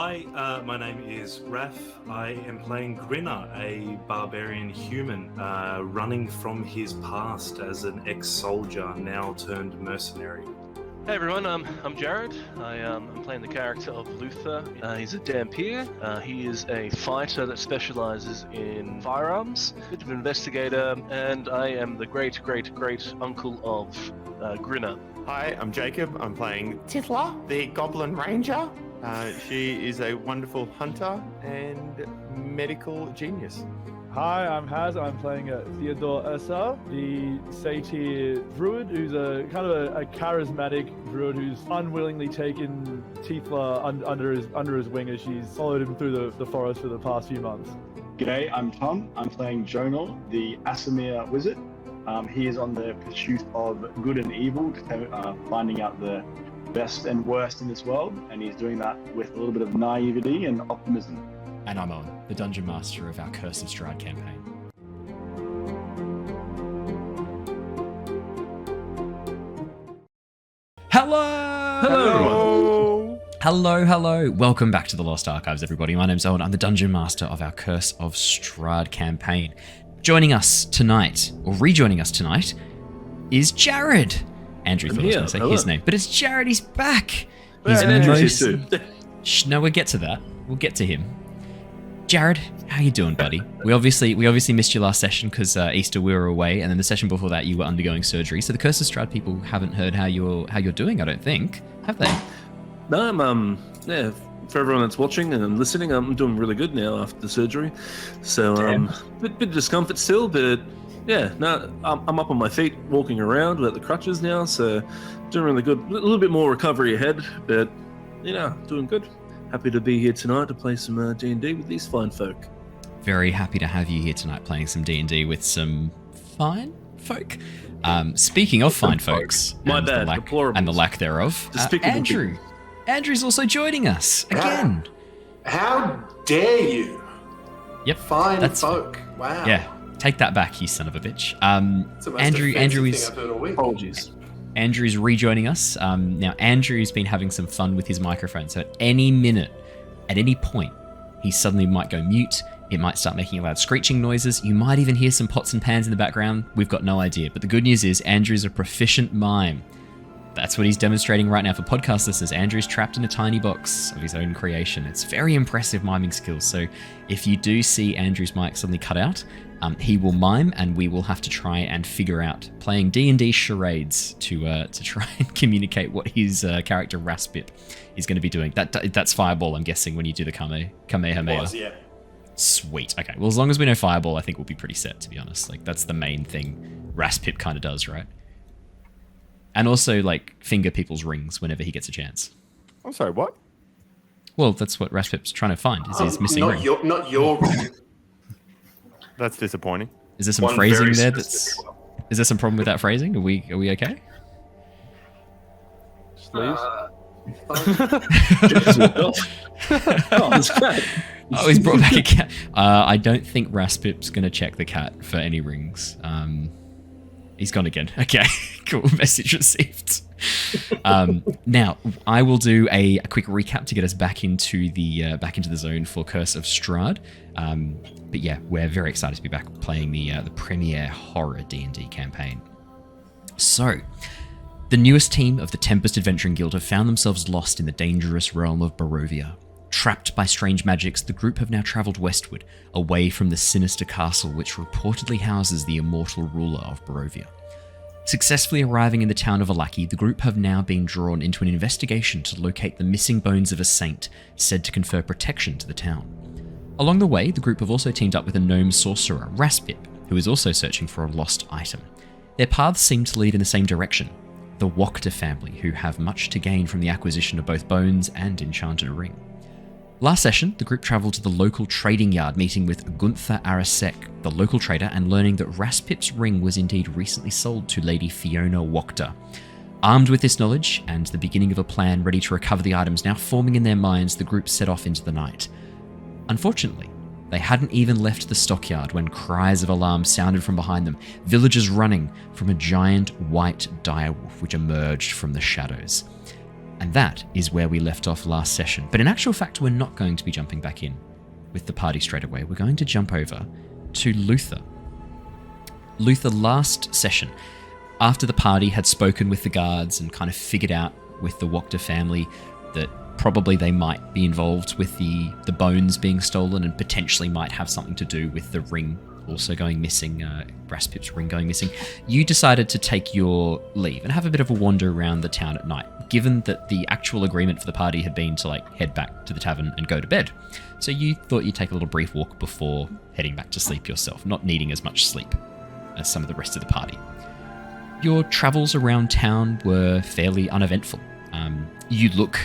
Hi, my name is Raph. I am playing Grinner, a barbarian human running from his past as an ex-soldier, now turned mercenary. Hey everyone, I'm Jared. I'm playing the character of Luther. He's a Dhampir. He is a fighter that specializes in firearms, a bit of an investigator, and I am the great uncle of Grinner. Hi, I'm Jacob. I'm playing Tithla, the Goblin Ranger. She is a wonderful hunter and medical genius. Hi, I'm Haz. I'm playing Theodore, the Satyr Druid, who's a kind of a charismatic druid who's unwillingly taken Tithla under his wing as she's followed him through the forest for the past few months. G'day, I'm Tom. I'm playing Jonor, the Aasimar Wizard. He is on the pursuit of good and evil, finding out the best and worst in this world, and he's doing that with a little bit of naivety and optimism. And I'm Owen, the Dungeon Master of our Curse of Strahd campaign. Hello! Hello! Welcome back to the Lost Archives, everybody. My name's Owen. I'm the Dungeon Master of our Curse of Strahd campaign. Joining us tonight, or rejoining us tonight, is Jared. Andrew thought I was going to say his name, but it's Jared. He's back. He's Andrew's here too. No, we'll get to that. We'll get to him. Jared, how you doing, buddy? We obviously missed your last session because Easter we were away, and then the session before that you were undergoing surgery. So the Curse of Strahd people haven't heard how you're doing. I don't think, have they? No, for everyone that's watching and listening, I'm doing really good now after the surgery. So bit of discomfort still, but yeah, no, I'm up on my feet, walking around without the crutches now. So doing really good. A little bit more recovery ahead, but doing good. Happy to be here tonight to play some D&D with these fine folk. Very happy to have you here tonight playing some D&D with some fine folk. Speaking of fine folks, and the lack thereof, Andrew's also joining us again. How dare you? Yep, fine folk. Wow. Yeah, take that back, you son of a bitch. Andrew is. Apologies. Andrew's rejoining us. Now, Andrew's been having some fun with his microphone, so at any minute, at any point, he suddenly might go mute. It might start making loud screeching noises. You might even hear some pots and pans in the background. We've got no idea. But the good news is Andrew's a proficient mime. That's what he's demonstrating right now for podcast listeners. Andrew's trapped in a tiny box of his own creation. It's very impressive miming skills. So if you do see Andrew's mic suddenly cut out, he will mime, and we will have to try and figure out playing D&D charades to try and communicate what his character Raspip is going to be doing. That's Fireball, I'm guessing, when you do the Kamehameha. Yeah. Sweet. Okay. Well, as long as we know Fireball, I think we'll be pretty set, to be honest. Like, that's the main thing Raspip kind of does, right? And also, like, finger people's rings whenever he gets a chance. I'm sorry, what? Well, that's what Raspip's trying to find, is his missing ring. Not your ring. That's disappointing. Is there some phrasing there Is there some problem with that phrasing? Are we okay? Sleeves? Oh, he's brought back a cat. I don't think Raspip's going to check the cat for any rings. He's gone again. Okay, cool. Message received. Now, I will do a quick recap to get us back into the zone for Curse of Strahd. But yeah, we're very excited to be back playing the premier horror D&D campaign. So, the newest team of the Tempest Adventuring Guild have found themselves lost in the dangerous realm of Barovia. Trapped by strange magics, the group have now travelled westward, away from the sinister castle which reportedly houses the immortal ruler of Barovia. Successfully arriving in the town of Alaki, the group have now been drawn into an investigation to locate the missing bones of a saint said to confer protection to the town. Along the way, the group have also teamed up with a Gnome Sorcerer, Raspip, who is also searching for a lost item. Their paths seem to lead in the same direction, the Wachter family, who have much to gain from the acquisition of both bones and enchanted ring. Last session, the group travelled to the local trading yard, meeting with Gunther Arasek, the local trader, and learning that Raspip's ring was indeed recently sold to Lady Fiona Wachter. Armed with this knowledge, and the beginning of a plan ready to recover the items now forming in their minds, the group set off into the night. Unfortunately, they hadn't even left the stockyard when cries of alarm sounded from behind them, villagers running from a giant white direwolf which emerged from the shadows. And that is where we left off last session. But in actual fact, we're not going to be jumping back in with the party straight away. We're going to jump over to Luther. Luther, last session, after the party had spoken with the guards and kind of figured out with the Wachter family that probably they might be involved with the bones being stolen and potentially might have something to do with the ring also going missing, Raspip's ring going missing, you decided to take your leave and have a bit of a wander around the town at night, given that the actual agreement for the party had been to head back to the tavern and go to bed. So you thought you'd take a little brief walk before heading back to sleep yourself, not needing as much sleep as some of the rest of the party. Your travels around town were fairly uneventful. You look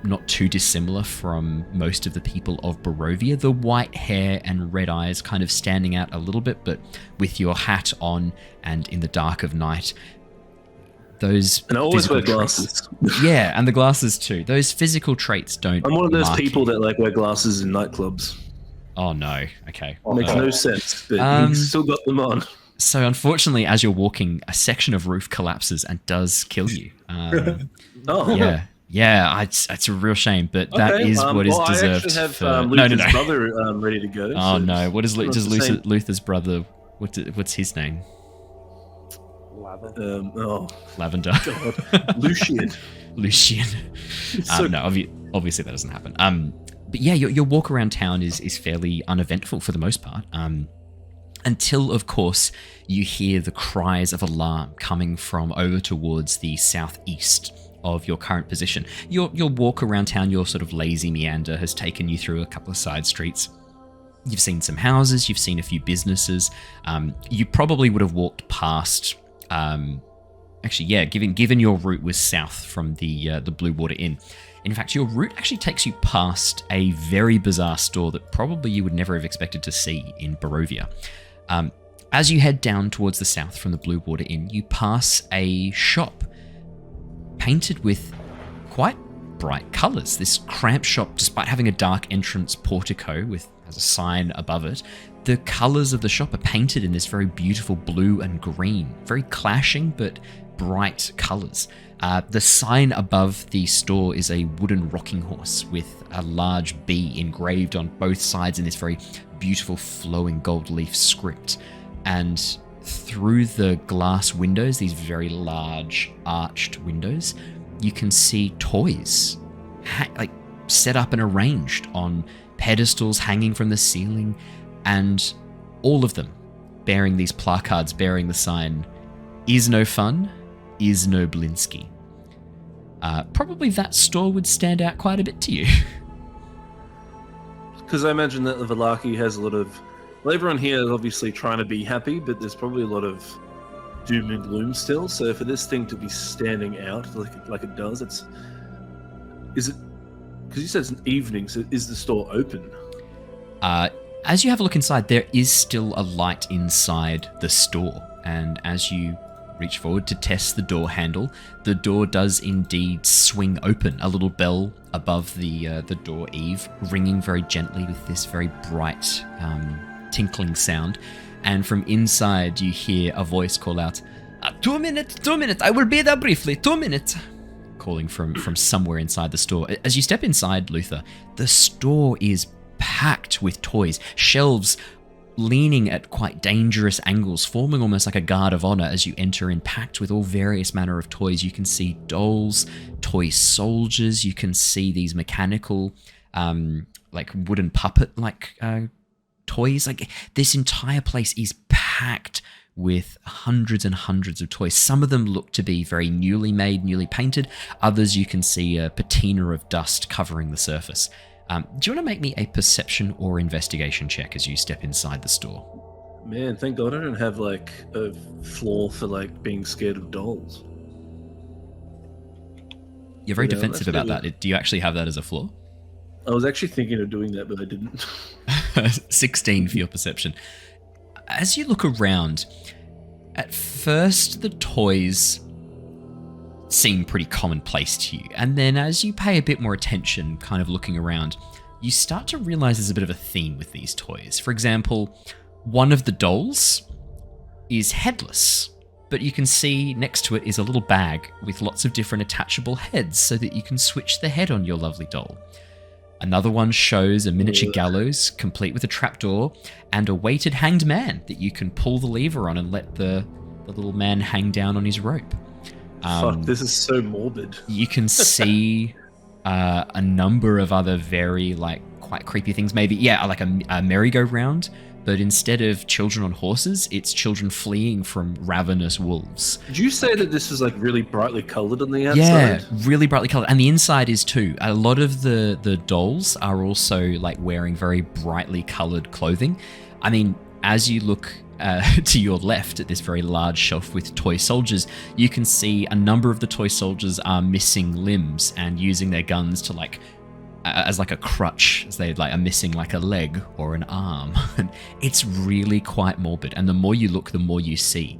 not too dissimilar from most of the people of Barovia. The white hair and red eyes kind of standing out a little bit, but with your hat on and in the dark of night, those and I always wear traits, glasses. yeah, and the glasses too. Those physical traits don't. I'm one of those mark people you. that wear glasses in nightclubs. Oh no. Okay. Makes no sense, but he's still got them on. So unfortunately, as you're walking, a section of roof collapses and does kill you. Oh. Yeah, it's a real shame, but that is what is deserved. I actually have for... Luther's brother ready to go. Oh so no! What is does the Luther's brother? What's his name? Lavender. God. Lucian. So... No, obviously that doesn't happen. But yeah, your walk around town is fairly uneventful for the most part. Until, of course, you hear the cries of alarm coming from over towards the southeast of your current position. Your walk around town, your sort of lazy meander, has taken you through a couple of side streets. You've seen some houses, you've seen a few businesses. You probably would have walked past. Given your route was south from the Blue Water Inn. In fact, your route actually takes you past a very bizarre store that probably you would never have expected to see in Barovia. As you head down towards the south from the Blue Water Inn, you pass a shop painted with quite bright colours. This cramped shop, despite having a dark entrance portico has a sign above it, the colours of the shop are painted in this very beautiful blue and green, very clashing but bright colours. The sign above the store is a wooden rocking horse with a large B engraved on both sides in this very beautiful flowing gold leaf script. And through the glass windows, these very large arched windows, you can see toys set up and arranged on pedestals hanging from the ceiling, and all of them bearing these placards bearing the sign, "Is no fun, is no Blinsky." Probably that store would stand out quite a bit to you. Because I imagine that the Vallaki has a lot of... Well, everyone here is obviously trying to be happy, but there's probably a lot of doom and gloom still. So for this thing to be standing out like it does, is it... Because you said it's an evening, so is the store open? As you have a look inside, there is still a light inside the store. And as you reach forward to test the door handle, the door does indeed swing open. A little bell above the door eave, ringing very gently with this very bright tinkling sound. And from inside, you hear a voice call out, 2 minutes, I will be there briefly, 2 minutes. Calling from somewhere inside the store. As you step inside, Luther, the store is packed with toys, shelves leaning at quite dangerous angles, forming almost like a guard of honor as you enter in, packed with all various manner of toys. You can see dolls, toy soldiers, you can see these mechanical, wooden puppet toys. This entire place is packed with hundreds and hundreds of toys. Some of them look to be very newly made, newly painted. Others you can see a patina of dust covering the surface. Do you want to make me a perception or investigation check as you step inside the store? Man, thank God I don't have a flaw for being scared of dolls. You're very defensive about that. Do you actually have that as a flaw? I was actually thinking of doing that, but I didn't. 16 for your perception. As you look around, at first the toys seem pretty commonplace to you, and then as you pay a bit more attention, kind of looking around, you start to realize there's a bit of a theme with these toys. For example, one of the dolls is headless. but you can see next to it is a little bag with lots of different attachable heads so that you can switch the head on your lovely doll. Another one shows a miniature gallows, complete with a trapdoor, and a weighted hanged man that you can pull the lever on and let the little man hang down on his rope. Fuck, this is so morbid. You can see a number of other very, quite creepy things. Maybe, like a merry-go-round, but instead of children on horses, it's children fleeing from ravenous wolves. Did you say that this is really brightly coloured on the outside? Yeah, really brightly coloured. And the inside is too. A lot of the dolls are also wearing very brightly coloured clothing. I mean, as you look to your left at this very large shelf with toy soldiers, you can see a number of the toy soldiers are missing limbs and using their guns to as a crutch, as they are missing a leg or an arm. And it's really quite morbid. And the more you look, the more you see.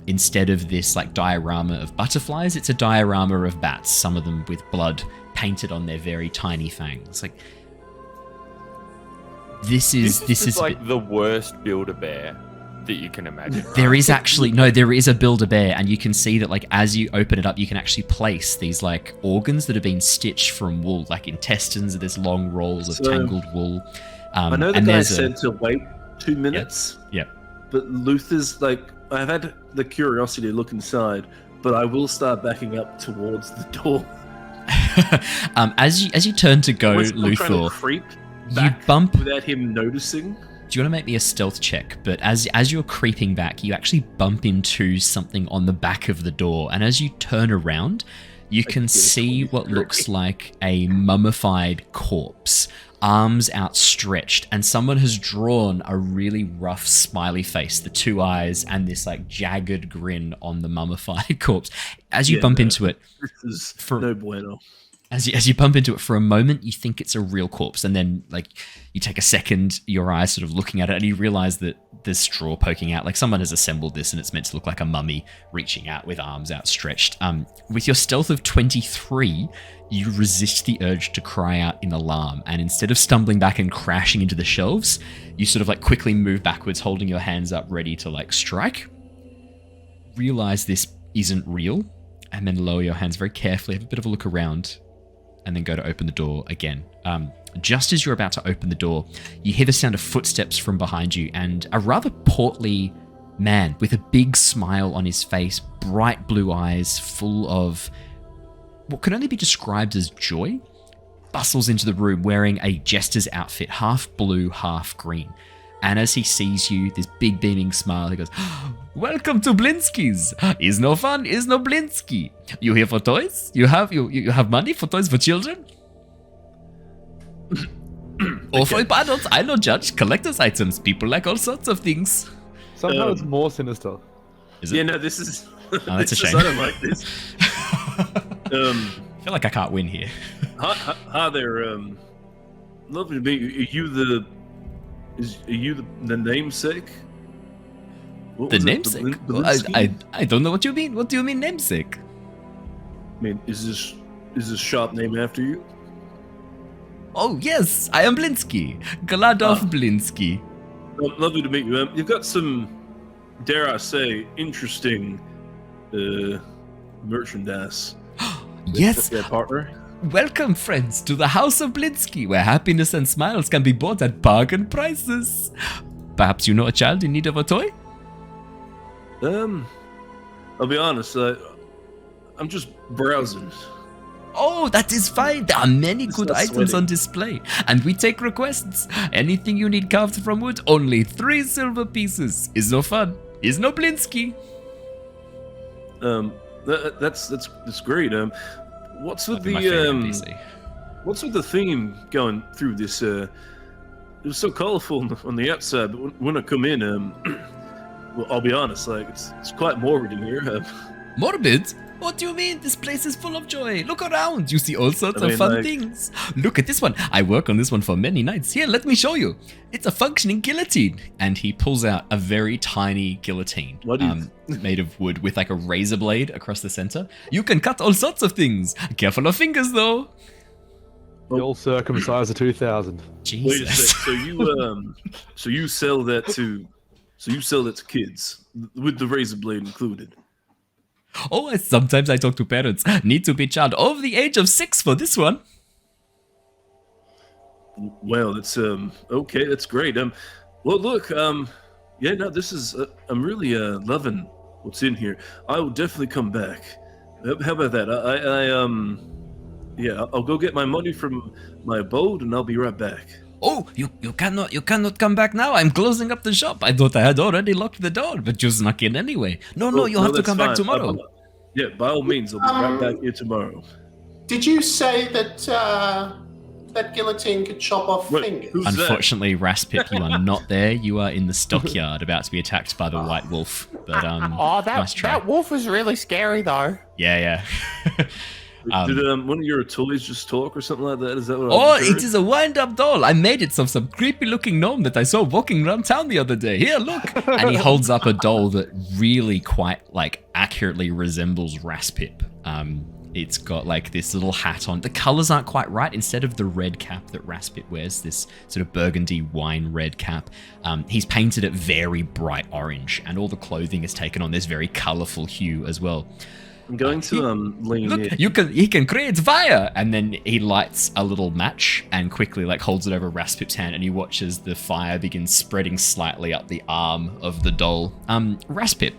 Instead of this diorama of butterflies, it's a diorama of bats, some of them with blood painted on their very tiny fangs. This is the worst Build-A-Bear that you can imagine. Right? There is actually there is a Build-A-Bear, and you can see that as you open it up, you can actually place these organs that have been stitched from wool, intestines of this long rolls of tangled wool. I know the guy said to wait 2 minutes. Yep. But Luther's I've had the curiosity to look inside, but I will start backing up towards the door. As you turn to go, Luther, trying to creep you back bump without him noticing. Do you want to make me a stealth check? But as you're creeping back, you actually bump into something on the back of the door. And as you turn around, you can see what looks like a mummified corpse, arms outstretched. And someone has drawn a really rough smiley face, the 2 eyes, and this jagged grin on the mummified corpse. As you bump into it, This is no bueno. As you bump into it for a moment, you think it's a real corpse, and then you take a second, your eyes sort of looking at it, and you realize that there's straw poking out. Someone has assembled this, and it's meant to look like a mummy reaching out with arms outstretched. With your stealth of 23, you resist the urge to cry out in alarm, and instead of stumbling back and crashing into the shelves, you sort of quickly move backwards, holding your hands up, ready to strike. Realize this isn't real, and then lower your hands very carefully, have a bit of a look around, and then go to open the door again. Just as you're about to open the door, you hear the sound of footsteps from behind you, and a rather portly man with a big smile on his face, bright blue eyes, full of what can only be described as joy, bustles into the room wearing a jester's outfit, half blue, half green. And as he sees you, this big beaming smile, he goes, "Welcome to Blinsky's. Is no fun, is no Blinsky. You here for toys? You have money for toys for children? Or for adults? I don't judge. Collector's items. People like all sorts of things." Somehow it's more sinister. Is it? Yeah, no, this is... Oh, that's a shame. I don't like this. I feel like I can't win here. Hi there, lovely to meet you. Are you the namesake? The namesake? I don't know what you mean. What do you mean namesake? I mean, is this shop named after you? Oh yes, I am Blinsky. Gladov Blinsky. Lovely to meet you. You've got some, dare I say, interesting merchandise. Yes. Their partner. Welcome, friends, to the House of Blinsky, where happiness and smiles can be bought at bargain prices. Perhaps you know a child in need of a toy? I'll be honest, I'm just browsing. Oh, that is fine. There are many good not items sweating. on display, and we take requests. Anything you need carved from wood, only 3 silver pieces. Is no fun. Is no Blinsky. That's great. What's with My favorite PC. what's with the theme going through this? It was so colorful on the outside, but when I come in, well, I'll be honest, it's quite morbid in here. Morbid? What do you mean? This place is full of joy. Look around. You see all sorts of fun things. Look at this one. I work on this one for many nights. Here, let me show you. It's a functioning guillotine. And he pulls out a very tiny guillotine made of wood with a razor blade across the center. You can cut all sorts of things. Careful of fingers, though. The old circumciser 2000. Jesus. Wait a sec. So you sell that to So you sell it to kids, with the razor blade included. Oh, sometimes I talk to parents. Need to be child over the age of 6 for this one. Well, that's okay. That's great. Well, look, yeah, no, this is. I'm really loving what's in here. I will definitely come back. How about that? Yeah, I'll go get my money from my abode, and I'll be right back. Oh, you cannot come back now. I'm closing up the shop. I thought I had already locked the door, but you snuck in anyway. No, you'll have to come back tomorrow. Yeah, by all means, I'll be right back here tomorrow. Did you say that that guillotine could chop off fingers? Unfortunately, Raspip, you are not there. You are in the stockyard, about to be attacked by the white wolf. But nice try. That wolf was really scary, though. Yeah. Did one of your toys just talk or something like that? Is that what? Oh, it is a wind-up doll. I made it of some creepy-looking gnome that I saw walking around town the other day. Here, look. And he holds up a doll that really quite accurately resembles Raspip. It's got this little hat on. The colors aren't quite right. Instead of the red cap that Raspip wears, this sort of burgundy wine red cap, he's painted it very bright orange, and all the clothing is taken on this very colorful hue as well. I'm going to lean look, in. He can create fire, and then he lights a little match and quickly holds it over Raspip's hand, and he watches the fire begin spreading slightly up the arm of the doll. Raspip,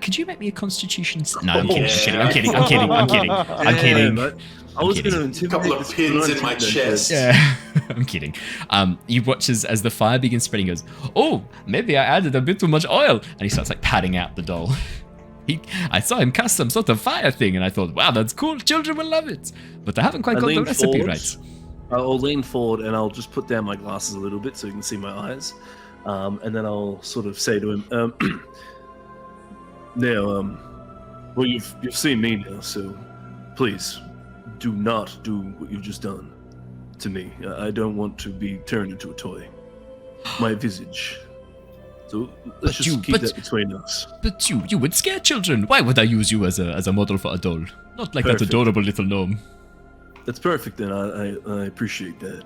could you make me a Constitution? No, I'm kidding. I'm kidding. I was going to intimidate a couple of pins in my chest. Yeah, I'm kidding. He watches as the fire begins spreading. He goes, "Oh, maybe I added a bit too much oil," and he starts patting out the doll. I saw him cast some sort of fire thing, and I thought, wow, that's cool. Children will love it. But I haven't quite got the recipe right. I'll lean forward, and I'll just put down my glasses a little bit so you can see my eyes. And then I'll sort of say to him, now, well, you've seen me now, so please do not do what you've just done to me. I don't want to be turned into a toy. My visage. So let's just keep that between us. But you would scare children. Why would I use you as a model for a doll? Not like that adorable little gnome. That's perfect then. I appreciate that.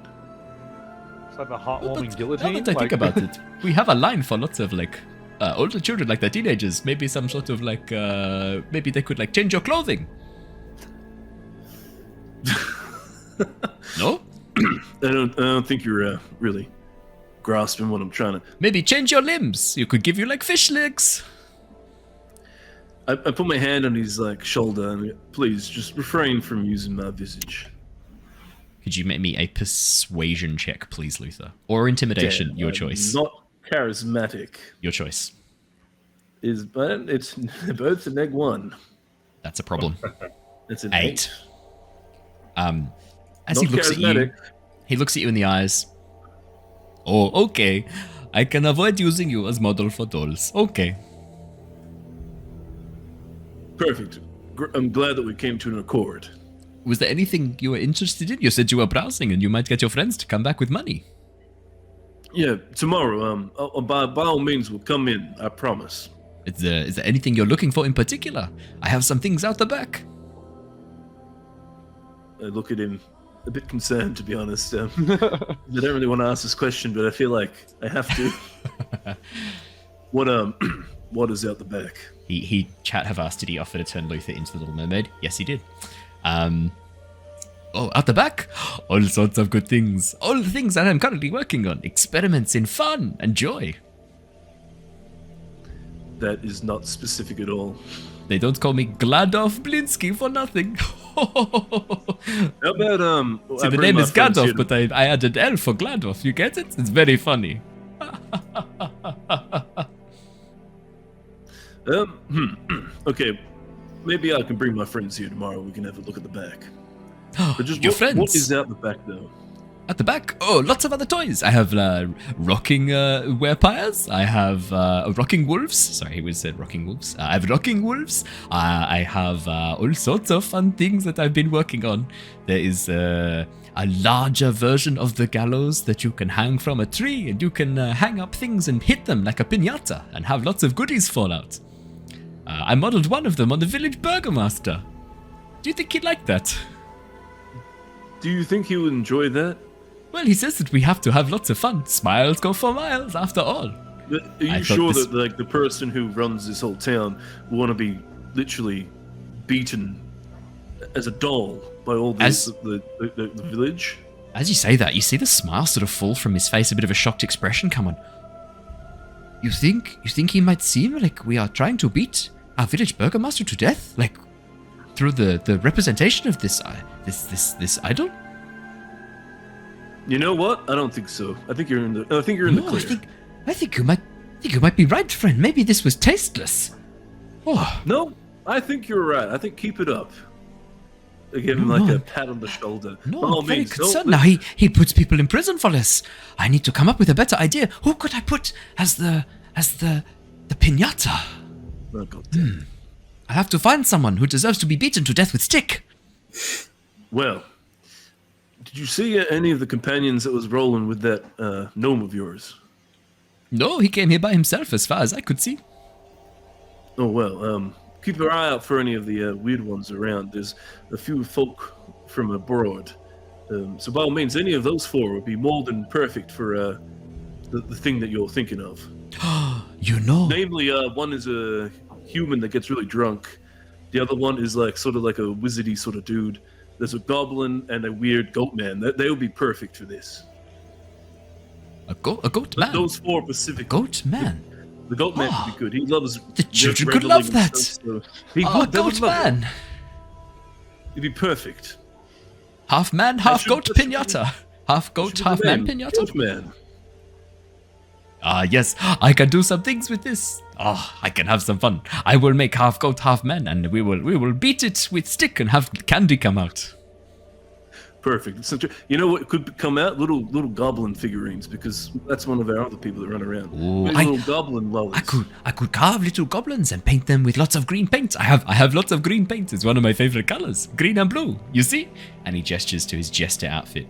It's like a heartwarming guillotine. Now that I think about it, we have a line for lots of older children, the teenagers. Maybe some sort of maybe they could change your clothing. No? I don't think you're really grasping what I'm trying to. Maybe change your limbs. You could give you fish legs. I put my hand on his shoulder and please just refrain from using my visage. Could you make me a persuasion check, please, Luther? Or intimidation, your choice. Not charismatic. Your choice. It's both an egg 1. That's a problem. It's an 8. As Not he looks charismatic. at you, he looks at you in the eyes. Oh, okay. I can avoid using you as model for dolls. Okay. Perfect. I'm glad that we came to an accord. Was there anything you were interested in? You said you were browsing and you might get your friends to come back with money. Yeah, tomorrow. By all means, we'll come in. I promise. Is there anything you're looking for in particular? I have some things out the back. I look at him, a bit concerned, to be honest. I don't really want to ask this question, but I feel like I have to. What is out the back? He chat Havas, did he offer to turn Luther into the Little Mermaid? Yes, he did. Out the back? All sorts of good things. All the things that I'm currently working on. Experiments in fun and joy. That is not specific at all. They don't call me Gladolf Blinsky for nothing. How about See, the name is Gladolf, but I added L for Gladolf. You get it? It's very funny. Okay, maybe I can bring my friends here tomorrow. We can have a look at the back. But just Your friends? What is out the back, though? At the back? Oh, lots of other toys. I have rocking werepires. I have rocking wolves. Sorry, he said rocking wolves. I have rocking wolves. I have all sorts of fun things that I've been working on. There is a larger version of the gallows that you can hang from a tree, and you can hang up things and hit them like a piñata and have lots of goodies fall out. I modeled one of them on the village burgomaster. Do you think he'd like that? Do you think he would enjoy that? Well, he says that we have to have lots of fun. Smiles go for miles, after all. Are you sure that like the person who runs this whole town will want to be literally beaten as a doll by all the village? As you say that, you see the smile sort of fall from his face, a bit of a shocked expression come on. You think he might seem like we are trying to beat our village burgomaster to death? Like, through the representation of this idol? You know what? I don't think so. I think you're in the clear. I think you might be right, friend. Maybe this was tasteless. Oh. No, I think you're right. I think keep it up. I give him like a pat on the shoulder. No, I'm very concerned now. He puts people in prison for this. I need to come up with a better idea. Who could I put as the piñata? Oh, God damn. I have to find someone who deserves to be beaten to death with stick. Well, did you see any of the companions that was rolling with that gnome of yours? No, he came here by himself as far as I could see. Oh, well, keep your eye out for any of the weird ones around. There's a few folk from abroad. So by all means, any of those four would be more than perfect for the thing that you're thinking of. You know. Namely, one is a human that gets really drunk. The other one is sort of like a wizardy sort of dude. There's a goblin and a weird goat man. They would be perfect for this. A goat man? Those four specific. Goat man? The goat man would be good. He loves... The children could love that. So goat man. He'd be perfect. Half man, half goat piñata. Half goat, half man piñata. Goat man. Yes, I can do some things with this. I can have some fun. I will make half goat, half man, and we will beat it with stick and have candy come out. Perfect. You know what could come out? Little goblin figurines, because that's one of our other people that run around. Ooh, little goblin lollies. I could carve little goblins and paint them with lots of green paint. I have lots of green paint. It's one of my favorite colors, green and blue. You see? And he gestures to his jester outfit,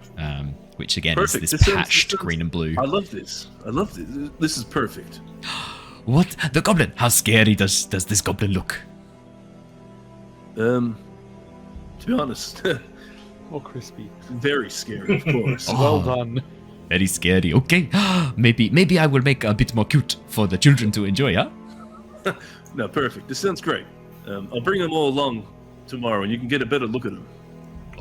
which again is this patched green and blue. I love this. This is perfect. What? The goblin? How scary does this goblin look? To be honest. Or crispy. Very scary, of course. Well done. Very scary. Okay. Maybe I will make a bit more cute for the children to enjoy, huh? No, perfect. This sounds great. I'll bring them all along tomorrow and you can get a better look at them.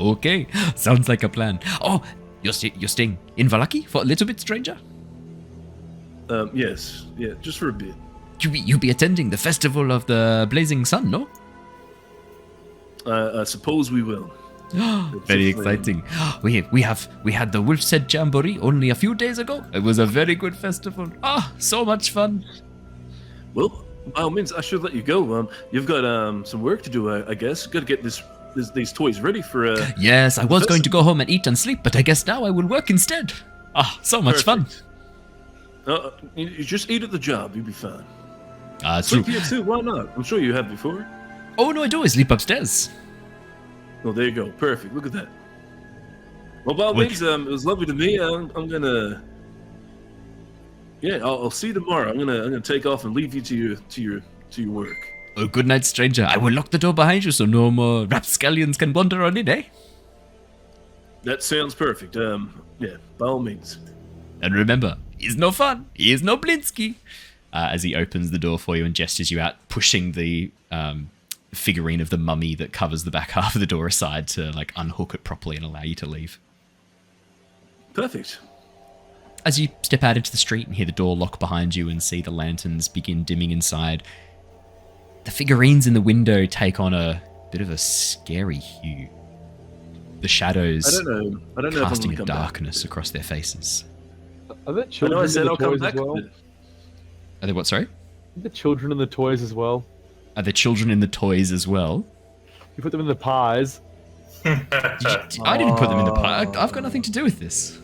Okay. Sounds like a plan. Oh, you're staying in Vallaki for a little bit, stranger? Yes. Yeah, just for a bit. You'll be attending the Festival of the Blazing Sun, no? I suppose we will. Very exciting. We had the Wolf's Head Jamboree only a few days ago. It was a very good festival. So much fun. Well, by all means, I should let you go. You've got some work to do, I guess. Got to get these toys ready for. Yes, I was going to go home and eat and sleep, but I guess now I will work instead. So much fun. You just eat at the job, you'll be fine. Sleep here too. Why not? I'm sure you have before. Oh no, I do. I sleep upstairs. Oh, there you go. Perfect. Look at that. Well, by all means, it was lovely to meet. I'm gonna. Yeah, I'll see you tomorrow. I'm gonna take off and leave you to your work. Oh, good night, stranger. I will lock the door behind you so no more rapscallions can wander on in, eh? That sounds perfect. Yeah, by all means. And remember, he's no fun. He is no Blinsky. As he opens the door for you and gestures you out, pushing the figurine of the mummy that covers the back half of the door aside to unhook it properly and allow you to leave. Perfect. As you step out into the street and hear the door lock behind you and see the lanterns begin dimming inside, the figurines in the window take on a bit of a scary hue. The shadows I don't know casting if a darkness across their faces. Are there children in the toys as well? Are there what, sorry? The children in the toys as well. Are there children in the toys as well? You put them in the pies. I didn't put them in the pie. I've got nothing to do with this.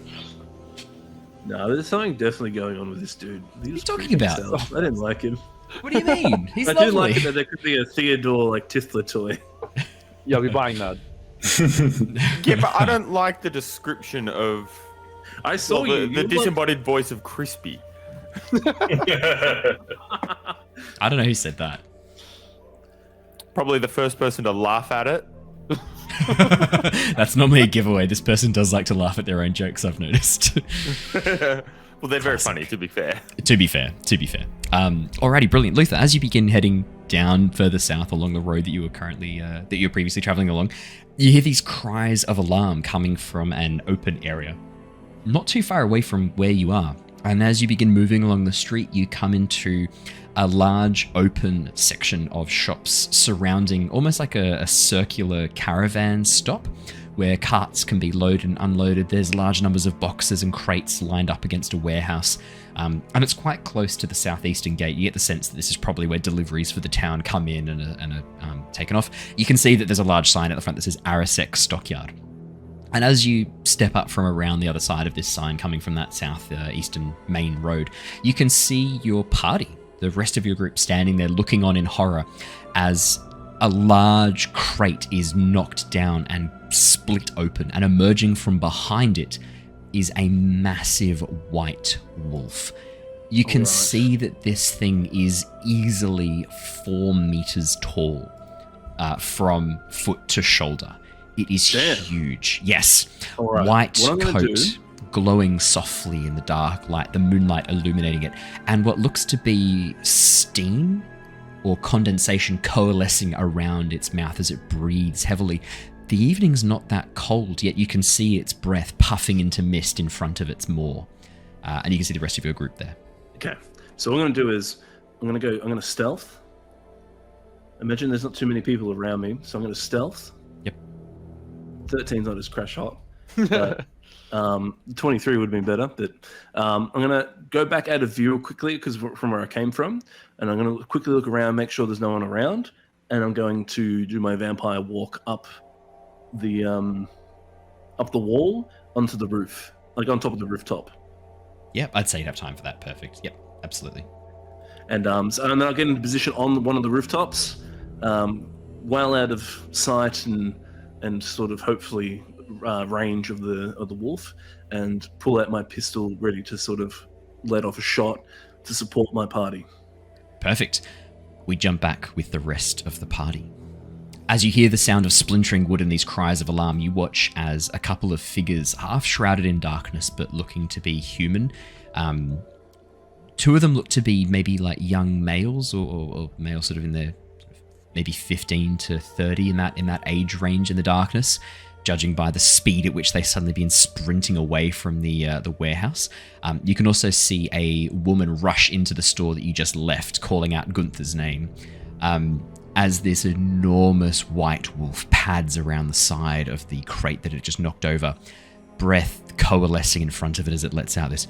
No, there's something definitely going on with this dude. What are you talking about? I didn't like him. What do you mean? He's I lovely. do like it that there could be a Theodore Tithla toy. Yeah, I'll be buying that. Yeah, but I don't like the description of. I saw the disembodied voice of Crispy. I don't know who said that. Probably the first person to laugh at it. That's normally a giveaway. This person does like to laugh at their own jokes, I've noticed. Well, they're very Classic. funny, to be fair. To be fair. Alrighty, brilliant. Luther, as you begin heading down further south along the road that you were currently, that you were previously traveling along, you hear these cries of alarm coming from an open area, not too far away from where you are. And as you begin moving along the street, you come into a large open section of shops surrounding almost like a circular caravan stop where carts can be loaded and unloaded. There's large numbers of boxes and crates lined up against a warehouse. And it's quite close to the southeastern gate. You get the sense that this is probably where deliveries for the town come in and are taken off. You can see that there's a large sign at the front that says Aasimar Stockyard. And as you step up from around the other side of this sign coming from that southeastern main road, you can see your party, the rest of your group, standing there looking on in horror as a large crate is knocked down and split open, and emerging from behind it is a massive white wolf. You can see that this thing is easily 4 meters tall from foot to shoulder. It is huge. Yes. Right. White coat, glowing softly in the dark light, the moonlight illuminating it, and what looks to be steam or condensation coalescing around its mouth as it breathes heavily. The evening's not that cold, yet you can see its breath puffing into mist in front of its maw. And you can see the rest of your group there. Okay. So what I'm going to do is I'm going to stealth. Imagine there's not too many people around me, so I'm going to stealth. Yep. 13's not as crash hot. But 23 would have been better. But I'm going to go back out of view quickly because from where I came from, and I'm going to quickly look around, make sure there's no one around, and I'm going to do my vampire walk up the wall onto the roof, like on top of the rooftop. Yep, I'd say you'd have time for that. Perfect. Yep, absolutely. And then I'll get into position on one of the rooftops, well out of sight and sort of hopefully range of the wolf, and pull out my pistol ready to sort of let off a shot to support my party. Perfect. We jump back with the rest of the party. As you hear the sound of splintering wood and these cries of alarm, you watch as a couple of figures, half shrouded in darkness but looking to be human. 2 of them look to be maybe like young males or males sort of in their maybe 15 to 30 in that age range in the darkness, judging by the speed at which they suddenly begin sprinting away from the warehouse. You can also see a woman rush into the store that you just left, calling out Gunther's name. As this enormous white wolf pads around the side of the crate that it just knocked over, breath coalescing in front of it as it lets out this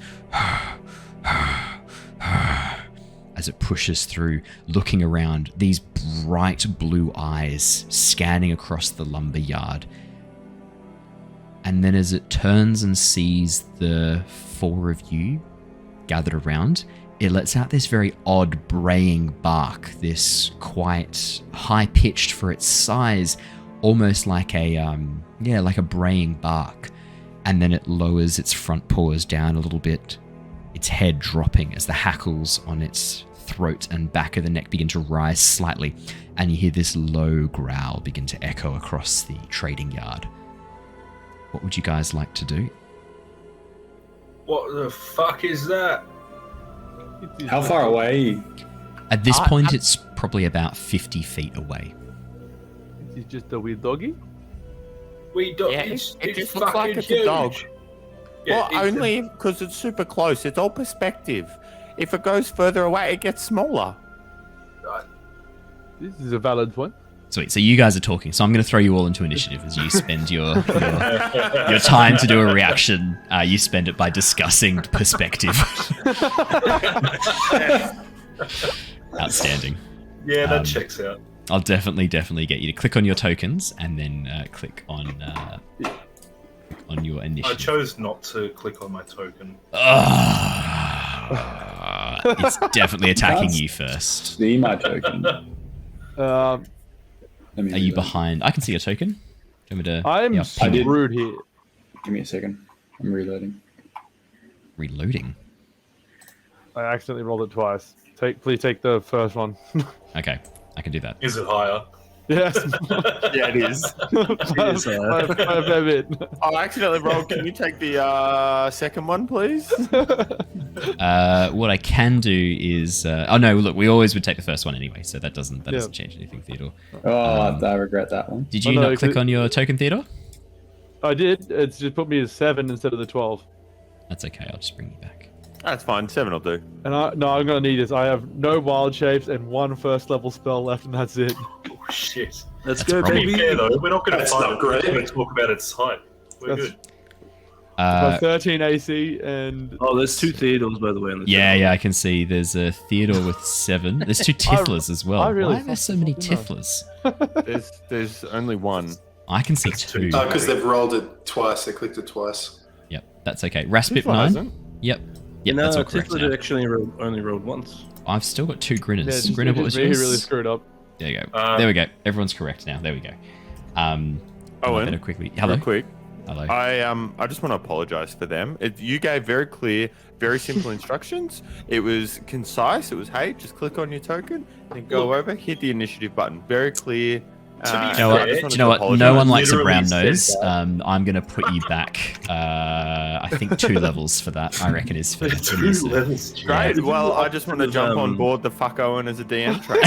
as it pushes through, looking around, these bright blue eyes scanning across the lumber yard. And then as it turns and sees the 4 of you gathered around, it lets out this very odd braying bark, this quite high-pitched for its size, almost like a braying bark. And then it lowers its front paws down a little bit, its head dropping as the hackles on its throat and back of the neck begin to rise slightly, and you hear this low growl begin to echo across the trading yard. What would you guys like to do? What the fuck is that? How far away? At this point, it's probably about 50 feet away. Is it just a weird doggy? It just looks like it's a dog. Yeah, well, only because it's super close. It's all perspective. If it goes further away, it gets smaller. This is a valid point. Sweet. So you guys are talking. So I'm going to throw you all into initiative as you spend your time to do a reaction. You spend it by discussing perspective. Outstanding. Yeah, that checks out. I'll definitely get you to click on your tokens and then click on your initiative. I chose not to click on my token. It's definitely attacking you first. See my token. Are you behind? I can see your token. Do you want me to? I'm screwed here. Give me a second. I'm reloading. Reloading? I accidentally rolled it twice. Please take the first one. Okay, I can do that. Is it higher? Yes. Yeah, it is. By a fair bit. I accidentally rolled. Can you take the second one, please? What I can do is... oh, no, look, we always would take the first one anyway, so that doesn't change anything, Theodore. I regret that one. Did you not click on your token, Theodore? I did. It's just put me as 7 instead of the 12. That's okay, I'll just bring you back. That's fine. 7 will do. And I'm gonna need this. I have no wild shapes and 1 first level spell left, and that's it. Oh shit! Let's go, probably baby. Fair, though. We're not going to That's fight not it. We're great. going to talk about its type. We're good. Got 13 AC and Oh, there's 2 Theodores, by the way. On the Yeah, I can see. There's a Theodore with 7. There's 2 Tiflers as well. I really Why are there so many fucked up, Tiflers? There's only 1. I can see 2. Oh, because they've rolled it twice. They clicked it twice. Yep, that's okay. Raspip Tithla 9. hasn't. Yep, No, that's all correct Tithla now. actually only rolled once. I've still got 2 Grinners. yeah, Grinner, what was me yours? who really screwed up. There you go. There we go. Everyone's correct now. There we go. Owen, better quickly. Hello. real quick. Hello. I just want to apologize for them. You gave very clear, very simple instructions. It was concise. It was, hey, just click on your token and go over, hit the initiative button. Very clear. Do you know what? No one likes a brown nose. I'm going to put you back, I think 2 levels for that, I reckon is fair. 2 levels. Great. Well, I just want to jump on board the fuck Owen as a DM track.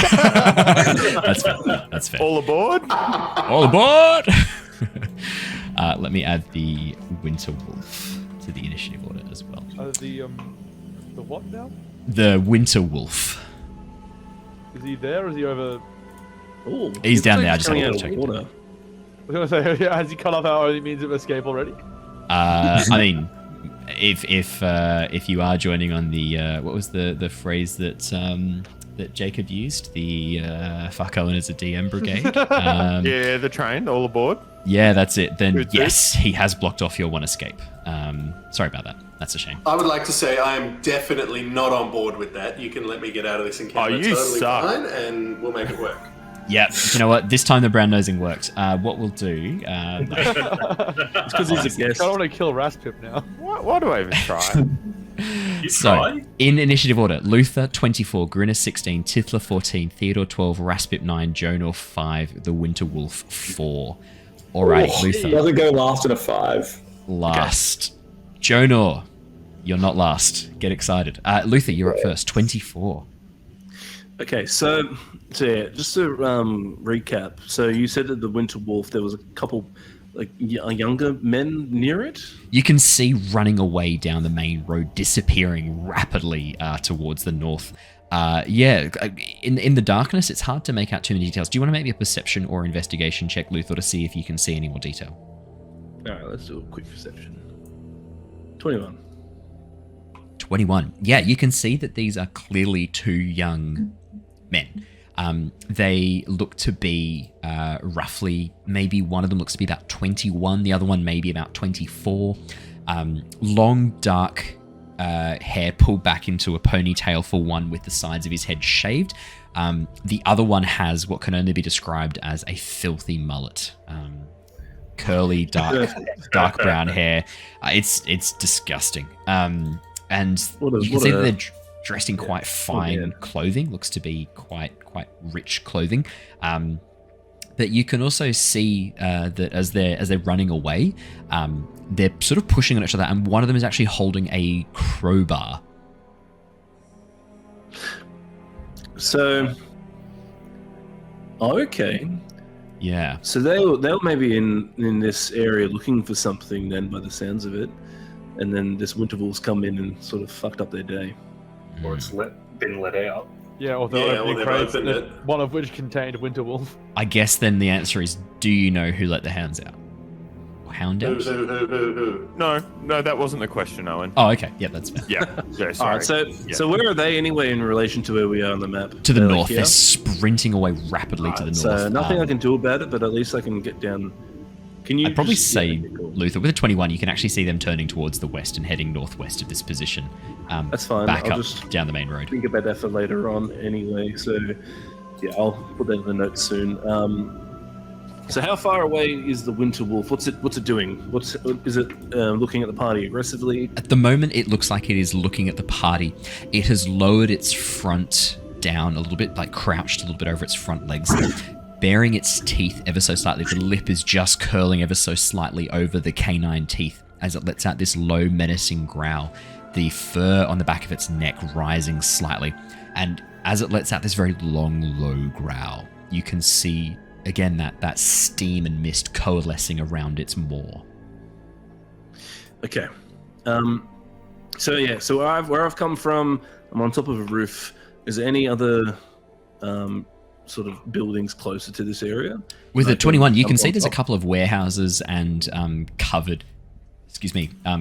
That's fair. That's fair. All aboard? All aboard! Let me add the Winter Wolf to the initiative order as well. The what now? The Winter Wolf. Is he there or is he over? Oh, He's down there, I just just coming have out to of check. water. I was gonna say, has he cut off our only means of escape already? I mean, if you are joining on the what was the phrase that that Jacob used, the fuck Owen as a DM brigade. Yeah, the train, all aboard. Yeah, that's it. Then Good, yes, he has blocked off your 1 escape. Sorry about that. That's a shame. I would like to say I am definitely not on board with that. You can let me get out of this encounter you totally suck. fine, and we'll make it work. Yeah, you know what? This time the brown nosing worked. What we'll do... It's because he's a I guest. don't want to kill Raspip now. Why do I even try? You So, try? in initiative order, Luther 24, Grinner 16, Tithla 14, Theodore 12, Raspip 9, Jonor 5, the Winter Wolf 4. Alrighty, Oh, Luther, doesn't go last in a 5. last. Jonor, you're not last. Get excited. Luther, you're up first, 24. Okay, so yeah, just to recap. So you said that the Winter Wolf, there was a couple, like younger men near it. You can see running away down the main road, disappearing rapidly towards the north. In the darkness, it's hard to make out too many details. Do you want to make me a perception or investigation check, Luther, to see if you can see any more detail? All right, let's do a quick perception. 21. 21. Yeah, you can see that these are clearly 2 young men. They look to be roughly, maybe one of them looks to be about 21, the other one maybe about 24. Long, dark hair pulled back into a ponytail for one, with the sides of his head shaved. The other one has what can only be described as a filthy mullet. Curly, dark brown hair. It's disgusting. And you can see that they're dressed in quite fine clothing. Looks to be quite rich clothing. But you can also see that as they're running away, they're sort of pushing on each other, and one of them is actually holding a crowbar. So, okay. Yeah. So they were maybe in this area looking for something then, by the sounds of it, and then this Winter Wolves come in and sort of fucked up their day. Or it's been let out. Yeah, or they'll open the crates, one of which contained Winter Wolf. I guess then the answer is, do you know who let the hounds out? Or hound out? Who? No, that wasn't the question, Owen. Oh, okay. Yeah, that's fair. Yeah, All sorry. right, so where are they anyway in relation to where we are on the map? To the They're north. here? They're sprinting away rapidly to the north. So nothing I can do about it, but at least I can get down. Can you? I'd probably just- say, yeah, cool. Luther, with a 21, you can actually see them turning towards the west and heading northwest of this position. That's fine. Back I'll up just down the main road. think about that for later on anyway. So yeah, I'll put that in the notes soon. So how far away is the Winter Wolf? What's it doing? Is it looking at the party aggressively? At the moment, it looks like it is looking at the party. It has lowered its front down a little bit, like crouched a little bit over its front legs. baring its teeth ever so slightly. The lip is just curling ever so slightly over the canine teeth as it lets out this low, menacing growl. The fur on the back of its neck rising slightly. And as it lets out this very long, low growl, you can see, again, that steam and mist coalescing around its maw. Okay. So where I've come from, I'm on top of a roof. Is there any other sort of buildings closer to this area? With a 21, you can see there's a couple of warehouses and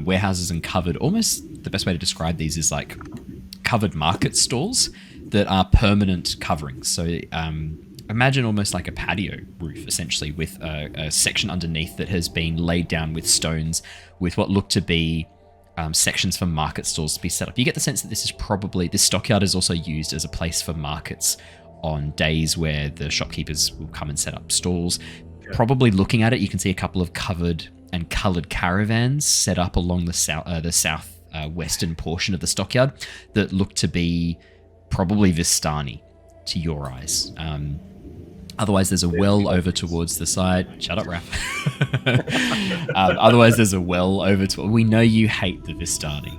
warehouses and covered, almost the best way to describe these is like covered market stalls that are permanent coverings. So imagine almost like a patio roof, essentially, with a section underneath that has been laid down with stones with what look to be sections for market stalls to be set up. You get the sense that this stockyard is also used as a place for markets on days where the shopkeepers will come and set up stalls. Okay. Probably looking at it, you can see a couple of covered and coloured caravans set up along the south western portion of the stockyard that look to be probably Vistani to your eyes. Otherwise, there's a well over towards the side. Shut up, Raph. Otherwise, there's a well over to. We know you hate the Vistani.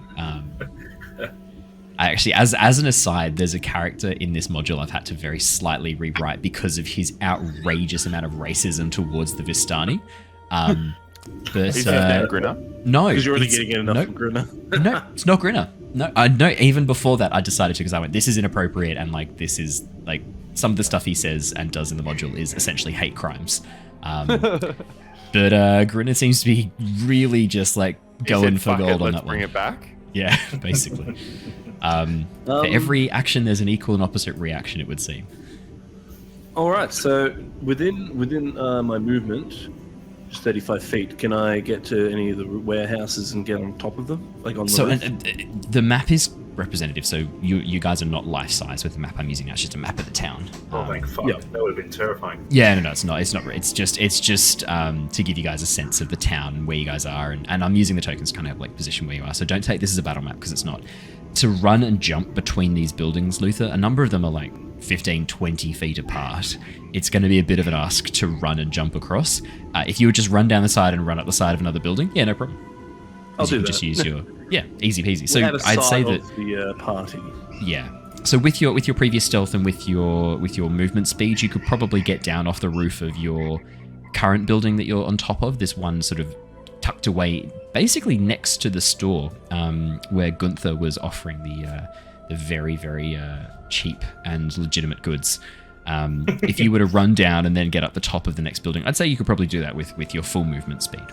Actually, as an aside, there's a character in this module I've had to very slightly rewrite because of his outrageous amount of racism towards the Vistani. But, is his name Grinner? No. Because you're already getting enough from Grinner. No, it's not Grinner. No, even before that, I decided to, because I went, this is inappropriate, and like, this is like, some of the stuff he says and does in the module is essentially hate crimes. But Grinner seems to be really just like going for gold on that one. Bring it back? Yeah, basically. For every action, there's an equal and opposite reaction, it would seem. All right, so within my movement, just 35 feet, can I get to any of the warehouses and get on top of them, like on the roof? The map is representative, so you guys are not life-size with the map I'm using now. It's just a map of the town. Oh, thank fuck. Yeah. That would have been terrifying. Yeah, no, it's not. It's just to give you guys a sense of the town and where you guys are, and I'm using the tokens to kind of like position where you are. So don't take this as a battle map because it's not. To run and jump between these buildings, Luther, a number of them are like 15, 20 feet apart. It's going to be a bit of an ask to run and jump across. If you would just run down the side and run up the side of another building, yeah, no problem. I'll do that. Just use your easy peasy. So I'd say that the party. Yeah. So with your previous stealth and with your movement speed, you could probably get down off the roof of your current building that you're on top of. This one sort of tucked away, basically next to the store, where Gunther was offering the very, very cheap and legitimate goods. If you were to run down and then get up the top of the next building, I'd say you could probably do that with your full movement speed.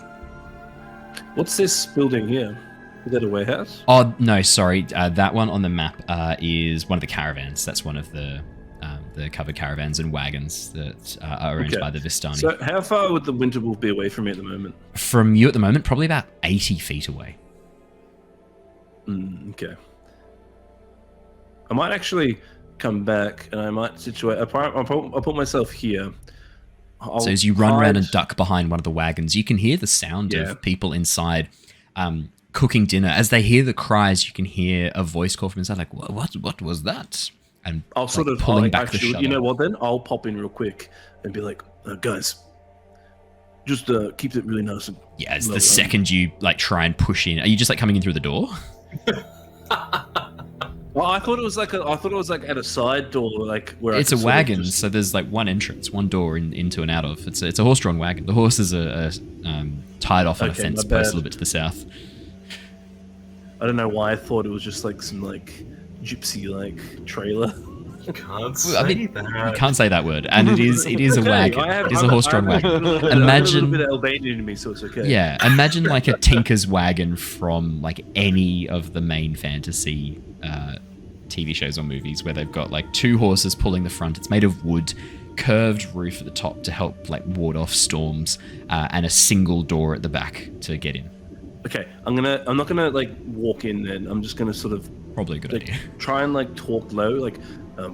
What's this building here? Is that a warehouse? Oh, no, sorry. That one on the map is one of the caravans. That's one of the covered caravans and wagons that are owned by the Vistani. So how far would the Winter Wolf be away from me at the moment? From you at the moment, probably about 80 feet away. Okay. I might actually come back and I might situate. I'll put myself here. So as you run around and duck behind one of the wagons, you can hear the sound of people inside cooking dinner. As they hear the cries, you can hear a voice call from inside, like, what was that? And I'll sort of pulling back the shutter. You know what? Then I'll pop in real quick and be like, guys, just keep it really nice. And as the second you like try and push in, are you just like coming in through the door? Well, I thought it was like at a side door, like where it's a wagon. So there's like one entrance, one door into and out of. It's a horse-drawn wagon. The horses are tied off on a fence post a little bit to the south. I don't know why I thought it was just like some like gypsy like trailer. You can't say that. You can't say that word, and it is a wagon. It is a horse-drawn wagon. Imagine a little bit of Albanian in me, so it's okay. Yeah, imagine like a tinker's wagon from like any of the main fantasy TV shows or movies where they've got like two horses pulling the front. It's made of wood, curved roof at the top to help like ward off storms, and a single door at the back to get in. Okay, I'm not gonna like walk in then. I'm just gonna sort of probably a good idea. Try and like talk low, like,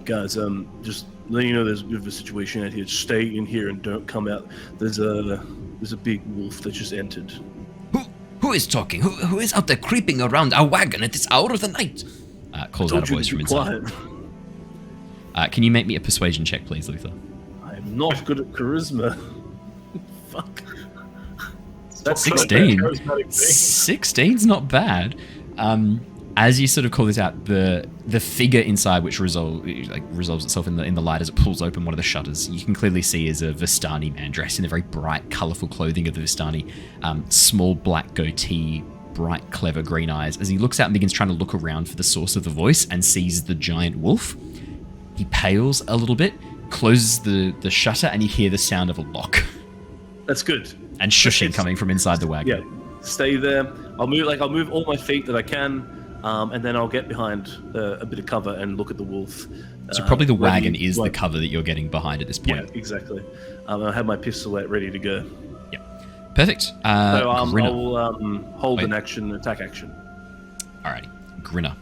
guys, just letting you know there's a bit of a situation out here. Just stay in here and don't come out. There's a big wolf that just entered. Who is talking? Who is out there creeping around our wagon at this hour of the night? Calls out a voice from inside. Can you make me a persuasion check, please, Luther? I I'm not good at charisma. Fuck. That's 16. 16's not bad. As you sort of call this out, the figure inside, which resolves itself in the light as it pulls open one of the shutters, you can clearly see is a Vistani man dressed in the very bright, colourful clothing of the Vistani. Small black goatee, bright, clever green eyes. As he looks out and begins trying to look around for the source of the voice and sees the giant wolf, he pales a little bit, closes the shutter, and you hear the sound of a lock. That's good. And shushing coming from inside the wagon. Yeah, stay there. I'll move all my feet that I can, and then I'll get behind a bit of cover and look at the wolf. So probably the wagon is the cover that you're getting behind at this point. Yeah, exactly. I have my pistol out ready to go. Yeah, perfect. So I will hold an action, attack action. Alrighty, Grinner.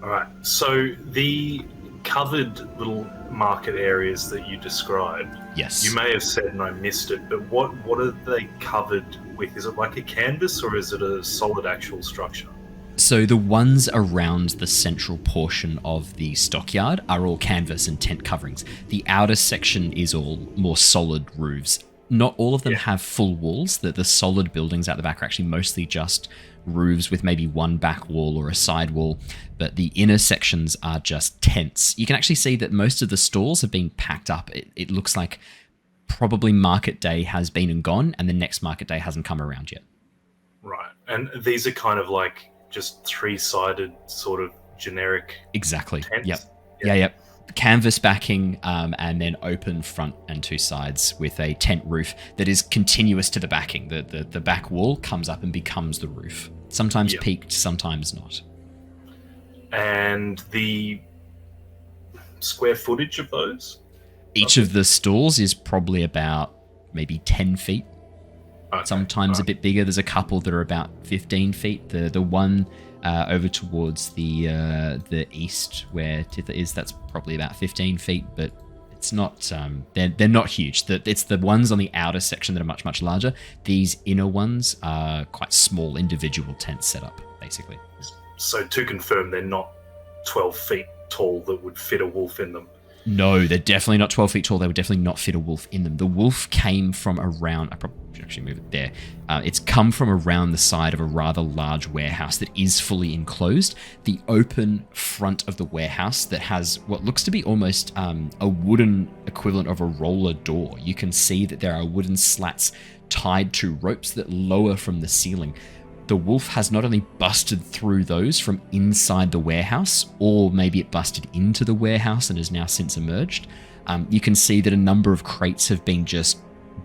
All right. So the covered little market areas that you described. Yes. You may have said and I missed it, but what are they covered with? Is it like a canvas or is it a solid actual structure? So the ones around the central portion of the stockyard are all canvas and tent coverings. The outer section is all more solid roofs. Not all of them have full walls. The solid buildings out the back are actually mostly just roofs with maybe one back wall or a side wall, but the inner sections are just tents. You can actually see that most of the stalls have been packed up. It looks like probably market day has been and gone, and the next market day hasn't come around yet. Right. And these are kind of like just three-sided sort of generic Exactly. tents? Yep. Canvas backing, and then open front and two sides with a tent roof that is continuous to the backing. The back wall comes up and becomes the roof. Sometimes peaked, sometimes not. And the square footage of those? Each of the stalls is probably about maybe 10 feet. Okay. Sometimes a bit bigger. There's a couple that are about 15 feet. The one over towards the east where Tithla is, that's probably about 15 feet, but it's not. They're not huge. It's the ones on the outer section that are much larger. These inner ones are quite small individual tents set up, basically. So to confirm, they're not 12 feet tall that would fit a wolf in them. No, they're definitely not 12 feet tall. They would definitely not fit a wolf in them. The wolf came from around... I probably should actually move it there. It's come from around the side of a rather large warehouse that is fully enclosed. The open front of the warehouse that has what looks to be almost a wooden equivalent of a roller door. You can see that there are wooden slats tied to ropes that lower from the ceiling. The wolf has not only busted through those from inside the warehouse, or maybe it busted into the warehouse and has now since emerged. You can see that a number of crates have been just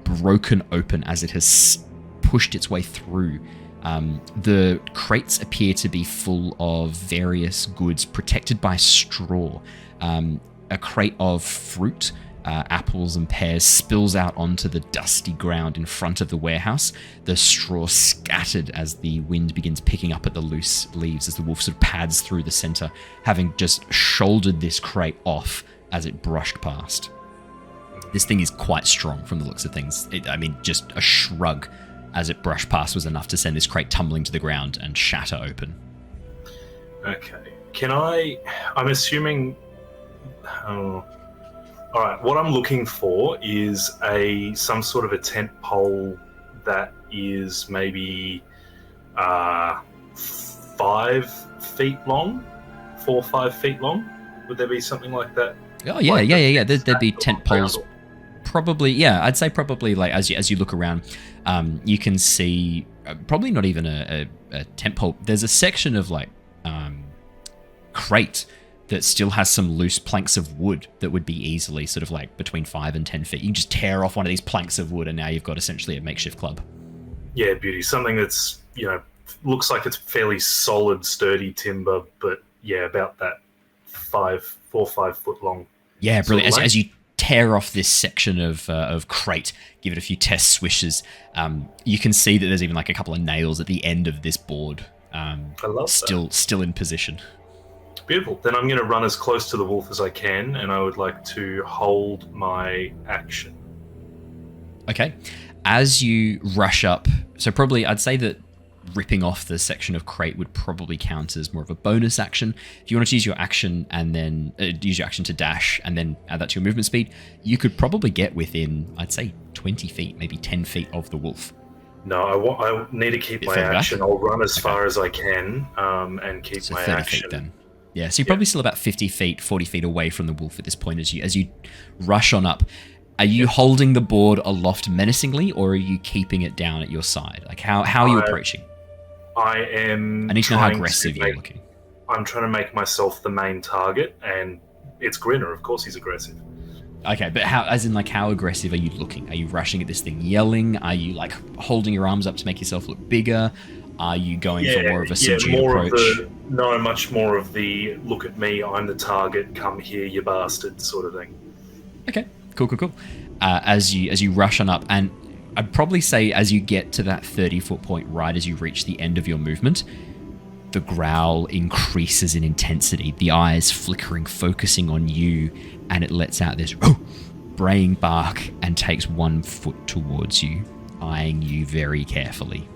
broken open as it has pushed its way through. The crates appear to be full of various goods protected by straw. A crate of fruit, apples and pears, spills out onto the dusty ground in front of the warehouse. The straw scattered as the wind begins picking up at the loose leaves as the wolf sort of pads through the center, having just shouldered this crate off as it brushed past. This thing is quite strong from the looks of things. Just a shrug as it brushed past was enough to send this crate tumbling to the ground and shatter open. Okay. I'm assuming... All right, what I'm looking for is some sort of a tent pole that is maybe 5 feet long, 4 or 5 feet long. Would there be something like that? Oh yeah. There'd be tent poles. Probably, yeah. I'd say probably like as you look around, you can see probably not even a tent pole. There's a section of like crate that still has some loose planks of wood that would be easily sort of like between 5 and 10 feet. You can just tear off one of these planks of wood and now you've got essentially a makeshift club. Yeah, beauty. Something that's, looks like it's fairly solid, sturdy timber, but yeah, about that 4 or 5 foot long. Yeah, brilliant. As you tear off this section of crate, give it a few test swishes, you can see that there's even like a couple of nails at the end of this board. I love that. Still in position. Beautiful. Then I'm going to run as close to the wolf as I can, and I would like to hold my action. Okay. As you rush up, so probably I'd say that ripping off the section of crate would probably count as more of a bonus action. If you wanted to use your action and then use your action to dash and then add that to your movement speed, you could probably get within, I'd say, 20 feet, maybe 10 feet of the wolf. No, I need to keep my action. I'll run as far as I can and keep So my 30 action. feet then. Yeah, so you're probably still about 50 feet, 40 feet away from the wolf at this point as you rush on up. Are you holding the board aloft menacingly, or are you keeping it down at your side? Like, how are you approaching? I am. I need to know how aggressive you're looking. I'm trying to make myself the main target, and it's Grinner. Of course, he's aggressive. Okay, but how aggressive are you looking? Are you rushing at this thing yelling? Are you like holding your arms up to make yourself look bigger? Are you going for more of a subdued approach? Much more of the look at me, I'm the target, come here, you bastard sort of thing. Okay, cool. As you rush on up, and I'd probably say as you get to that 30-foot point, right as you reach the end of your movement, the growl increases in intensity, the eyes flickering, focusing on you, and it lets out this braying bark and takes 1 foot towards you, eyeing you very carefully.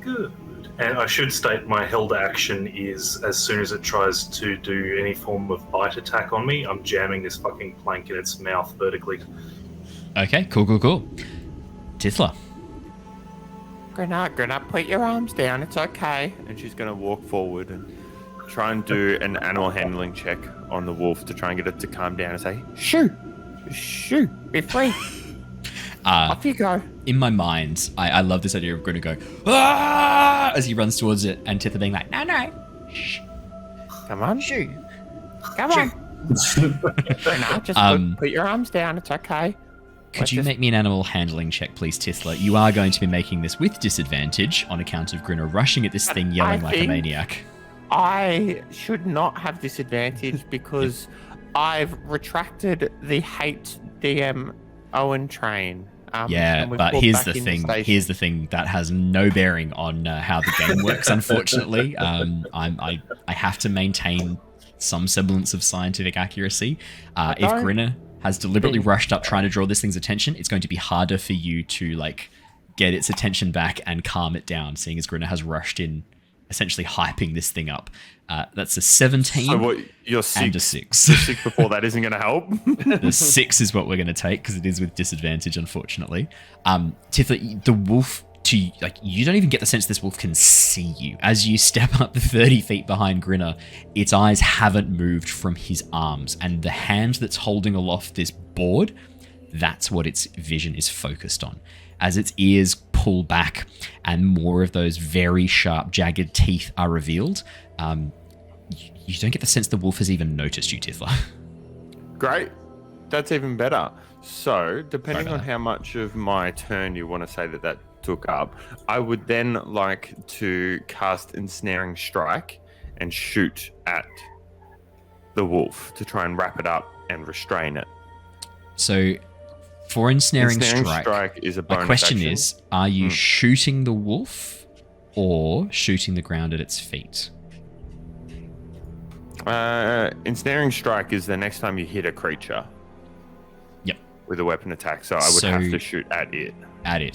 Good. And I should state my held action is as soon as it tries to do any form of bite attack on me, I'm jamming this fucking plank in its mouth vertically. Okay, cool. Tithla. Grinner, put your arms down, it's okay. And she's going to walk forward and try and do an animal handling check on the wolf to try and get it to calm down and say, shoo, be free. Off you go. In my mind, I love this idea of Grinner go, ah! As he runs towards it, and Tithla being like, no, shh. Come on. Shoo. Come on. Grinner, just put your arms down, it's okay. Could you make me an animal handling check, please, Tithla? You are going to be making this with disadvantage on account of Grinner rushing at this thing, yelling like a maniac. I should not have disadvantage because I've retracted the hate DM Owen train. But here's the thing. That has no bearing on how the game works, unfortunately. I have to maintain some semblance of scientific accuracy. If Grinner has deliberately rushed up trying to draw this thing's attention, it's going to be harder for you to get its attention back and calm it down, seeing as Grinner has rushed in, essentially hyping this thing up. That's a 17 so what, you're six, and a 6. 6 before that isn't going to help? The 6 is what we're going to take because it is with disadvantage, unfortunately. Tithla, the wolf, you don't even get the sense this wolf can see you. As you step up the 30 feet behind Grinner, its eyes haven't moved from his arms, and the hand that's holding aloft this board, that's what its vision is focused on. As its ears pull back and more of those very sharp, jagged teeth are revealed, you don't get the sense the wolf has even noticed you, Tithla. Great. That's even better. So, depending on how much of my turn you want to say that took up, I would then like to cast Ensnaring Strike and shoot at the wolf to try and wrap it up and restrain it. So, for Ensnaring Strike is a bonus my question action. is, are you shooting the wolf or shooting the ground at its feet? Ensnaring Strike is the next time you hit a creature. Yep. With a weapon attack, so I would have to shoot at it.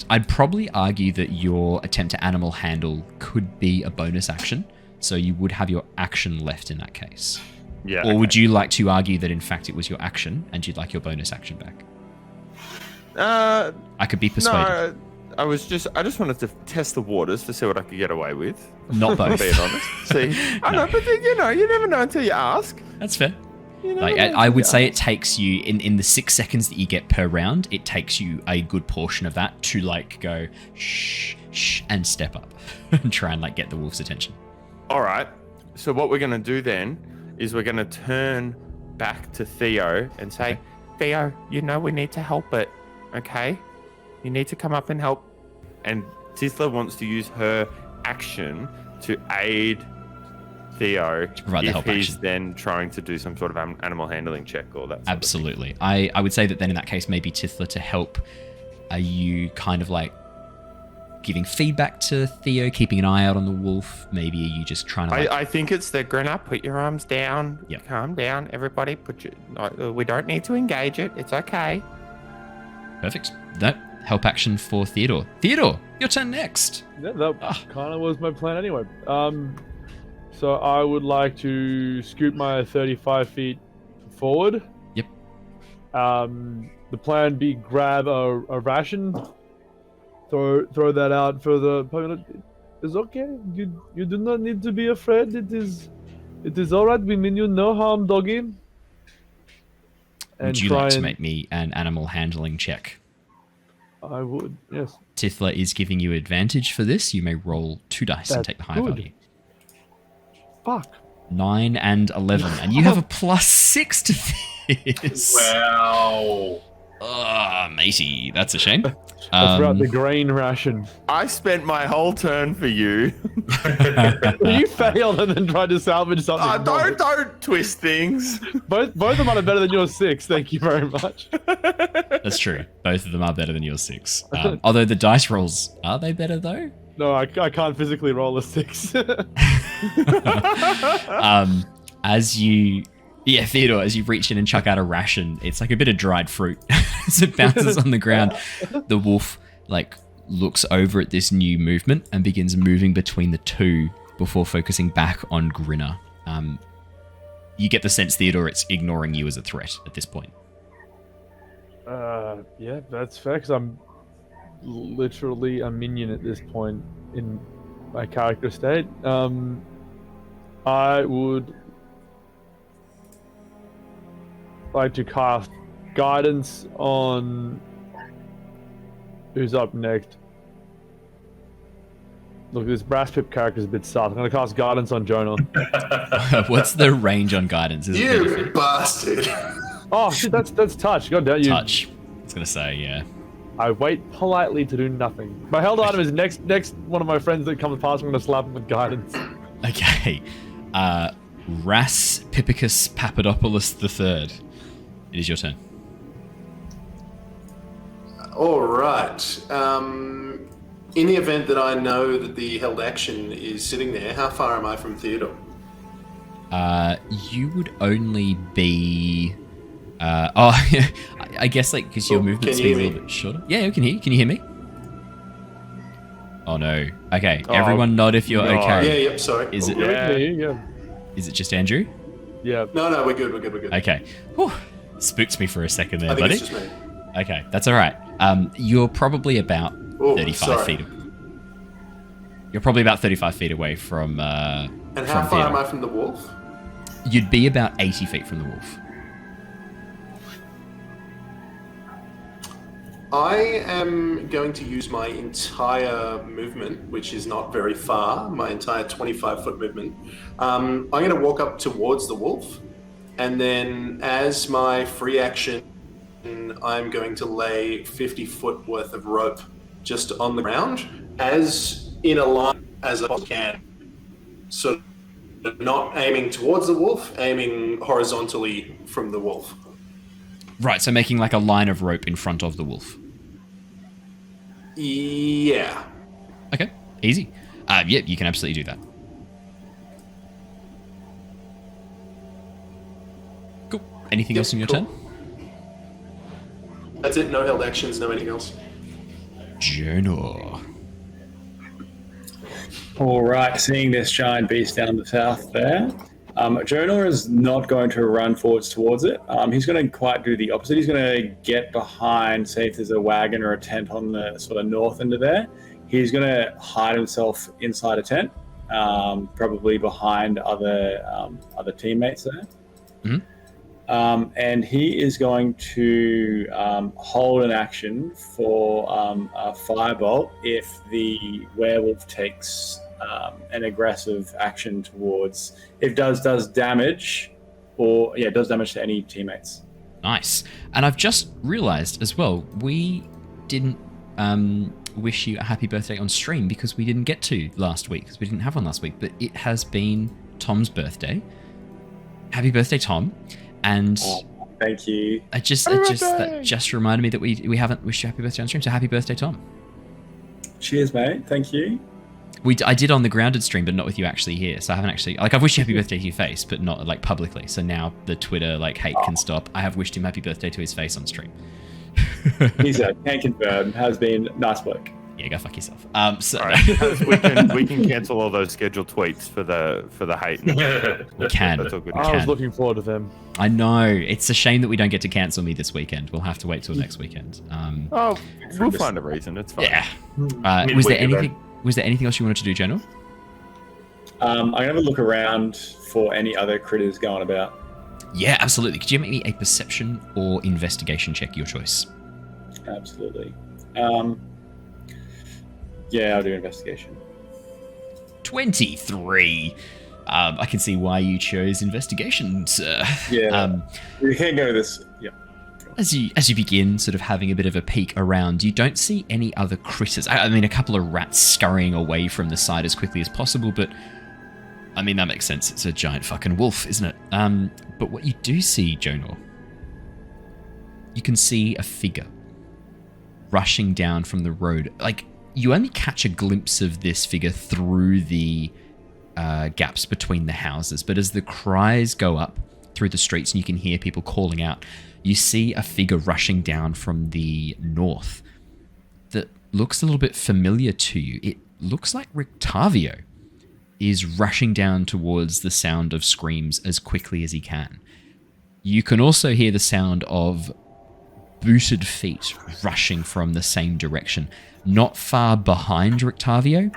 I'd probably argue that your attempt to animal handle could be a bonus action, so you would have your action left in that case. Yeah. Or would you like to argue that in fact it was your action and you'd like your bonus action back? I could be persuaded. No, I just wanted to test the waters to see what I could get away with. Not both. Being honest. See, I know, but you never know until you ask. That's fair. I would say it takes you in the 6 seconds that you get per round, it takes you a good portion of that to go shh and step up and try and get the wolf's attention. All right. So what we're going to do then is we're going to turn back to Theo and say, Theo, we need to help it. Okay? You need to come up and help. And Tithla wants to use her action to aid Theo if he's then trying to do some sort of animal handling check or that sort Absolutely. of thing. I would say that then in that case, maybe Tithla to help, are you kind of giving feedback to Theo, keeping an eye out on the wolf? Maybe are you just trying to I think it's the Grinner, put your arms down, calm down, everybody, we don't need to engage it, it's okay. Perfect. No, help action for Theodore. Theodore, your turn next. Yeah, that kind of was my plan anyway. So I would like to scoot my 35 feet forward. Yep. The plan be grab a ration, throw that out for the. It's okay. You do not need to be afraid. It is all right. We mean you no harm, doggy. And would you like to make me an animal handling check? I would, yes. Tithla is giving you advantage for this. You may roll 2 dice and take the high value. Fuck. 9 and 11, and you have a +6 to this. Wow. Oh, matey, that's a shame. That's right, the grain ration. I spent my whole turn for you. You failed and then tried to salvage something. Don't twist things. Both of them are better than your 6. Thank you very much. That's true. Both of them are better than your 6. Although the dice rolls, are they better though? No, I can't physically roll a 6. Theodore, as you reach in and chuck out a ration, it's like a bit of dried fruit. As it bounces on the ground, the wolf looks over at this new movement and begins moving between the two before focusing back on Grinner. You get the sense, Theodore, it's ignoring you as a threat at this point. Yeah, that's fair, because I'm literally a minion at this point in my character state. I would like to cast guidance on who's up next. Look, this Raspip character's a bit sus. I'm going to cast guidance on Jonor. What's the range on guidance? Is You bastard. Oh shit, that's touch. God damn you. Touch. I was going to say, yeah. I wait politely to do nothing. My held item is next one of my friends that comes past, I'm going to slap him with guidance. Okay. Raspipicus Papadopoulos III. It is your turn. All right. In the event that I know that the held action is sitting there, how far am I from Theodore? You would only be... I guess because your movement speed is a little bit shorter. Yeah, I can hear you. Can you hear me? Oh no. Okay, everyone nod if you're okay. Yeah, yep, sorry. Is it? Yeah. Is it just Andrew? Yeah. No, we're good. Okay. Whew. Spooked me for a second there, I think buddy. it's just me. Okay, that's all right. You're probably about 35 feet. You're probably about 35 feet away from. And how far am I from the wolf? You'd be about 80 feet from the wolf. I am going to use my entire movement, which is not very far, my entire 25-foot movement. I'm going to walk up towards the wolf, and then as my free action, I'm going to lay 50 foot worth of rope just on the ground, as in a line as I can. So not aiming towards the wolf, aiming horizontally from the wolf. Right, so making like a line of rope in front of the wolf. Yeah. Okay, easy. Yep, you can absolutely do that. Cool. Anything else in your turn? That's it, no held actions, no anything else. Jonor. All right, seeing this giant beast down the south there, Jonor is not going to run forwards towards it. He's going to quite do the opposite. He's going to get behind, say if there's a wagon or a tent on the sort of north end of there. He's going to hide himself inside a tent, probably behind other teammates there. Mm-hmm. And he is going to hold an action for a firebolt if the werewolf takes an aggressive action towards, if does damage, or does damage to any teammates. Nice. And I've just realized as well, we didn't wish you a happy birthday on stream because we didn't get to last week, because we didn't have one last week, but it has been Tom's birthday. Happy birthday, Tom. And thank you. That just reminded me that we haven't wished you happy birthday on stream, so happy birthday, Tom. Cheers, mate. Thank you. I did on the grounded stream, but not with you actually here. So I haven't actually, I've wished you happy birthday to your face, but not publicly. So now the Twitter hate can stop. I have wished him happy birthday to his face on stream. He's can confirm. Has been nice bloke. Yeah, go fuck yourself. So All right, we can cancel all those scheduled tweets for the hate. we can. That's all good. I was looking forward to them. I know. It's a shame that we don't get to cancel me this weekend. We'll have to wait till next weekend. Oh, we'll find a reason. It's fine. Yeah. Midweek Was there event. anything? Was there anything else you wanted to do, Jonor? I'm gonna have a look around for any other critters going about. Yeah, absolutely. Could you make me a perception or investigation check, your choice? Absolutely. Yeah, I'll do investigation. 23. I can see why you chose investigation, sir. Yeah. We can go this. Yeah. As you begin sort of having a bit of a peek around, you don't see any other critters. I mean, a couple of rats scurrying away from the side as quickly as possible, but I mean, that makes sense. It's a giant fucking wolf, isn't it? But what you do see, Jonor, you can see a figure rushing down from the road. Like, you only catch a glimpse of this figure through the gaps between the houses, but as the cries go up through the streets and you can hear people calling out, you see a figure rushing down from the north that looks a little bit familiar to you. It looks like Rictavio is rushing down towards the sound of screams as quickly as he can. You can also hear the sound of booted feet rushing from the same direction. Not far behind Rictavio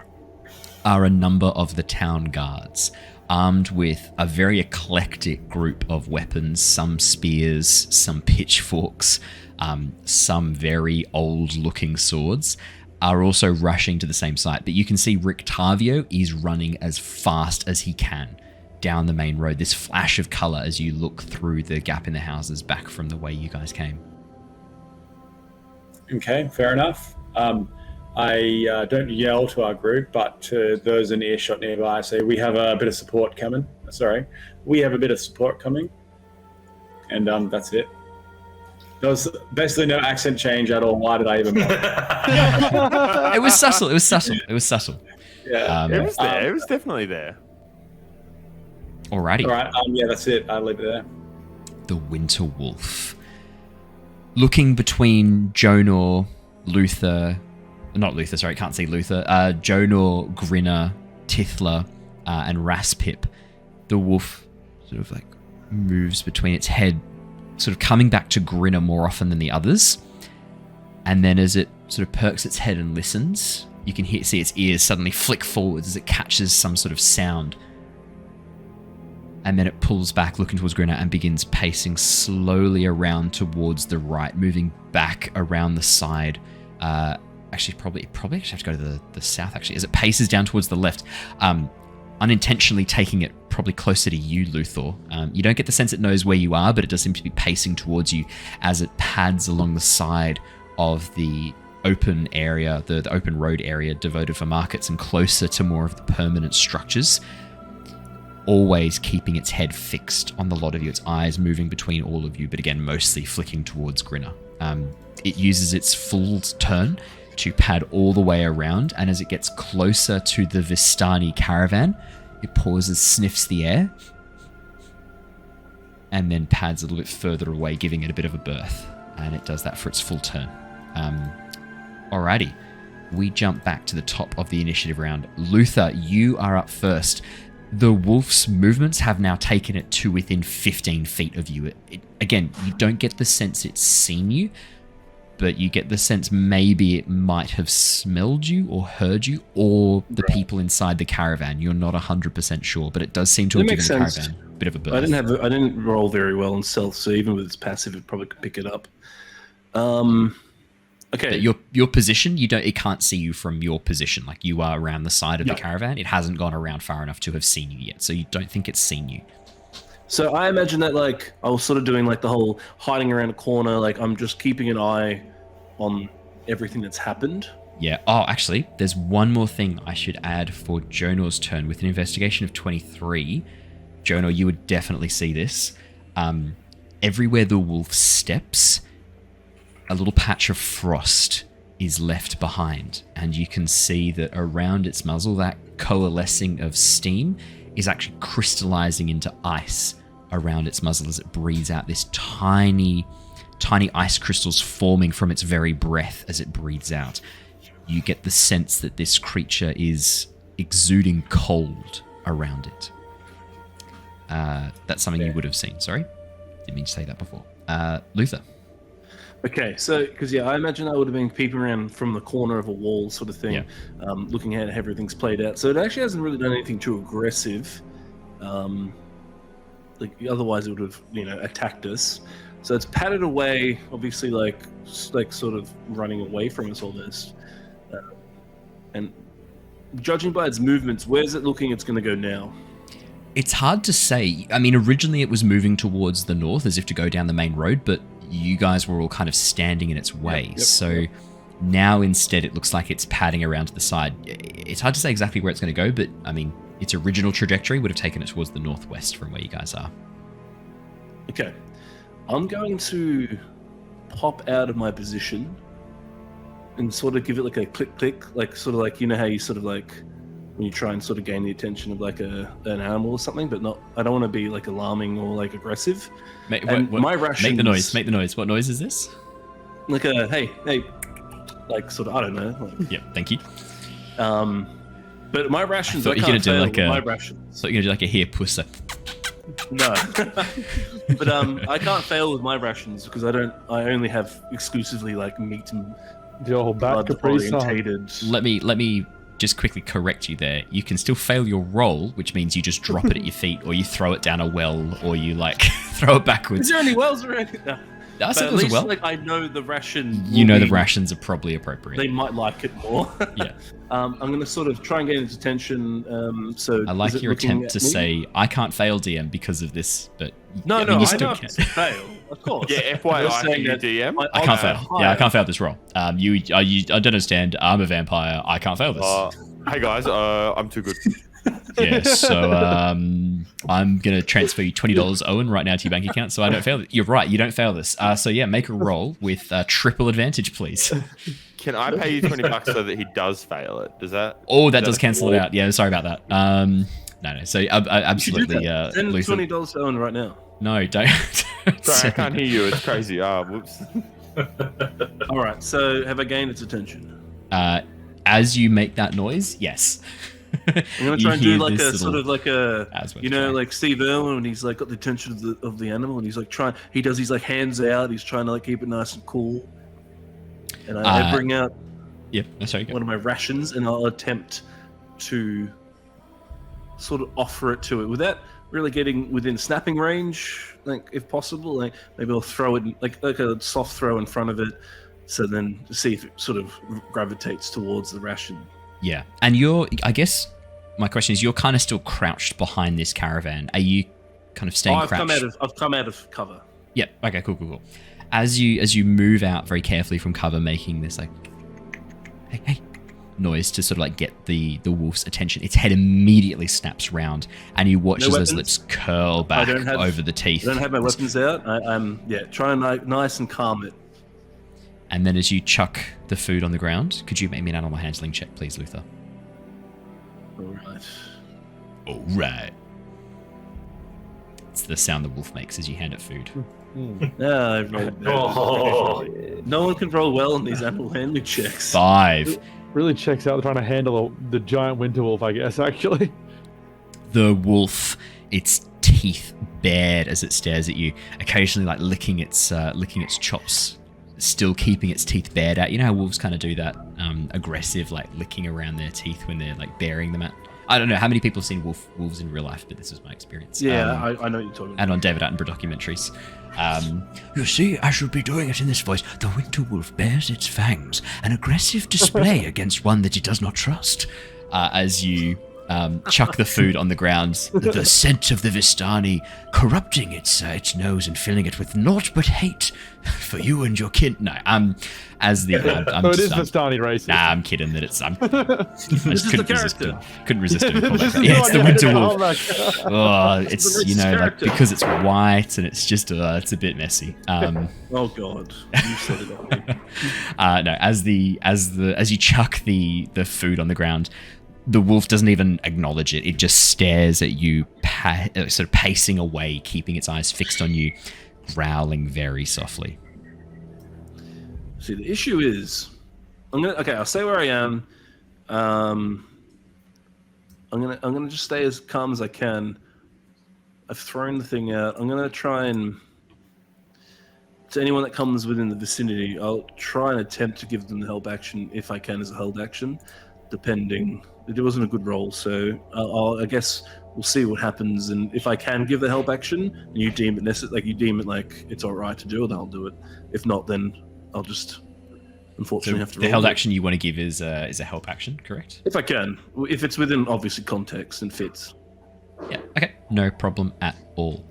are a number of the town guards, armed with a very eclectic group of weapons, some spears, some pitchforks, some very old-looking swords, are also rushing to the same site. But you can see Rictavio is running as fast as he can down the main road, this flash of colour as you look through the gap in the houses back from the way you guys came. Okay, fair enough. I don't yell to our group, but to those in earshot nearby, I say we have a bit of support coming. We have a bit of support coming, and that's it. There was basically no accent change at all. Why did I even bother? It was subtle. Yeah, It was there. It was definitely there. Alrighty. All right. Yeah, that's it. I'll leave it there. The Winter Wolf. Looking between Jonor, can't see Luther. Jonor, Grinner, Tithla, and Raspip. The wolf sort of like moves between its head, sort of coming back to Grinner more often than the others. And then as it sort of perks its head and listens, you can see its ears suddenly flick forwards as it catches some sort of sound. And then it pulls back, looking towards Grinner, and begins pacing slowly around towards the right, moving back around the side. Actually, probably have to go to the south, actually, as it paces down towards the left, unintentionally taking it probably closer to you, Luthor. You don't get the sense it knows where you are, but it does seem to be pacing towards you as it pads along the side of the open area, the open road area devoted for markets, and closer to more of the permanent structures, always keeping its head fixed on the lot of you, its eyes moving between all of you, but again, mostly flicking towards Grinner. It uses its full turn to pad all the way around, and as it gets closer to the Vistani caravan, it pauses, sniffs the air, and then pads a little bit further away, giving it a bit of a berth. And it does that for its full turn. Alrighty. We jump back to the top of the initiative round. Luther, you are up first. The wolf's movements have now taken it to within 15 feet of you. Again, you don't get the sense it's seen you, but you get the sense maybe it might have smelled you or heard you, or the people inside the caravan. You're not 100% sure, but it does seem to have given the caravan a bit of a berth. I didn't roll very well in stealth, so even with its passive, it probably could pick it up. Okay. But your position, it can't see you from your position. Like, you are around the side of the caravan. It hasn't gone around far enough to have seen you yet, so you don't think it's seen you. So I imagine that, like, I was sort of doing, like, the whole hiding around a corner, like, I'm just keeping an eye on everything that's happened. Yeah. Oh, actually, there's one more thing I should add for Jonor's turn. With an investigation of 23, Jonor, you would definitely see this. Everywhere the wolf steps, a little patch of frost is left behind, and you can see that around its muzzle, that coalescing of steam is actually crystallizing into ice around its muzzle as it breathes out this tiny tiny ice crystals forming from its very breath as it breathes out. You get the sense that this creature is exuding cold around it. That's something you would have seen. Sorry, didn't mean to say that before. Luther. Okay, so because I imagine I would have been peeping around from the corner of a wall, sort of thing, looking at how everything's played out. So it actually hasn't really done anything too aggressive. Like otherwise, it would have attacked us. So it's patted away, obviously, like sort of running away from us almost. And judging by its movements, where's it looking it's going to go now? It's hard to say. I mean, originally it was moving towards the north as if to go down the main road, but you guys were all kind of standing in its way. So now instead it looks like it's padding around to the side. It's hard to say exactly where it's going to go, but I mean, its original trajectory would have taken it towards the northwest from where you guys are. Okay. I'm going to pop out of my position and sort of give it like a click, like sort of like, how you sort of like when you try and sort of gain the attention of like an animal or something, but not, I don't want to be like alarming or like aggressive. My rations, make the noise. What noise is this? Like a, hey, like sort of, I don't know. Like, yeah, thank you. But my rations, I can't fail with my rations. So you're going to do like a here puss. No, but I can't fail with my rations because I only have exclusively like meat and blood orientated. Let me just quickly correct you there. You can still fail your roll, which means you just drop it at your feet, or you throw it down a well, or you like throw it backwards. Is there any wells around? No. I said there's a well. Like, I know the ration. The rations are probably appropriate. They might like it more. Yeah. I'm going to sort of try and get its attention. So I like your attempt to say I can't fail DM because of this, but no, you I still know can. Fail, of course. Yeah, FYI, DM. I can't fail. Yeah, I can't fail this roll. I don't understand. I'm a vampire. I can't fail this. Hey guys, I'm too good. Yeah, so I'm gonna transfer you $20, Owen, right now to your bank account, so I don't fail. You're right, you don't fail this. So yeah, make a roll with triple advantage, please. Can I pay you $20 so that he does fail it? Does that? Oh, that does cancel it out. Yeah, sorry about that. No. So absolutely. Send $20 to Owen right now. No, don't. Sorry, I can't hear you. It's crazy. Whoops. All right. So have I gained its attention? As you make that noise, yes. I'm gonna try and do like a sort of like a, like Steve Irwin when he's like got the attention of the animal and he's like he does these like hands out. He's trying to like keep it nice and cool. And I bring out one of my rations and I'll attempt to sort of offer it to it without really getting within snapping range, like if possible. Like maybe I'll throw it like a soft throw in front of it, so then to see if it sort of gravitates towards the ration. Yeah, and I guess my question is, you're kind of still crouched behind this caravan. Are you kind of staying crouched? I've come out of cover. Yeah. Okay. Cool. As you move out very carefully from cover, making this like hey noise to sort of like get the wolf's attention, its head immediately snaps round, and you watch as those lips curl back over the teeth. I don't have my weapons out. I'm trying to nice and calm it. And then as you chuck the food on the ground, could you make me an animal handling check, please, Luther? All right. It's the sound the wolf makes as you hand it food. No one can roll well on these animal handling checks. 5. It really checks out trying to handle the giant winter wolf, I guess, actually. The wolf, its teeth bared as it stares at you, occasionally like licking its chops, still keeping its teeth bared out. You know how wolves kind of do that aggressive, like licking around their teeth when they're like baring them out. I don't know how many people have seen wolves in real life, but this is my experience. Yeah, I know what you're talking about. And on David Attenborough documentaries. You see, I should be doing it in this voice. The winter wolf bares its fangs, an aggressive display against one that it does not trust. As you chuck the food on the ground, the scent of the Vistani corrupting its nose and filling it with naught but hate for you and your kin. No, as the it is Vistani racist. Nah, I'm kidding. That it's I just couldn't resist it. Couldn't resist it. Yeah, it's the winter wolf. It's like because it's white and it's just it's a bit messy. Oh God, you said it already. No, as you chuck the food on the ground, the wolf doesn't even acknowledge it. It just stares at you, sort of pacing away, keeping its eyes fixed on you, growling very softly. See, the issue is, I'll say where I am. I'm gonna just stay as calm as I can. I've thrown the thing out. I'm gonna try and, to anyone that comes within the vicinity, I'll try and attempt to give them the help action if I can as a held action, depending. It wasn't a good roll, so I guess we'll see what happens. And if I can give the help action, and you deem it like it's all right to do it, I'll do it. If not, then I'll just unfortunately have to. The held action you want to give is a help action, correct? If I can, if it's within obviously context and fits. Yeah. Okay. No problem at all.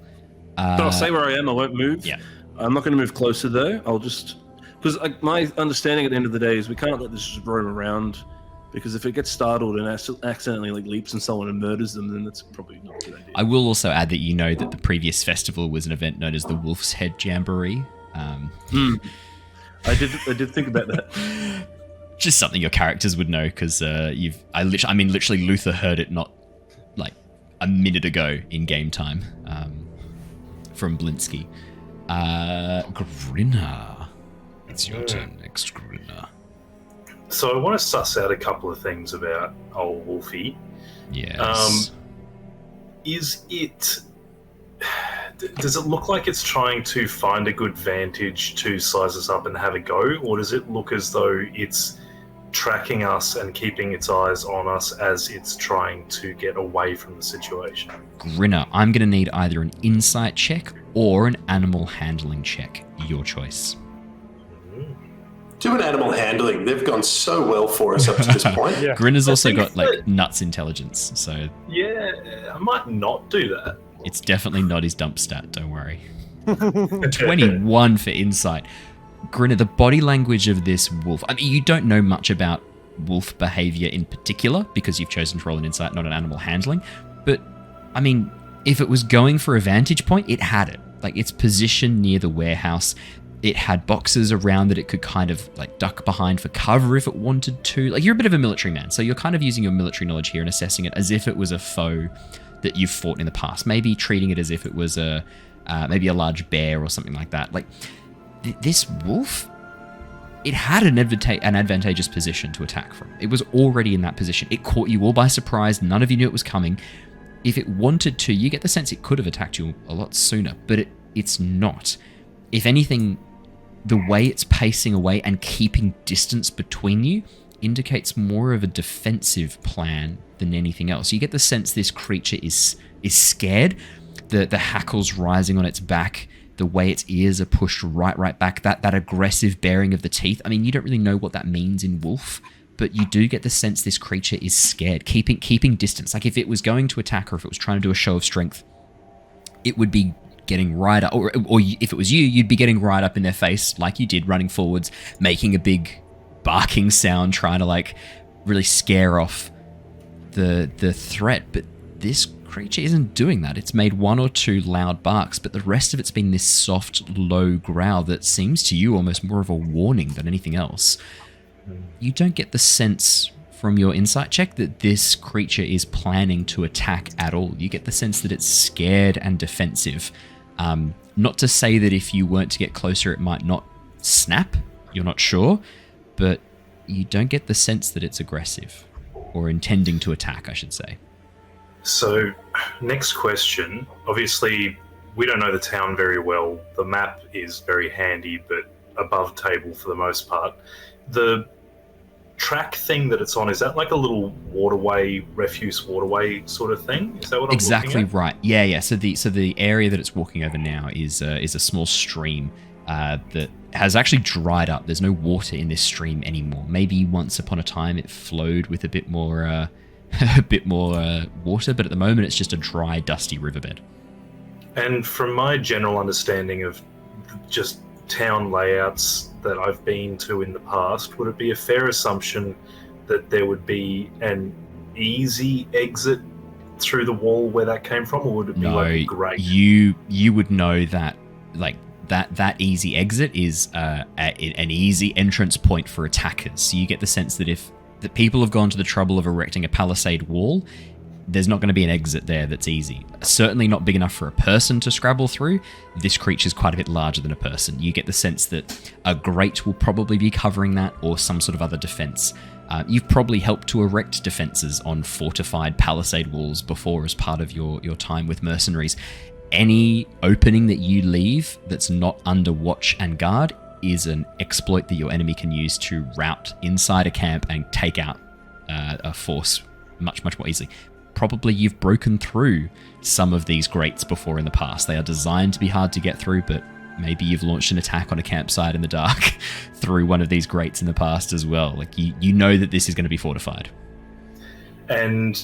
So I'll say where I am. I won't move. Yeah. I'm not going to move closer though. I'll just, because my understanding at the end of the day is we can't let this just roam around, because if it gets startled and accidentally leaps on someone and murders them, then that's probably not a good idea. I will also add that you know that the previous festival was an event known as the Wolf's Head Jamboree. I did think about that. Just something your characters would know, because literally Luther heard it not like a minute ago in game time from Blinsky. Grinner, it's your turn next, Grinner. So I want to suss out a couple of things about old Wolfie. Yes. Does it look like it's trying to find a good vantage to size us up and have a go, or does it look as though it's tracking us and keeping its eyes on us as it's trying to get away from the situation? Grinner, I'm going to need either an insight check or an animal handling check. Your choice. Do an animal handling. They've gone so well for us up to this point. Yeah. Grinner's also got nuts intelligence, so Yeah, I might not do that. it's definitely not his dump stat, don't worry. 21 for insight. Grinner, the body language of this wolf, I mean, you don't know much about wolf behavior in particular because you've chosen to roll an insight, not an animal handling, but I mean, if it was going for a vantage point, it had it. Like, its position near the warehouse, it had boxes around that it could kind of like duck behind for cover if it wanted to. Like, you're a bit of a military man, so you're kind of using your military knowledge here and assessing it as if it was a foe that you've fought in the past. Maybe treating it as if it was maybe a large bear or something like that. Like, this wolf, it had an advantageous position to attack from. It was already in that position. It caught you all by surprise. None of you knew it was coming. If it wanted to, you get the sense it could have attacked you a lot sooner, but it's not. If anything, the way it's pacing away and keeping distance between you indicates more of a defensive plan than anything else. You get the sense this creature is scared. The hackles rising on its back, the way its ears are pushed right back, that aggressive baring of the teeth. I mean, you don't really know what that means in wolf, but you do get the sense this creature is scared, keeping distance. Like, if it was going to attack or if it was trying to do a show of strength, it would be getting right up, or if it was you, you'd be getting right up in their face like you did, running forwards, making a big barking sound, trying to like really scare off the threat. But this creature isn't doing that. It's made one or two loud barks, but the rest of it's been this soft, low growl that seems to you almost more of a warning than anything else. You don't get the sense from your insight check that this creature is planning to attack at all. You get the sense that it's scared and defensive. Not to say that if you weren't to get closer, it might not snap. You're not sure, but you don't get the sense that it's aggressive or intending to attack, I should say. So, next question. Obviously, we don't know the town very well. The map is very handy, but above table for the most part. The track thing that it's on, is that like a little waterway, refuse waterway sort of thing? Is that what I'm exactly looking at? Right. Yeah. So the area that it's walking over now is a small stream that has actually dried up. There's no water in this stream anymore. Maybe once upon a time it flowed with a bit more water, but at the moment it's just a dry, dusty riverbed. And from my general understanding of just town layouts that I've been to in the past, would it be a fair assumption that there would be an easy exit through the wall where that came from, or would it be like a grate? You would know that, like, that easy exit is an easy entrance point for attackers. So you get the sense that if the people have gone to the trouble of erecting a palisade wall, there's not going to be an exit there that's easy. Certainly not big enough for a person to scrabble through. This creature's quite a bit larger than a person. You get the sense that a grate will probably be covering that, or some sort of other defense. You've probably helped to erect defenses on fortified palisade walls before as part of your time with mercenaries. Any opening that you leave that's not under watch and guard is an exploit that your enemy can use to rout inside a camp and take out a force much more easily. Probably you've broken through some of these grates before in the past. They are designed to be hard to get through, but maybe you've launched an attack on a campsite in the dark through one of these grates in the past as well. Like you know that this is going to be fortified. And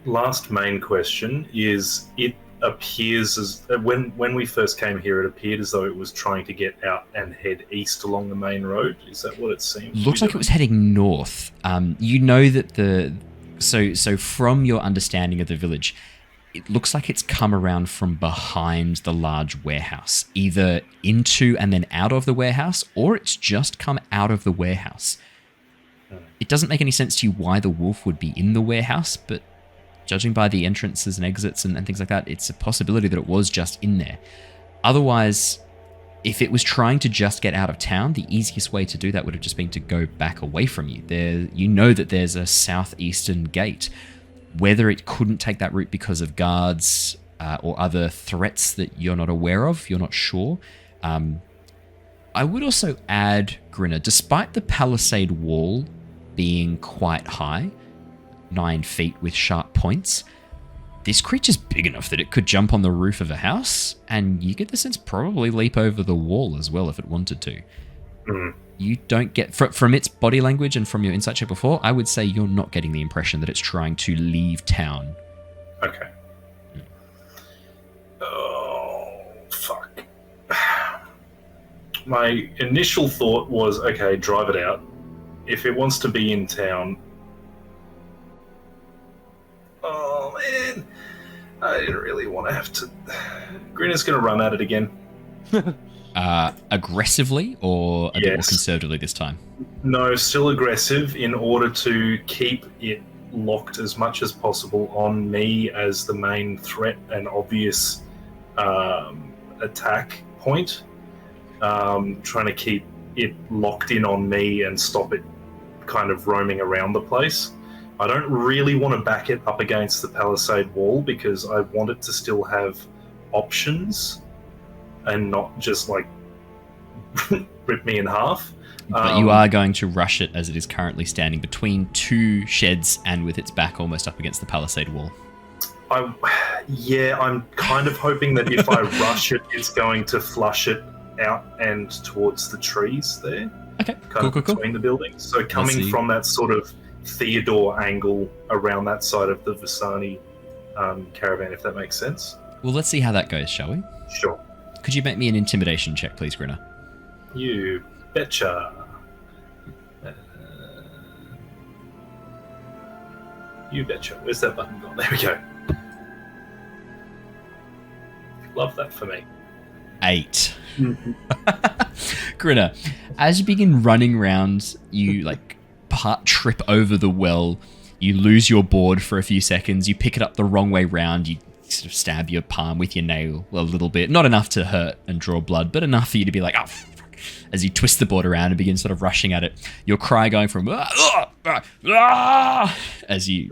last main question is, it appears as when we first came here, it appeared as though it was trying to get out and head east along the main road. Is that what it seems? Looks like it was heading north. You know that so from your understanding of the village, it looks like it's come around from behind the large warehouse, either into and then out of the warehouse, or it's just come out of the warehouse. It doesn't make any sense to you why the wolf would be in the warehouse, but judging by the entrances and exits and things like that, it's a possibility that it was just in there. Otherwise, if it was trying to just get out of town, the easiest way to do that would have just been to go back away from you. You know that there's a southeastern gate. Whether it couldn't take that route because of guards or other threats that you're not aware of, you're not sure. I would also add, Grinner, despite the palisade wall being quite high, 9 feet with sharp points, this creature's big enough that it could jump on the roof of a house, and you get the sense probably leap over the wall as well if it wanted to. You don't get, from its body language and from your insight check before, I would say you're not getting the impression that it's trying to leave town. Okay. Oh, fuck. My initial thought was, okay, drive it out. If it wants to be in town... Oh, man. I didn't really want to have to... Grinner's going to run at it again. Aggressively or a bit more conservatively this time? No, still aggressive in order to keep it locked as much as possible on me as the main threat and obvious attack point. Trying to keep it locked in on me and stop it kind of roaming around the place. I don't really want to back it up against the palisade wall because I want it to still have options and not just like rip me in half. But you are going to rush it as it is currently standing between 2 sheds and with its back almost up against the palisade wall. I'm kind of hoping that if I rush it, it's going to flush it out and towards the trees there. Okay, cool. Between the buildings. So coming from that sort of Theodore angle around that side of the Visani caravan, if that makes sense. Well, let's see how that goes, shall we? Sure. Could you make me an intimidation check, please, Grinner? You betcha. You betcha. Where's that button gone? There we go. Love that for me. 8. Grinner, as you begin running around, you trip over the well, you lose your board for a few seconds, you pick it up the wrong way round, you sort of stab your palm with your nail a little bit. Not enough to hurt and draw blood, but enough for you to be like, oh, fuck. As you twist the board around and begin sort of rushing at it, your cry going from as you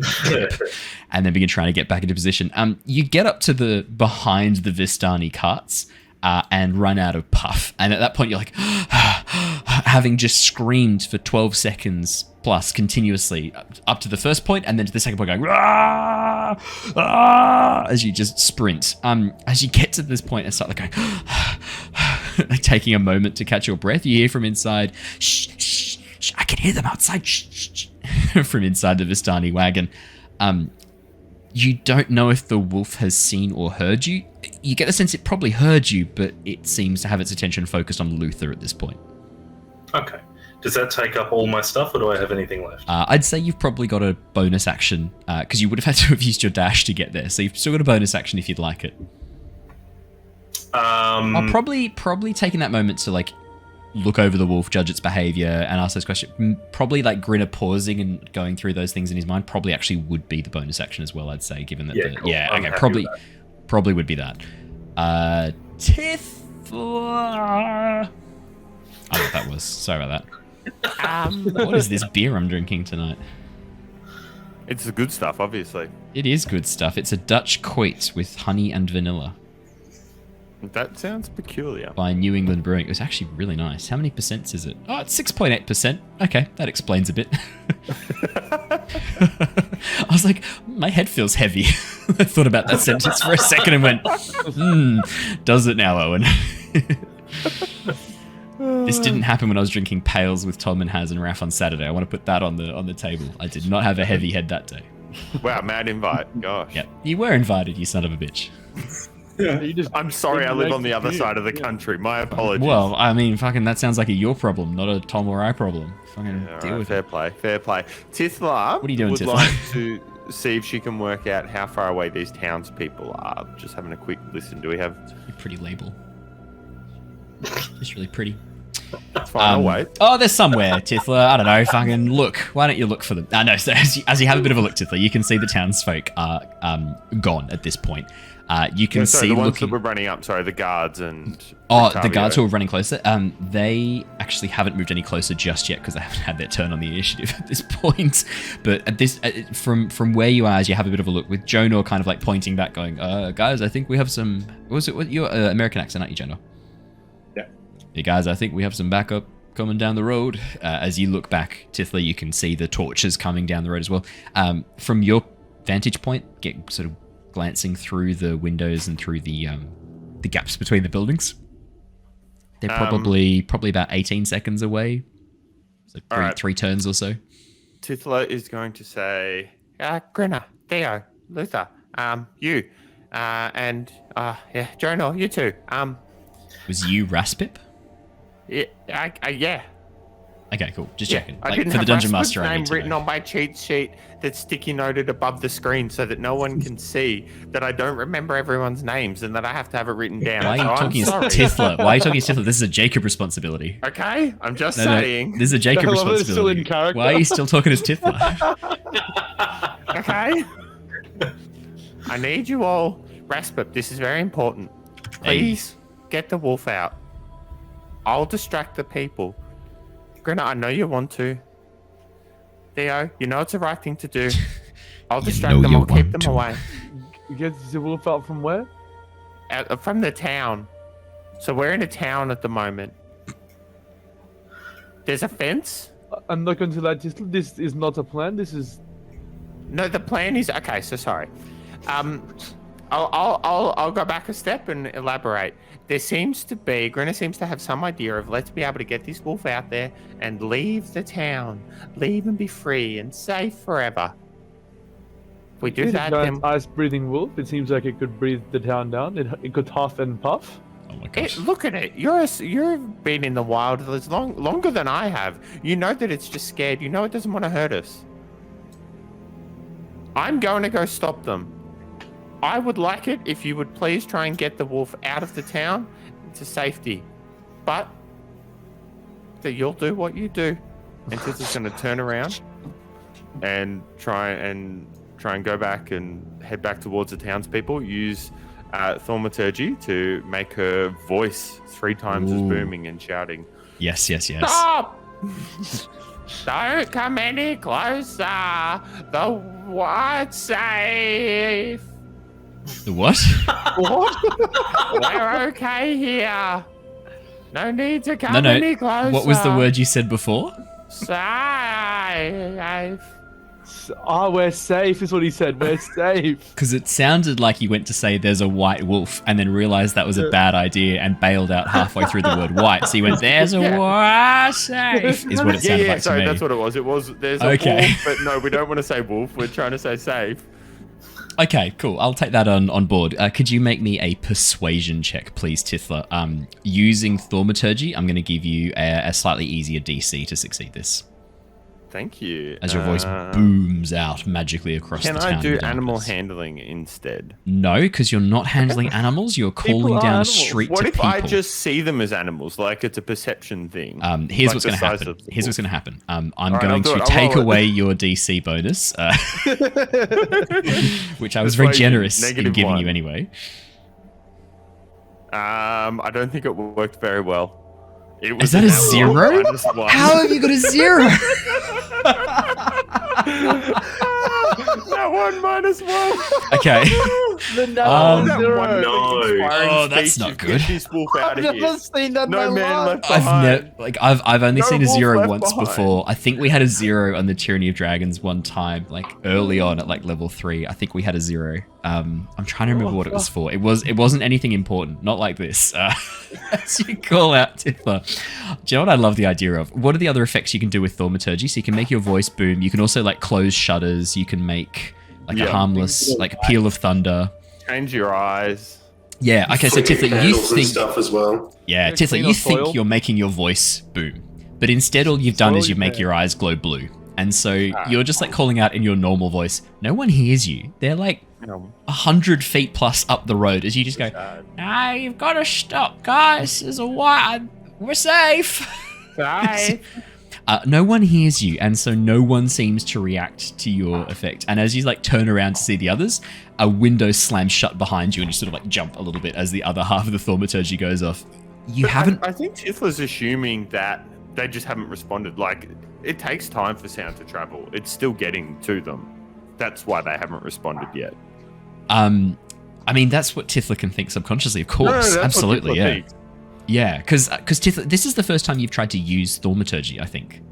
and then begin trying to get back into position. You get up to the behind the Vistani carts and run out of puff. And at that point, you're like, having just screamed for 12 seconds plus continuously up to the first point, and then to the second point going, as you just sprint. As you get to this point and start going, taking a moment to catch your breath, you hear from inside, shh, I can hear them outside, shh, from inside the Vistani wagon. You don't know if the wolf has seen or heard you. You get the sense it probably heard you, but it seems to have its attention focused on Luther at this point. Okay. Does that take up all my stuff, or do I have anything left? I'd say you've probably got a bonus action, because you would have had to have used your dash to get there, so you've still got a bonus action if you'd like it. I'll probably taking that moment to look over the wolf, judge its behavior, and ask those questions. Probably like Grinner pausing and going through those things in his mind probably actually would be the bonus action as well, I'd say, given that Cool. I'm happy probably with probably would be that. Tithla. I don't know what that was. Sorry about that. What is this beer I'm drinking tonight? It's the good stuff, obviously. It is good stuff. It's a Dutch Quoit with honey and vanilla That sounds peculiar. by New England Brewing. It was actually really nice. How many percents is it? Oh, it's 6.8%. Okay, that explains a bit. I was like, my head feels heavy. I thought about that sentence for a second and went, does it now, Owen? This didn't happen when I was drinking pails with Tom and Haz and Raph on Saturday. I want to put that on the table. I did not have a heavy head that day. Wow, mad invite. Gosh. Yeah, you were invited, you son of a bitch. I'm sorry I live on the other side of the country. My apologies. Well, I mean, fucking that sounds like a your problem, not a Tom or I problem. Fucking All deal right, with fair it. play, fair play. Tithla What are you doing, would Tithla? like to see if she can work out how far away these townspeople are. Just having a quick listen. Do we have... Your pretty label. Just really pretty. It's fine, I'll wait. Oh, there's somewhere, Tithla. I don't know. Fucking look. Why don't you look for them? No. So as you have a bit of a look, Tithla, you can see the townsfolk are gone at this point. You can Sorry, see the ones looking. that were running up. Sorry, the guards and. Oh, the Octavio. guards who are running closer. They actually haven't moved any closer just yet because they haven't had their turn on the initiative at this point. But at this, from where you are, as you have a bit of a look, with Jonor kind of like pointing back, going, "Guys, I think we have some." Was it what your American accent, aren't you, Jonor? Yeah. Hey guys, I think we have some backup coming down the road. As you look back, Tithla, you can see the torches coming down the road as well. From your vantage point, get sort of glancing through the windows and through the gaps between the buildings. They're probably about 18 seconds away. So three turns or so. Tithla is going to say, Grinner, Theo, Luther, you, and Jonor, you two. Was you Raspip? Yeah. Okay, cool. Just checking. I Like didn't for the have Dungeon Raspip's Master, I name need to written know. on my cheat sheet that's sticky noted above the screen so that no one can see that I don't remember everyone's names and that I have to have it written down. Why are you So I'm talking as sorry. Tithla? Why are you talking as Tithla? This is a Jacob responsibility. Okay, I'm just No, saying. this is a Jacob I love it, it's still in responsibility. character. Why are you still talking as Tithla? Okay. I need you all. Raspip, this is very important. Please get the wolf out. I'll distract the people. Grinner, I know you want to. Theo, you know it's the right thing to do. I'll distract them. I'll keep them away. You get the wolf out from where? From the town. So we're in a town at the moment. There's a fence. I'm not going to lie. This is not a plan. This is. No, the plan is okay. So sorry. I'll go back a step and elaborate. There seems to be Grinner seems to have some idea of let's be able to get this wolf out there and leave the town, leave and be free and safe forever. If we do It's that, a then giant ice-breathing wolf. It seems like it could breathe the town down. It could huff and puff. Oh my gosh. look at it. You've been in the wild as longer than I have. You know that it's just scared. You know it doesn't want to hurt us. I'm going to go stop them. I would like it if you would please try and get the wolf out of the town to safety. But that you'll do what you do. And Tith's going to turn around and try and go back and head back towards the townspeople. Use thaumaturgy to make her voice 3 times as booming and shouting. Yes. Stop! Don't come any closer. The what's safe. The what? What? We're okay here. No need to come any closer. What was the word you said before? Safe. We're safe is what he said. We're safe. Because it sounded like he went to say there's a white wolf and then realized that was a bad idea and bailed out halfway through the word white. So he went, there's a wolf safe, is what it sounded like sorry, to me. that's what it was. It was, there's a wolf, but no, we don't want to say wolf. We're trying to say safe. Okay, cool. I'll take that on board. Could you make me a persuasion check, please, Tithla? Using thaumaturgy, I'm going to give you a slightly easier DC to succeed this. Thank you. As your voice booms out magically across the Can town. I do in animal darkness. handling instead? No, because you're not handling animals. You're calling are down a animals. street What to if people. I just see them as animals? Like it's a perception thing. Here's Like what's the going to size happen. of the Here's what's wolf. going to happen. I'm right, going I'll do to it. I'll take roll it. away your DC bonus, which I was That's very why you generous in negative giving one. you anyway. I don't think it worked very well. It Is that a zero? -1. How have you got a zero? That one -1. Okay. The Um, That zero. one No. inspiring Oh, that's speech not of good. Get this wolf out I've of never here. seen that. No in my man life. left I've behind. I've only No seen a wolf zero left once behind. before. I think we had a zero on the Tyranny of Dragons one time, like early on at like level 3. I think we had a zero. I'm trying to remember what it was for. It wasn't anything important, not like this. As you call out Tithla. Do you know what I love the idea of? What are the other effects you can do with thaumaturgy? So you can make your voice boom. You can also like close shutters. You can make like a Yeah. harmless like peal of thunder. Change your eyes. Yeah. Okay. So Flicking Tithla, you candles and think stuff as well. yeah, Yeah, Tithla, clean you on think foil. you're making your voice boom, but instead all you've done Foil is you you make can. your eyes glow blue, and so you're just like calling out in your normal voice. No one hears you. They're like 100 feet plus up the road as you just go. Nah, you've got to stop, guys. There's a white. We're safe. No one hears you, and so no one seems to react to your effect. And as you like turn around to see the others, a window slams shut behind you, and you sort of like jump a little bit as the other half of the thaumaturgy goes off. You But haven't. I think Tithla's assuming that they just haven't responded. Like, it takes time for sound to travel. It's still getting to them. That's why they haven't responded yet. I mean, that's what Tithla can think subconsciously, of course. that's what Absolutely, Tithla yeah. thinks. Yeah, because Tithla, this is the first time you've tried to use thaumaturgy, I think.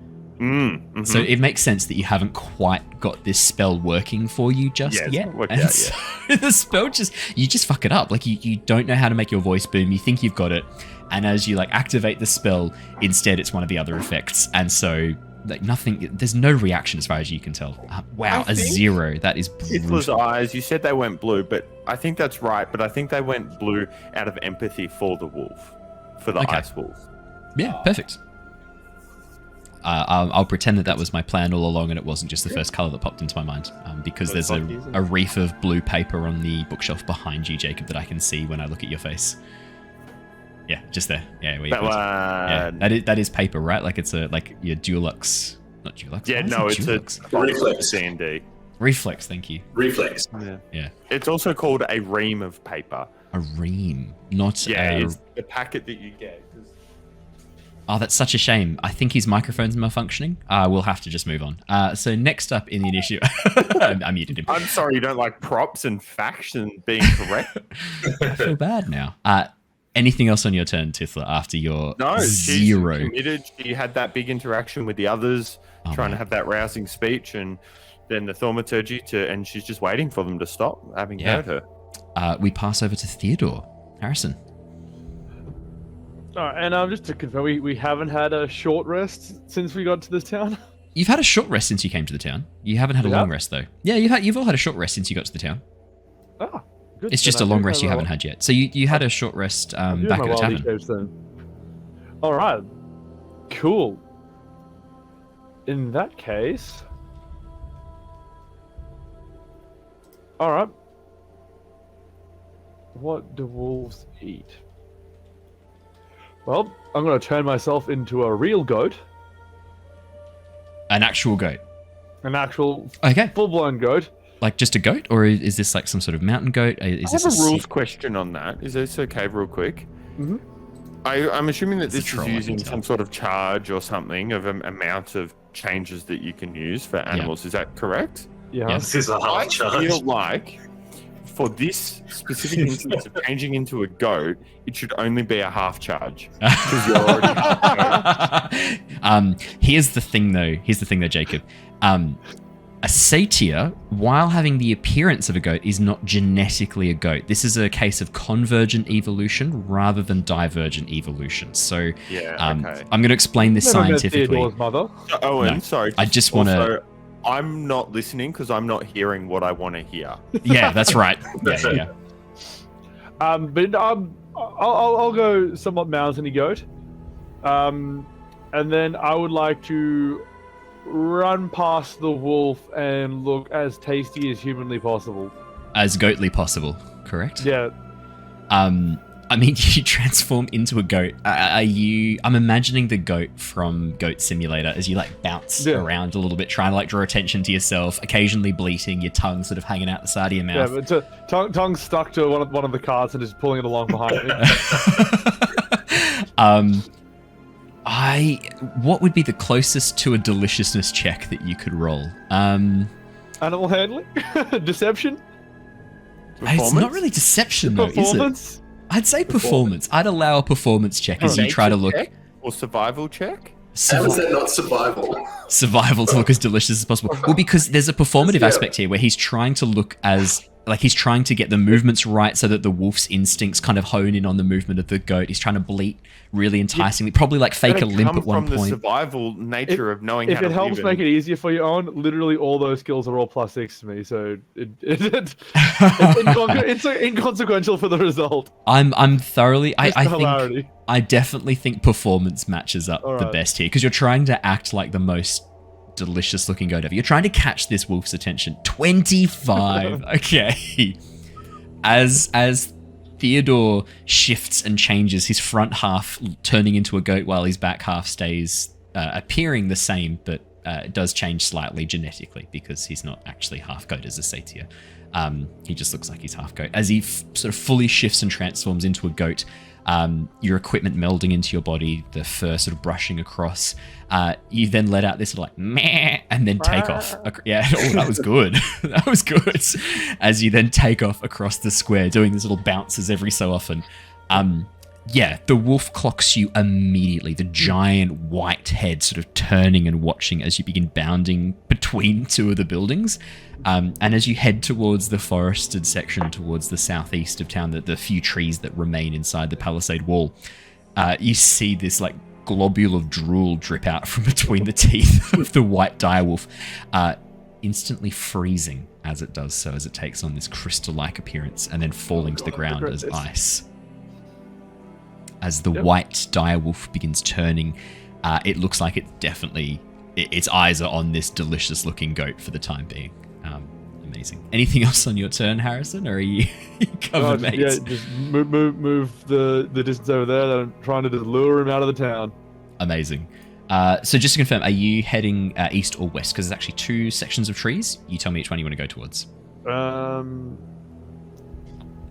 Mm-hmm. So it makes sense that you haven't quite got this spell working for you just Yeah, it's yet. not worked And out so the spell you just fuck it up. Like you don't know how to make your voice boom. You think you've got it, and as you like activate the spell, instead it's one of the other effects. And so like nothing. There's no reaction as far as you can tell. Wow, I a think 0. That is Tithla's brutal. eyes, you said they went blue, but I think that's right. But I think they went blue out of empathy for the wolf, for the Okay. ice wolf. Yeah, perfect. I'll pretend that was my plan all along, and it wasn't just the first color that popped into my mind. Because there's a reef of blue paper on the bookshelf behind you, Jacob, that I can see when I look at your face. Yeah, just there. Yeah, where you That pointed. Yeah, one. that is paper, right? Like it's like your Dulux, not Dulux. Yeah, Why is no, it it's Dulux? Reflex. D&D. Reflex. Thank you. Reflex. Yeah, It's also called a ream of paper. a ream, not Yeah, a. it's the packet that you get. 'cause- Oh, that's such a shame. I think his microphone's malfunctioning. We'll have to just move on. So next up in the initiative, I muted him. I'm sorry you don't like props and facts and being correct. I feel bad now. Anything else on your turn, Tithla, after your No, she's 0? committed. She had that big interaction with the others, Oh, trying to man. have that rousing speech, and then the thaumaturgy and she's just waiting for them to stop having Yeah. heard her. We pass over to Theodore. Harrison. And just to confirm, we haven't had a short rest since we got to this town. You've had a short rest since you came to the town. You haven't had a Yeah. long rest, though. Yeah, you've all had a short rest since you got to the town. Ah, good. It's just a Then I long do rest you have haven't had yet. So you had a short rest I'm doing back my at the Wildy tavern. Caves then. All right. Cool. In that case. All right. What do wolves eat? Well, I'm going to turn myself into a real goat, An actual goat. an actual Okay. full-blown goat. Like just a goat? Or is this like some sort of mountain goat? Is I this have a rules sick- question on that. Is this okay, real quick? Mhm. I'm assuming that It's a this troll, I is can using tell. some sort of charge or something of an amount of changes that you can use for animals. Is that correct? Yeah. Yeah. This is a I hard charge. feel like for this specific instance of changing into a goat, it should only be a half charge. Because you're already half goat. Here's the thing though, Jacob. A satyr, while having the appearance of a goat, is not genetically a goat. This is a case of convergent evolution rather than divergent evolution. So Yeah, okay. I'm going to explain this Never met scientifically. Theodore's mother. So, Owen, No, sorry. I just wanna- also, I'm not listening because I'm not hearing what I want to hear. Yeah, that's right. Yeah. I'll go somewhat mountainy goat. And then I would like to run past the wolf and look as tasty as humanly possible. As goatly possible, correct? Yeah. I mean, you transform into a goat. I'm imagining the goat from Goat Simulator as you like bounce around a little bit, trying to like draw attention to yourself, occasionally bleating, your tongue sort of hanging out the side of your mouth. Yeah, but tongue stuck to one of the carts and just pulling it along behind me. What would be the closest to a deliciousness check that you could roll? Animal handling? Deception? It's not really deception though, is it? I'd say performance. I'd allow a performance check as you try to look. Check or survival check? How is that not survival? Survival to look as delicious as possible. Well, because there's a performative aspect here where he's trying to look as like he's trying to get the movements right so that the wolf's instincts kind of hone in on the movement of the goat. He's trying to bleat really enticingly, probably like fake a limp at one from point. The survival nature of knowing how to If it helps make it easier for you, Owen, literally all those skills are all +6 to me, so it's inconsequential for the result. I'm thoroughly. I definitely think performance matches up the best here because you're trying to act like the most delicious looking goat ever. You're trying to catch this wolf's attention. 25. Okay. As Theodore shifts and changes, his front half turning into a goat while his back half stays appearing the same, but it does change slightly genetically because he's not actually half goat as a satyr. He just looks like he's half goat. As he sort of fully shifts and transforms into a goat, your equipment melding into your body, the fur sort of brushing across. You then let out this sort of like meh, and then take off. Yeah, that was good. That was good. As you then take off across the square, doing these little bounces every so often. Yeah, the wolf clocks you immediately. The giant white head sort of turning and watching as you begin bounding between two of the buildings. And as you head towards the forested section, towards the southeast of town, the few trees that remain inside the palisade wall, you see this like globule of drool drip out from between the teeth of the white direwolf, instantly freezing as it does so, as it takes on this crystal-like appearance and then falling to the ground as ice. As the white direwolf begins turning, it looks like its eyes are on this delicious-looking goat for the time being. Amazing. Anything else on your turn, Harrison, or are you covered, mate? Yeah, just move the distance over there. That I'm trying to just lure him out of the town. Amazing. So just to confirm, are you heading east or west? Because there's actually two sections of trees. You tell me which one you want to go towards.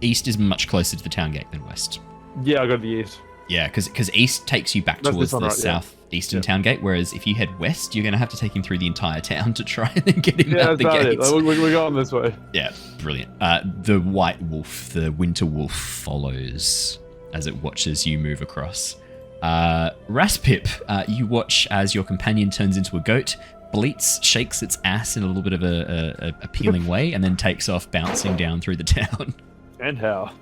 East is much closer to the town gate than west. Yeah, I'll go to the east. Yeah, because east takes you back towards the southeastern town gate, whereas if you head west, you're going to have to take him through the entire town to try and then get him out the gate. We're going this way. Yeah, brilliant. The white wolf, the winter wolf, follows as it watches you move across. Raspip, you watch as your companion turns into a goat, bleats, shakes its ass in a little bit of a appealing way, and then takes off bouncing down through the town. And how?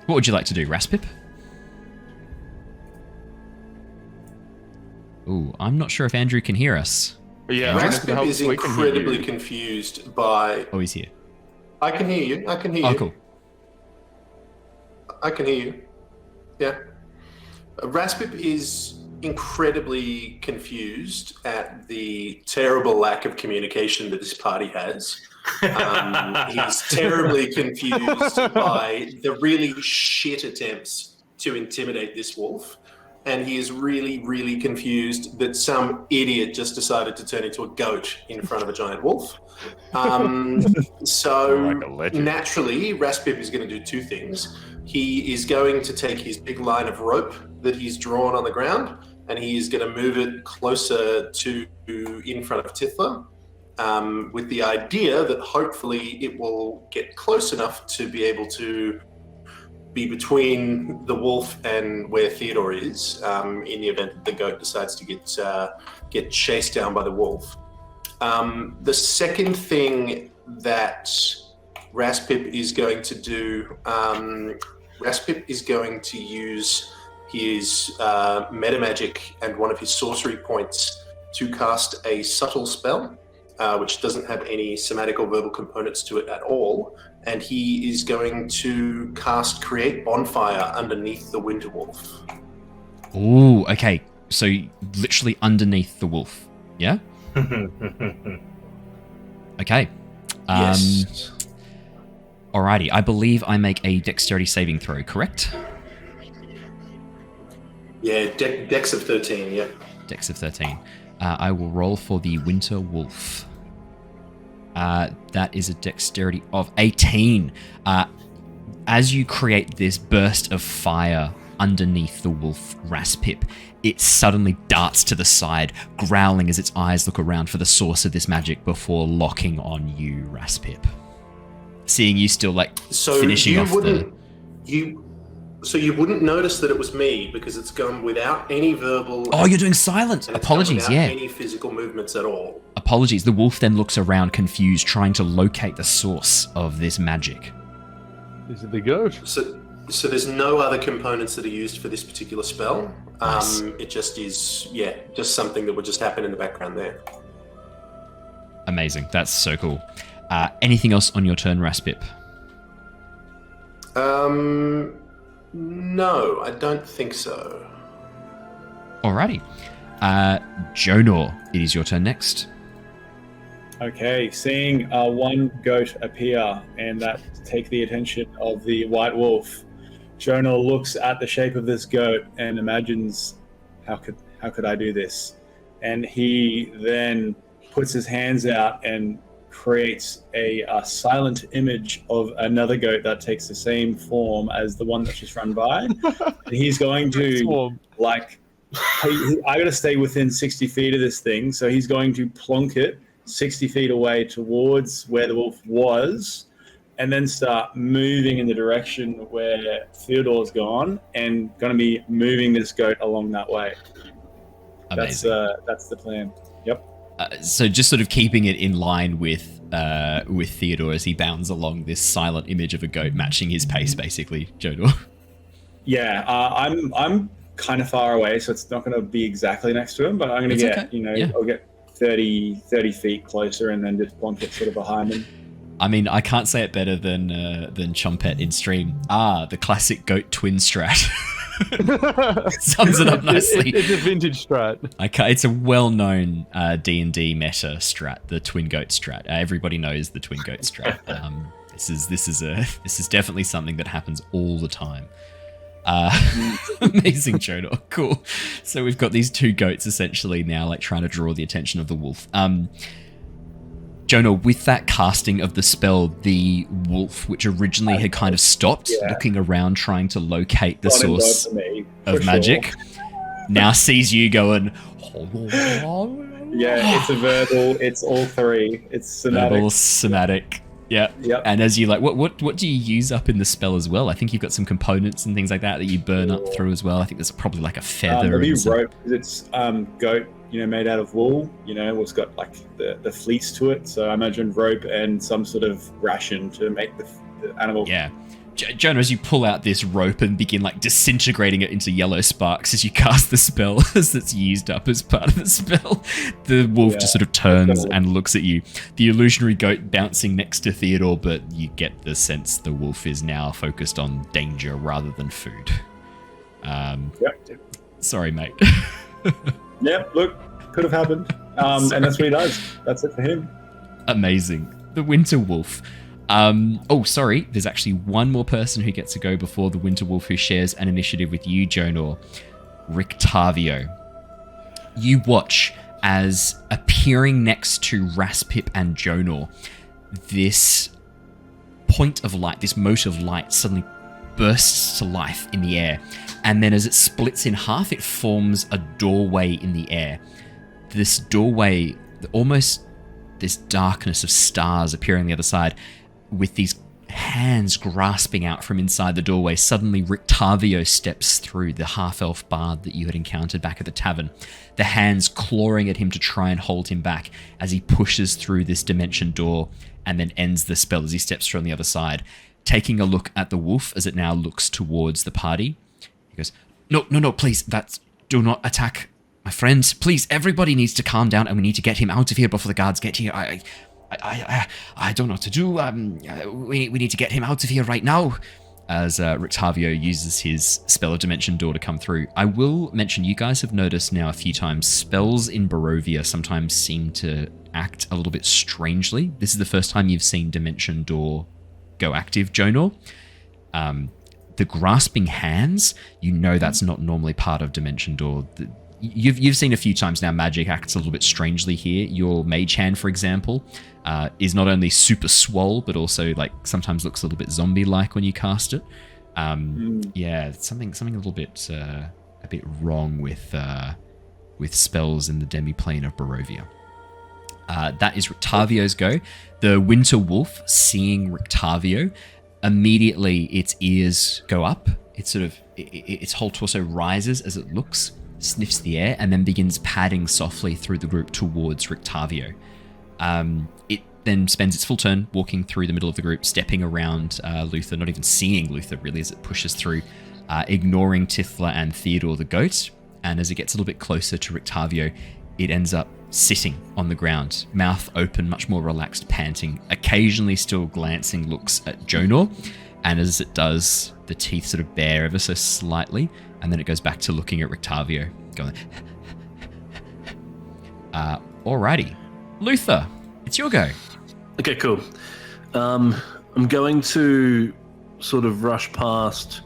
What would you like to do, Raspip? Ooh, I'm not sure if Andrew can hear us. Yeah, Raspip is incredibly confused by... Oh, he's here. I can hear you. Oh, cool. I can hear you. Yeah. Raspip is incredibly confused at the terrible lack of communication that this party has. He's terribly confused by the really shit attempts to intimidate this wolf. And he is really, really confused that some idiot just decided to turn into a goat in front of a giant wolf. So naturally, Raspip is going to do two things. He is going to take his big line of rope that he's drawn on the ground, and he is going to move it closer to in front of Tithla, with the idea that hopefully it will get close enough to be able to be between the wolf and where Theodore is, in the event that the goat decides to get chased down by the wolf. The second thing that Raspip is going to do, Raspip is going to use his meta magic and one of his sorcery points to cast a subtle spell, which doesn't have any somatic or verbal components to it at all, and he is going to cast Create Bonfire underneath the Winter Wolf. Ooh, okay. So literally underneath the wolf. Yeah? Okay. Yes. Alrighty. I believe I make a dexterity saving throw, correct? Yeah, Dex of 13, yeah. Dex of 13. I will roll for the Winter Wolf. That is a dexterity of 18. As you create this burst of fire underneath the wolf Raspip, it suddenly darts to the side, growling as its eyes look around for the source of this magic before locking on you, Raspip. Seeing you still finishing off So you wouldn't notice that it was me because it's gone without any verbal. Oh, you're doing silent. And it's Apologies, gone without yeah. any physical movements at all. Apologies. The wolf then looks around, confused, trying to locate the source of this magic. Is it the goat? So there's no other components that are used for this particular spell. Nice. It just is, just something that would just happen in the background there. Amazing. That's so cool. Anything else on your turn, Raspip? No, I don't think so. Alrighty. Jonor, it is your turn next. Okay, seeing one goat appear and that take the attention of the white wolf, Jonor looks at the shape of this goat and imagines, how could I do this? And he then puts his hands out and creates a silent image of another goat that takes the same form as the one that's just run by. And he's going to I gotta stay within 60 feet of this thing, so he's going to plonk it 60 feet away towards where the wolf was, and then start moving in the direction where Theodore's gone, and going to be moving this goat along that way. Amazing. That's the plan. Yep. So just sort of keeping it in line with Theodore as he bounds along this silent image of a goat, matching his pace, basically, Jonor. Yeah, I'm kind of far away, so it's not going to be exactly next to him, but I'm going to get, okay. I'll get 30 feet closer and then just plonk it sort of behind him. I mean, I can't say it better than Chompet in stream. The classic goat twin strat. Sums it up nicely. It's a vintage strat. Okay, it's a well-known D&D meta strat, the twin goat strat. Everybody knows the twin goat strat. This is definitely something that happens all the time. Amazing, Jonor. Cool. So we've got these two goats essentially now, trying to draw the attention of the wolf. Jonor, with that casting of the spell, the wolf, which originally had kind of stopped looking around, trying to locate the source of magic, now sees you going. Yeah, it's a verbal. It's all three. It's somatic. Verbal, somatic. Yeah. Yep. And as you what do you use up in the spell as well? I think you've got some components and things like that you burn up through as well. I think there's probably a feather. There'll be rope. It's goat, made out of wool. It's got the fleece to it. So I imagine rope and some sort of ration to make the animal. Yeah. Jonor, as you pull out this rope and begin disintegrating it into yellow sparks as you cast the spell, as it's used up as part of the spell, the wolf just sort of turns and looks at you. The illusionary goat bouncing next to Theodore, but you get the sense the wolf is now focused on danger rather than food. Sorry, mate. Yep, look, could have happened. And that's what he does. That's it for him. Amazing. The Winter Wolf. Sorry. There's actually one more person who gets to go before the Winter Wolf, who shares an initiative with you, Jonor. Rictavio. You watch as, appearing next to Raspip and Jonor, this point of light, this mote of light, suddenly bursts to life in the air. And then as it splits in half, it forms a doorway in the air. This doorway, almost this darkness of stars appearing on the other side, with these hands grasping out from inside the doorway. Suddenly Rictavio steps through, the half-elf bard that you had encountered back at the tavern, the hands clawing at him to try and hold him back as he pushes through this dimension door and then ends the spell as he steps through on the other side. Taking a look at the wolf as it now looks towards the party, he goes, No, please, do not attack my friends. Please, everybody needs to calm down and we need to get him out of here before the guards get here. I don't know what to do. We need to get him out of here right now. As Rictavio uses his spell of Dimension Door to come through. I will mention, you guys have noticed now a few times, spells in Barovia sometimes seem to act a little bit strangely. This is the first time you've seen Dimension Door go active, Jonor. The Grasping Hands, you know that's not normally part of Dimension Door. You've seen a few times now magic acts a little bit strangely here. Your Mage Hand, for example, is not only super swole, but also like sometimes looks a little bit zombie-like when you cast it. Yeah, something a little bit a bit wrong with spells in the demiplane of Barovia. That is Rictavio's go. The Winter Wolf, seeing Rictavio, immediately its ears go up. Its whole torso rises as it looks, sniffs the air, and then begins padding softly through the group towards Rictavio. It then spends its full turn walking through the middle of the group, stepping around Luther, not even seeing Luther really as it pushes through, ignoring Tithla and Theodore the goat. And as it gets a little bit closer to Rictavio, it ends up sitting on the ground, mouth open, much more relaxed, panting, occasionally still glancing looks at Jonor. And as it does, the teeth sort of bare ever so slightly, and then it goes back to looking at Rictavio, going, alrighty. Luther, it's your go. Okay, cool. I'm going to sort of rush past,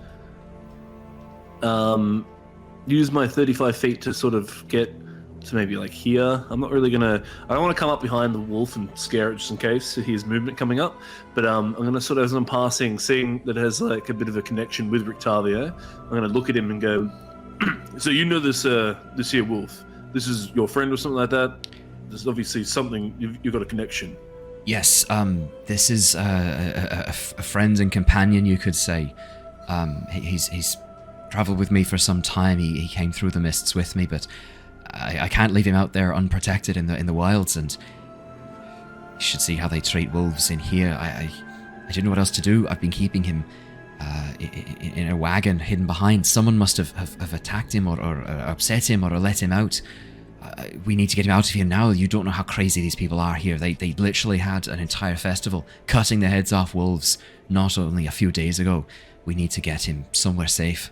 use my 35 feet to sort of get to maybe like here. I'm not really gonna, I don't want to come up behind the wolf and scare it just in case he has movement coming up, but I'm gonna sort of, as I'm passing, seeing that it has like a bit of a connection with Rictavio, I'm gonna look at him and go, so you know this here wolf, this is your friend or something like that? There's obviously something, you've got a connection. Yes, this is a friend and companion, you could say. He's traveled with me for some time. He came through the mists with me, but I can't leave him out there unprotected in the wilds, and you should see how they treat wolves in here. I didn't know what else to do. I've been keeping him in a wagon hidden behind. Someone must have attacked him or upset him or let him out. We need to get him out of here now. You don't know how crazy these people are here. They literally had an entire festival cutting the heads off wolves not only a few days ago. We need to get him somewhere safe.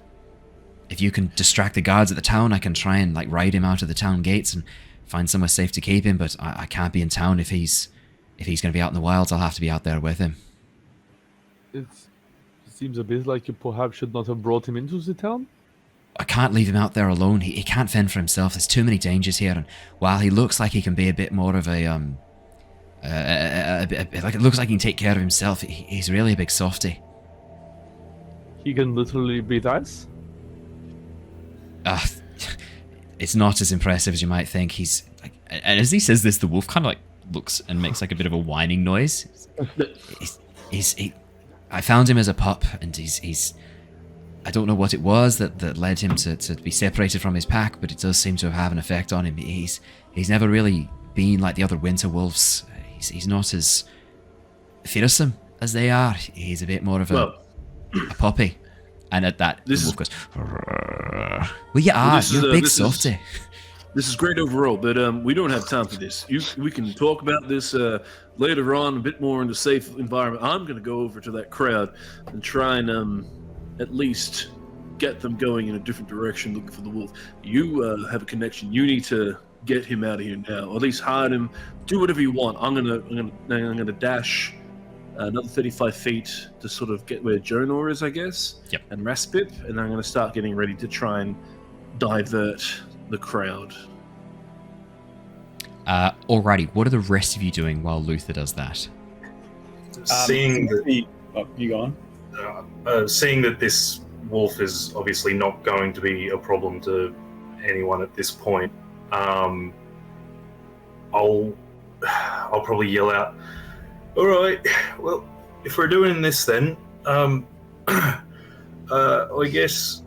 If you can distract the guards at the town, I can try and like ride him out of the town gates and find somewhere safe to keep him, but I can't be in town if he's going to be out in the wilds. I'll have to be out there with him. It seems a bit like you perhaps should not have brought him into the town. I can't leave him out there alone. He can't fend for himself. There's too many dangers here, and while he looks like he can be a bit more of a like it looks like he can take care of himself, he's really a big softy. He can literally breathe ice? It's not as impressive as you might think. He's like, and as he says this, the wolf kind of like looks and makes like a bit of a whining noise. I found him as a pup, and he's I don't know what it was that led him to be separated from his pack, but it does seem to have an effect on him. He's never really been like the other winter wolves. He's not as fearsome as they are. He's a bit more of a puppy. And at that, the wolf goes, well, you are. You're a big softy. This is great overall, but we don't have time for this. We can talk about this later on, a bit more in a safe environment. I'm going to go over to that crowd and try and at least get them going in a different direction, looking for the wolf. You have a connection. You need to get him out of here now, or at least hide him. Do whatever you want. I'm gonna dash another 35 feet to sort of get where Jonor is, I guess. Yep. And Raspip, and I'm gonna start getting ready to try and divert the crowd. Alrighty, what are the rest of you doing while Luther does that? Seeing you go on. Seeing that this wolf is obviously not going to be a problem to anyone at this point, I'll probably yell out, "All right, well, if we're doing this, then I guess.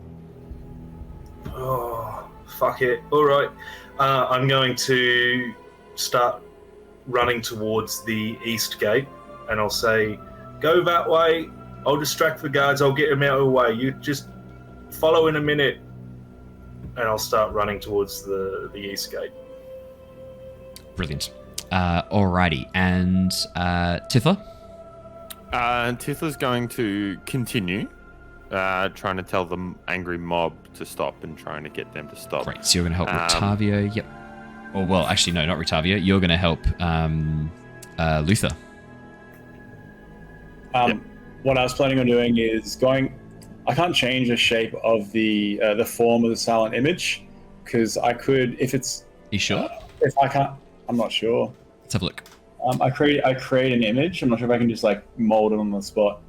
Oh, fuck it. All right, I'm going to start running towards the east gate, and I'll say, go that way. I'll distract the guards. I'll get them out of the way. You just follow in a minute." And I'll start running towards the east gate. Brilliant. Alrighty, and Tithla? Tithla's going to continue trying to tell the angry mob to stop and trying to get them to stop. Great, so you're going to help Rictavio. Yep. Or, well, actually, no, not Rictavio. You're going to help Luther. What I was planning on doing is going. I can't change the shape of the form of the silent image, because I could if it's. You sure? If I can't, I'm not sure. Let's have a look. I create an image. I'm not sure if I can just like mold it on the spot.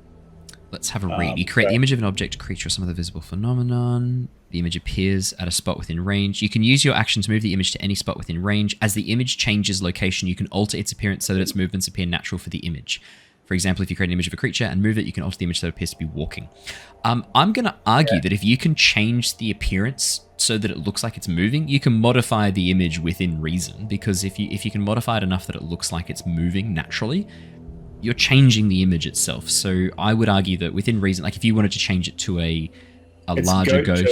Let's have a read. You create the image of an object, creature, or some other visible phenomenon. The image appears at a spot within range. You can use your action to move the image to any spot within range. As the image changes location, you can alter its appearance so that its movements appear natural for the image. For example, if you create an image of a creature and move it, you can alter the image so it appears to be walking. I'm going to argue that if you can change the appearance so that it looks like it's moving, you can modify the image within reason, because if you can modify it enough that it looks like it's moving naturally, you're changing the image itself. So I would argue that within reason, like if you wanted to change it to a larger goat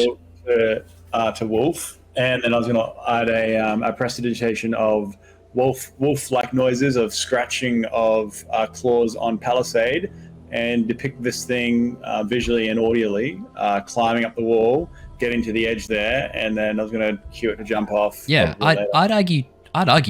to wolf, and then I was going to add a prestidigitation of wolf-like noises of scratching of claws on palisade, and depict this thing visually and audially climbing up the wall, getting to the edge there, and then I was going to cue it to jump off. Yeah, I'd argue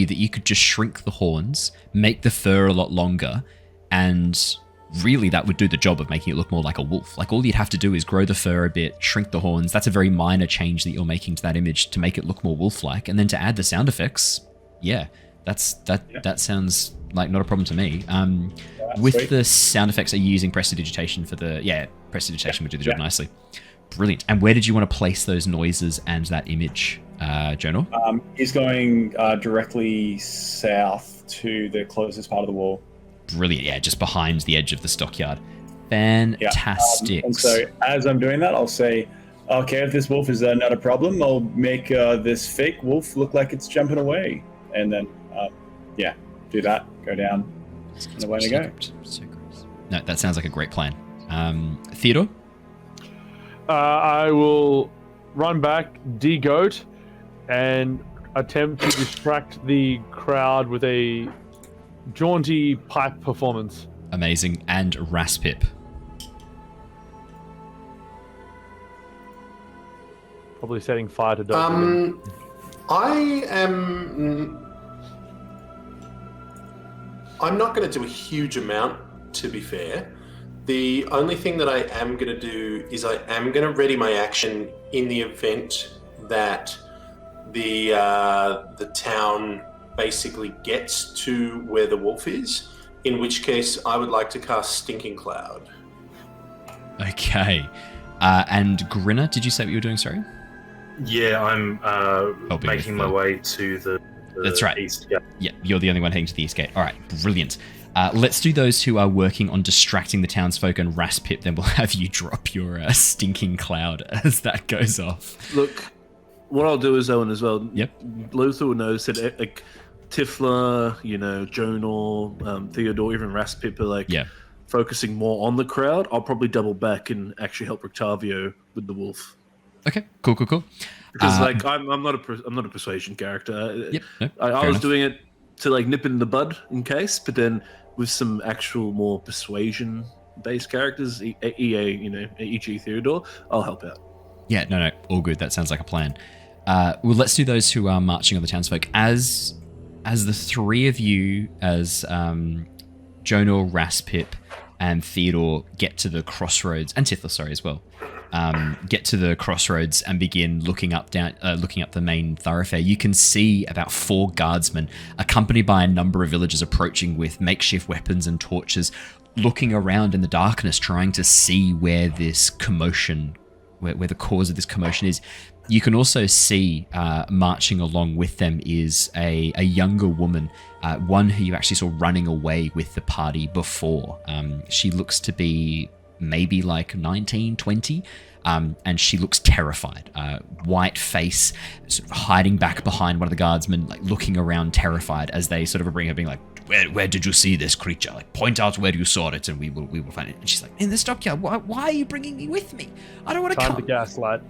that you could just shrink the horns, make the fur a lot longer, and really that would do the job of making it look more like a wolf. Like all you'd have to do is grow the fur a bit, shrink the horns. That's a very minor change that you're making to that image to make it look more wolf-like, and then to add the sound effects. Yeah, that sounds like not a problem to me. With sweet. the sound effects, are you using prestidigitation for the? Yeah, prestidigitation would do the job nicely. Brilliant. And where did you want to place those noises and that image, Jonor? He's going directly south to the closest part of the wall. Brilliant. Yeah, just behind the edge of the stockyard. Fantastic. And so as I'm doing that, I'll say, okay, if this wolf is not a problem, I'll make this fake wolf look like it's jumping away. And then, do that, go down, and away to go. So gross. No, that sounds like a great plan. Theodore? I will run back, de-goat, and attempt to distract the crowd with a jaunty pipe performance. Amazing. And Raspip? Probably setting fire to Dr. I'm not going to do a huge amount, to be fair. The only thing that I am going to do is I am going to ready my action in the event that the town basically gets to where the wolf is, in which case I would like to cast Stinking Cloud. Okay. And Grinner, did you say what you were doing, sorry? Yeah, I'm making my way to the That's right. east gate. Yeah, you're the only one heading to the east gate. All right, brilliant. Let's do those who are working on distracting the townsfolk, and Raspip, then we'll have you drop your Stinking Cloud as that goes off. Look, what I'll do is Owen as well. Yep. Luther will notice that like Tithla, Jonor, Theodore, even Raspip are focusing more on the crowd. I'll probably double back and actually help Rictavio with the wolf. Okay, cool. Because I'm not a persuasion character. Yep. No, I was doing it to like nip it in the bud in case, but then with some actual more persuasion based characters, e.g. Theodore, I'll help out. Yeah, no, all good. That sounds like a plan. Well, let's do those who are marching on the townsfolk. As the three of you, as Jonor, Raspip, and Theodore get to the crossroads, and Tithla, sorry, as well, get to the crossroads and begin looking up the main thoroughfare, you can see about 4 guardsmen accompanied by a number of villagers approaching with makeshift weapons and torches, looking around in the darkness, trying to see where this commotion, where the cause of this commotion is. You can also see marching along with them is a younger woman, one who you actually saw running away with the party before. She looks to be maybe like 19, 20, and she looks terrified. White face, sort of hiding back behind one of the guardsmen, like looking around terrified as they sort of bring her, being like, where did you see this creature? Like, point out where you saw it and we will find it. And she's like, in the stockyard. Why are you bringing me with me? I don't want to come. Time to gaslight.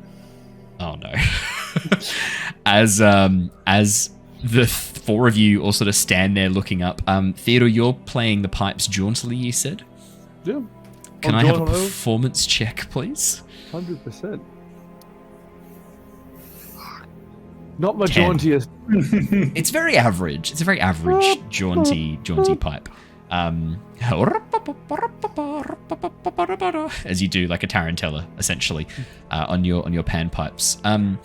Oh no. As the four of you all sort of stand there looking up. Theodore, you're playing the pipes jauntily, you said? Yeah. Can I have a performance check, please? 100%. Not my 10. jauntiest. It's very average. It's a very average jaunty pipe. As you do like a tarantella, essentially, on your panpipes.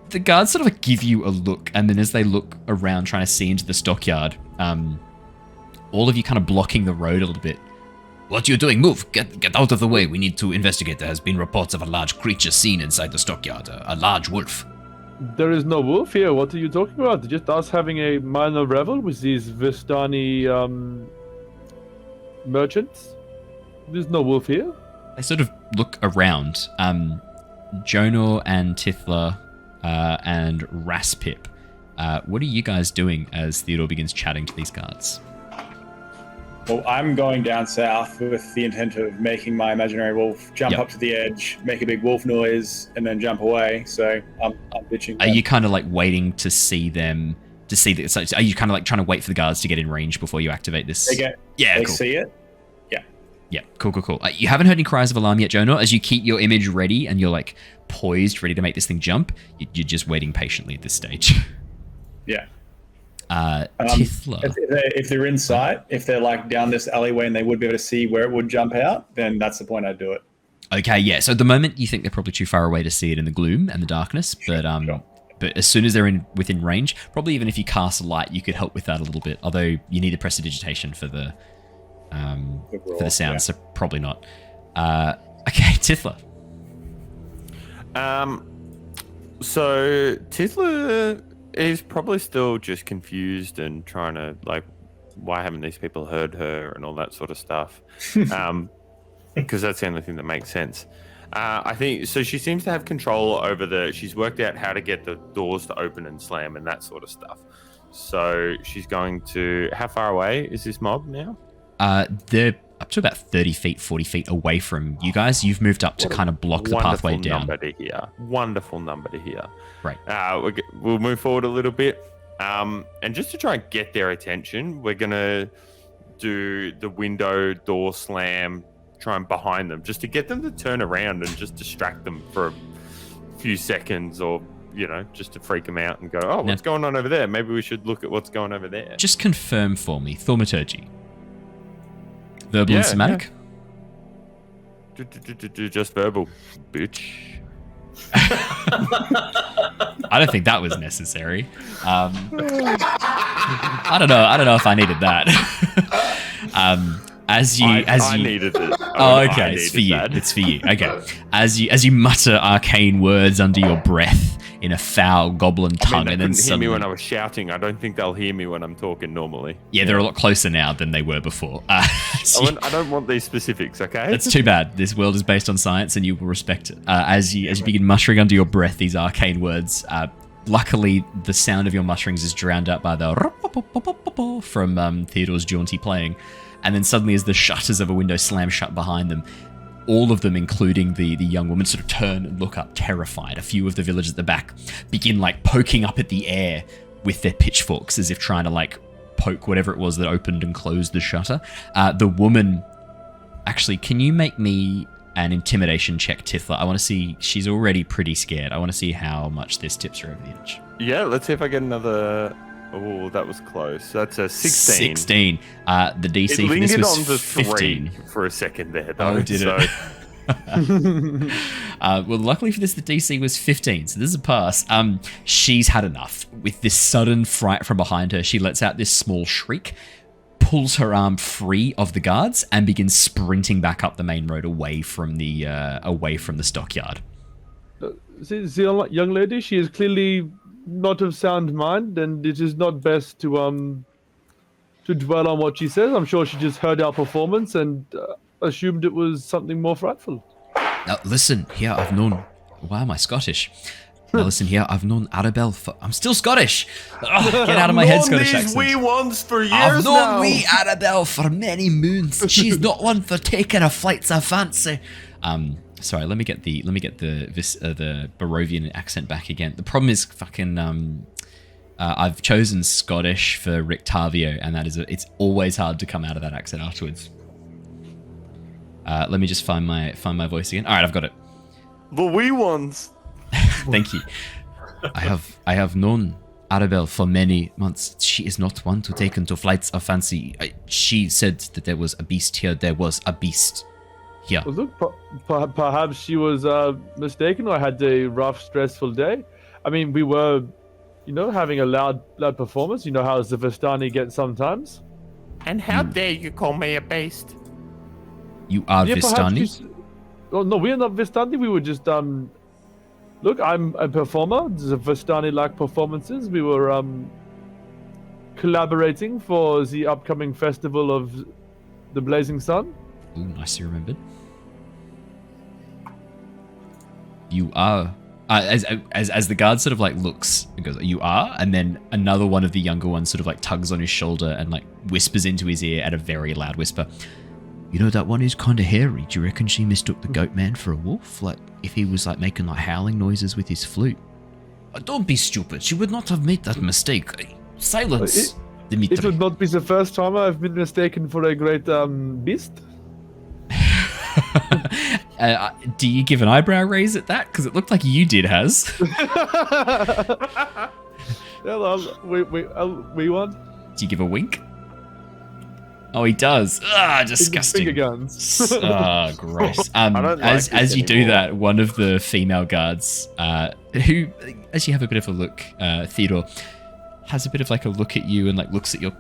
The guards sort of like give you a look, and then as they look around trying to see into the stockyard, all of you kind of blocking the road a little bit. What are you doing? Move! Get out of the way. We need to investigate. There has been reports of a large creature seen inside the stockyard. A large wolf. There is no wolf here. What are you talking about? Just us having a minor revel with these Vistani merchants? There's no wolf here. They sort of look around. Jonor and Tithla and Raspip. What are you guys doing as Theodore begins chatting to these guards? Well, I'm going down south with the intent of making my imaginary wolf jump up to the edge, make a big wolf noise, and then jump away. So I'm bitching. Are you kind of like waiting to see them? So are you kind of like trying to wait for the guards to get in range before you activate this? They cool. see it. Yeah, cool. You haven't heard any cries of alarm yet, Jonor. As you keep your image ready and you're like poised, ready to make this thing jump, you're just waiting patiently at this stage. Yeah. Tithla. If they're in sight, if they're like down this alleyway and they would be able to see where it would jump out, then that's the point I'd do it. Okay, yeah. So at the moment, you think they're probably too far away to see it in the gloom and the darkness, but as soon as they're within range, probably even if you cast light, you could help with that a little bit. Although you need a prestidigitation for the sound, so probably not. Okay, Tithla. So Tithla is probably still just confused and trying to like, why haven't these people heard her and all that sort of stuff? Because that's the only thing that makes sense. I think so. She seems to have control over she's worked out how to get the doors to open and slam and that sort of stuff. So she's going to. How far away is this mob now? They're up to about 30 feet, 40 feet away from you guys. You've moved up to kind of block the pathway down. Wonderful number to hear. Right. We'll move forward a little bit. And just to try and get their attention, we're going to do the window door slam, try and behind them, just to get them to turn around and just distract them for a few seconds or, just to freak them out and go, oh, what's going on over there? Maybe we should look at what's going over there. Just confirm for me, thaumaturgy. Verbal and somatic? Yeah. Just verbal, bitch. I don't think that was necessary. I don't know if I needed that. I needed it. Oh, okay. It's for you. It's for you. Okay. As you mutter arcane words under your breath in a foul goblin tongue, and then hear me when I was shouting. I don't think they'll hear me when I'm talking normally. Yeah, they're a lot closer now than they were before. I don't want these specifics. Okay. That's too bad. This world is based on science, and you will respect it. As you begin muttering under your breath these arcane words. Luckily, the sound of your mutterings is drowned out by the from Theodore's jaunty playing. And then suddenly, as the shutters of a window slam shut behind them, all of them, including the young woman, sort of turn and look up, terrified. A few of the villagers at the back begin like poking up at the air with their pitchforks, as if trying to like poke whatever it was that opened and closed the shutter. The woman, actually, can you make me an intimidation check, Tithla? I want to see. She's already pretty scared. I want to see how much this tips her over the edge. Yeah, let's see if I get another. Oh, that was close. That's a 16. 16. The DC for this was on the 15. 3 for a second there, though. Oh, did it? Well, luckily for this, the DC was 15, so this is a pass. She's had enough. With this sudden fright from behind her, she lets out this small shriek, pulls her arm free of the guards, and begins sprinting back up the main road away from the stockyard. The young lady, she is clearly not of sound mind, and it is not best to dwell on what she says. I'm sure she just heard our performance and assumed it was something more frightful. Now listen here, I've known. Why am I Scottish? Now listen here, I've known Arabelle for. I'm still Scottish. Ugh, get out of my head, Scottish accent. I've known these wee ones for years I've known now. wee Arabelle for many moons. She's not one for taking her flights of fancy. Sorry, let me get the Barovian accent back again. The problem is fucking I've chosen Scottish for Rictavio, and it's always hard to come out of that accent afterwards. Let me just find my voice again. All right, I've got it. The wee ones. Thank you. I have known Arabelle for many months. She is not one to take into flights of fancy. She said that there was a beast here. There was a beast here. Well, look, perhaps she was mistaken or had a rough, stressful day. I mean, we were, having a loud performance. You know how the Vistani get sometimes. And how dare you call me a beast? You are Vistani? Oh, no, we are not Vistani. We were just, look, I'm a performer. The Vistani-like performances. We were, collaborating for the upcoming festival of the Blazing Sun. Ooh, nicely remembered. You are... as the guard sort of like looks and goes, you are? And then another one of the younger ones sort of like tugs on his shoulder and like whispers into his ear at a very loud whisper. You know, that one is kind of hairy. Do you reckon she mistook the goat man for a wolf? Like, if he was, like, making, like, howling noises with his flute? Don't be stupid. She would not have made that mistake. Silence, Dimitri. It would not be the first time I've been mistaken for a great, beast. Do you give an eyebrow raise at that? Because it looked like you did, Has. We want. Do you give a wink? Oh, he does. Ah, disgusting. Finger guns. Ah, gross. As you do that, one of the female guards, who, as you have a bit of a look, Theodore, has a bit of like a look at you and like looks at your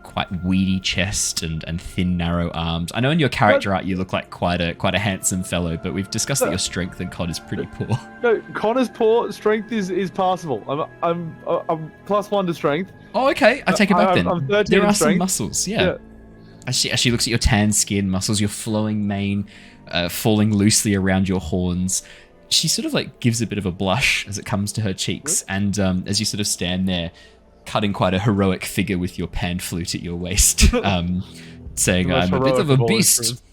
quite weedy chest and thin, narrow arms. I know in your character art you look like quite a handsome fellow, but we've discussed that your strength and con is pretty poor. No, con is poor. Strength is passable. I'm +1 to strength. Oh, okay. I take it back then. I'm 13 there are strength. some muscles, yeah. As she looks at your tan skin, muscles, your flowing mane, falling loosely around your horns, she sort of like gives a bit of a blush as it comes to her cheeks, and as you sort of stand there, cutting quite a heroic figure with your pan flute at your waist, saying, "I'm a bit of a beast."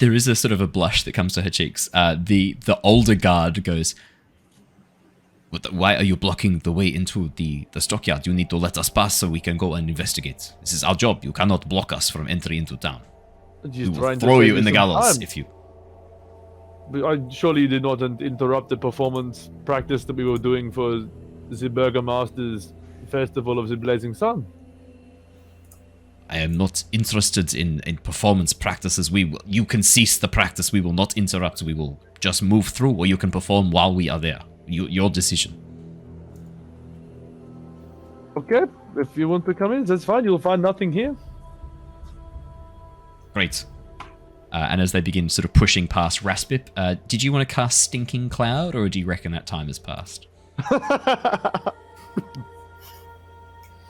There is a sort of a blush that comes to her cheeks. The older guard goes, "Why are you blocking the way into the stockyard? You need to let us pass so we can go and investigate. This is our job. You cannot block us from entry into town. We will throw you in the gallows if you..." Surely you did not interrupt the performance practice that we were doing for the Burgomaster's Festival of the Blazing Sun. I am not interested in performance practices. You can cease the practice. We will not interrupt. We will just move through, or you can perform while we are there. Your decision. Okay, if you want to come in, that's fine. You'll find nothing here. Great. And as they begin sort of pushing past Raspip, did you want to cast Stinking Cloud, or do you reckon that time has passed?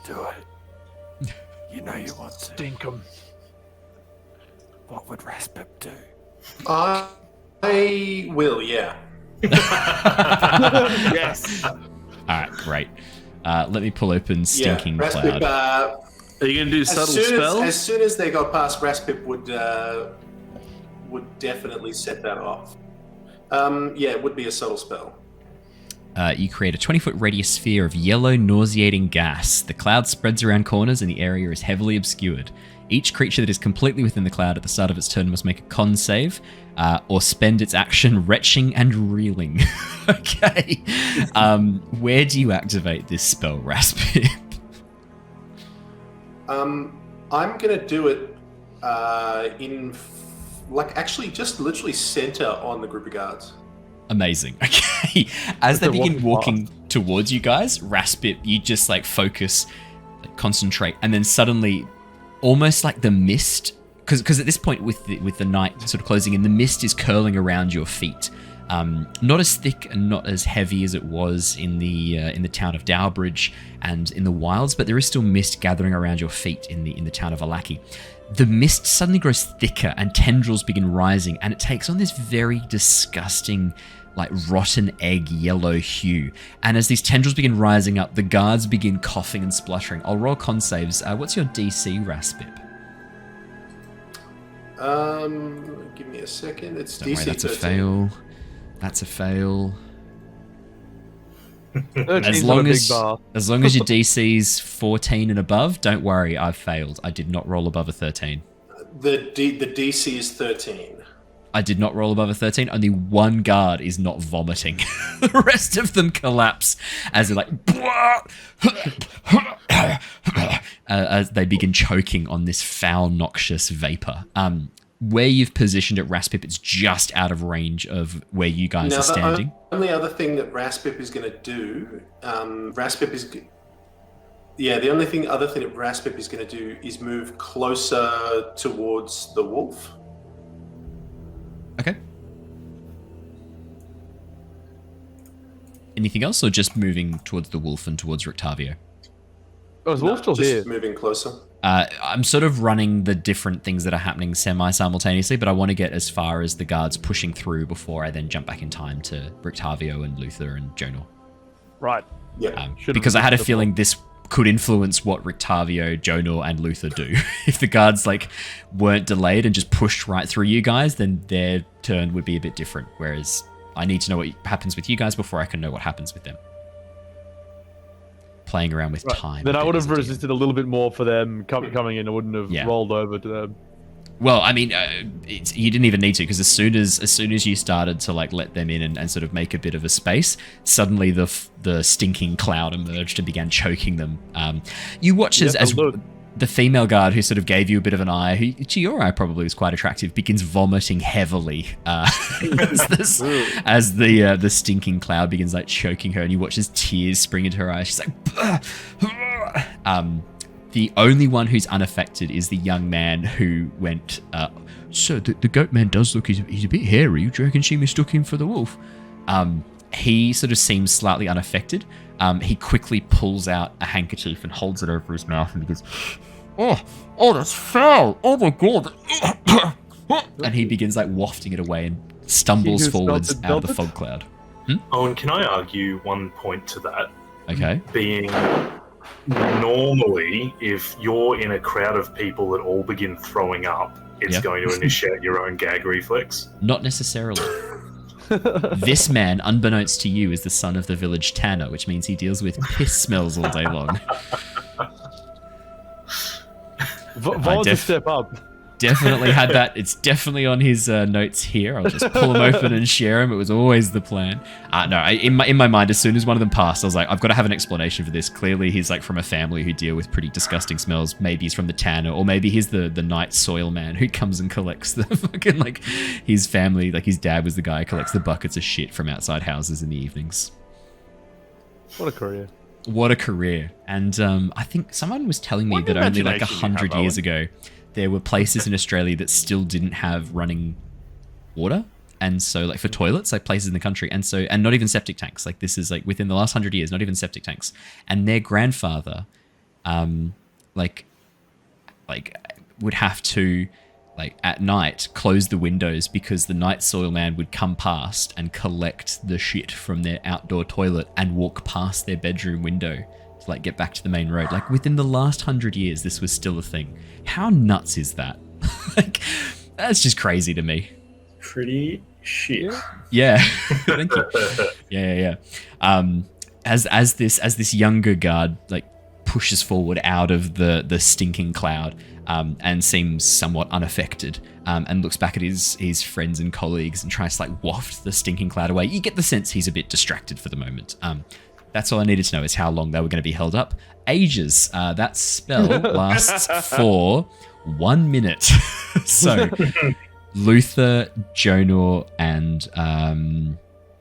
Do it. You know you want to. Stink 'em. What would Raspip do? I will, yeah. Yes. All right, great. Let me pull open Stinking Raspip, Cloud. Are you going to do subtle spell? As soon as they got past, Raspip would definitely set that off. It would be a subtle spell. You create a 20-foot radius sphere of yellow, nauseating gas. The cloud spreads around corners and the area is heavily obscured. Each creature that is completely within the cloud at the start of its turn must make a con save, or spend its action retching and reeling. Okay. Where do you activate this spell, Raspip? I'm gonna do it in, actually just literally center on the group of guards. Amazing. Okay. As they begin walking towards you guys, Raspip, you just like focus, like, concentrate, and then suddenly, almost like the mist, because at this point with the night sort of closing in, the mist is curling around your feet. Not as thick and not as heavy as it was in the town of Dowbridge and in the wilds, but there is still mist gathering around your feet in the town of Alaki. The mist suddenly grows thicker and tendrils begin rising, and it takes on this very disgusting, like rotten egg yellow hue. And as these tendrils begin rising up, the guards begin coughing and spluttering. I'll roll con saves. What's your DC, Raspip? Give me a second. It's Don't DC worry, that's 13. a fail. That's a fail. As long as your DC's 14 and above, don't worry, I've failed. I did not roll above a 13. The DC is 13. I did not roll above a 13. Only one guard is not vomiting. The rest of them collapse as they're like... as they begin choking on this foul, noxious vapor. Where you've positioned it, Raspip, it's just out of range of where you guys are standing. The only other thing that Raspip is going to do... the only other thing that Raspip is going to do is move closer towards the wolf. Okay. Anything else, or just moving towards the wolf and towards Rictavio? Oh, is the wolf still just here? Moving closer. I'm sort of running the different things that are happening semi-simultaneously, but I want to get as far as the guards pushing through before I then jump back in time to Rictavio and Luther and Jonor. Right. Yeah. Because I had a feeling this could influence what Rictavio, Jonor, and Luther do. If the guards weren't delayed and just pushed right through you guys, then their turn would be a bit different. Whereas I need to know what happens with you guys before I can know what happens with them. Playing around with time. Then I would have resisted a little bit more for them coming in. I wouldn't have rolled over to them. Well, I mean, you didn't even need to, because as soon as you started to let them in and sort of make a bit of a space, suddenly the stinking cloud emerged and began choking them. You watch as the female guard who sort of gave you a bit of an eye, who to your eye probably was quite attractive, begins vomiting heavily as the stinking cloud begins choking her, and you watch as tears spring into her eyes. She's like, the only one who's unaffected is the young man who went, so the goat man does look, he's a bit hairy. Do you reckon she mistook him for the wolf? He sort of seems slightly unaffected. He quickly pulls out a handkerchief and holds it over his mouth and he goes, oh, that's foul. Oh my God. And he begins wafting it away and stumbles forwards out of the fog cloud. Owen, can I argue one point to that? Okay. Being... Normally, if you're in a crowd of people that all begin throwing up, it's going to initiate your own gag reflex. Not necessarily. This man, unbeknownst to you, is the son of the village tanner, which means he deals with piss smells all day long. Vaughn to step up. Definitely had that. It's definitely on his notes here. I'll just pull them open and share them. It was always the plan. In my mind, as soon as one of them passed, I was like, I've got to have an explanation for this. Clearly, he's from a family who deal with pretty disgusting smells. Maybe he's from the tanner, or maybe he's the night soil man who comes and collects the fucking his family. His dad was the guy who collects the buckets of shit from outside houses in the evenings. What a career. What a career. And I think someone was telling me that only 100 years ago, there were places in Australia that still didn't have running water. And so, for toilets, places in the country. And not even septic tanks. This is, within the last 100 years, not even septic tanks. And their grandfather, would have to, at night, close the windows because the night soil man would come past and collect the shit from their outdoor toilet and walk past their bedroom window to get back to the main road. Within the last 100 years, this was still a thing. How nuts is that? That's just crazy to me. Pretty shit. Yeah. Thank you. Yeah. As this younger guard pushes forward out of the stinking cloud and seems somewhat unaffected and looks back at his friends and colleagues and tries to waft the stinking cloud away, you get the sense he's a bit distracted for the moment. That's all I needed to know, is how long they were going to be held up. Ages. That spell lasts for 1 minute. So, Luther, Jonor, and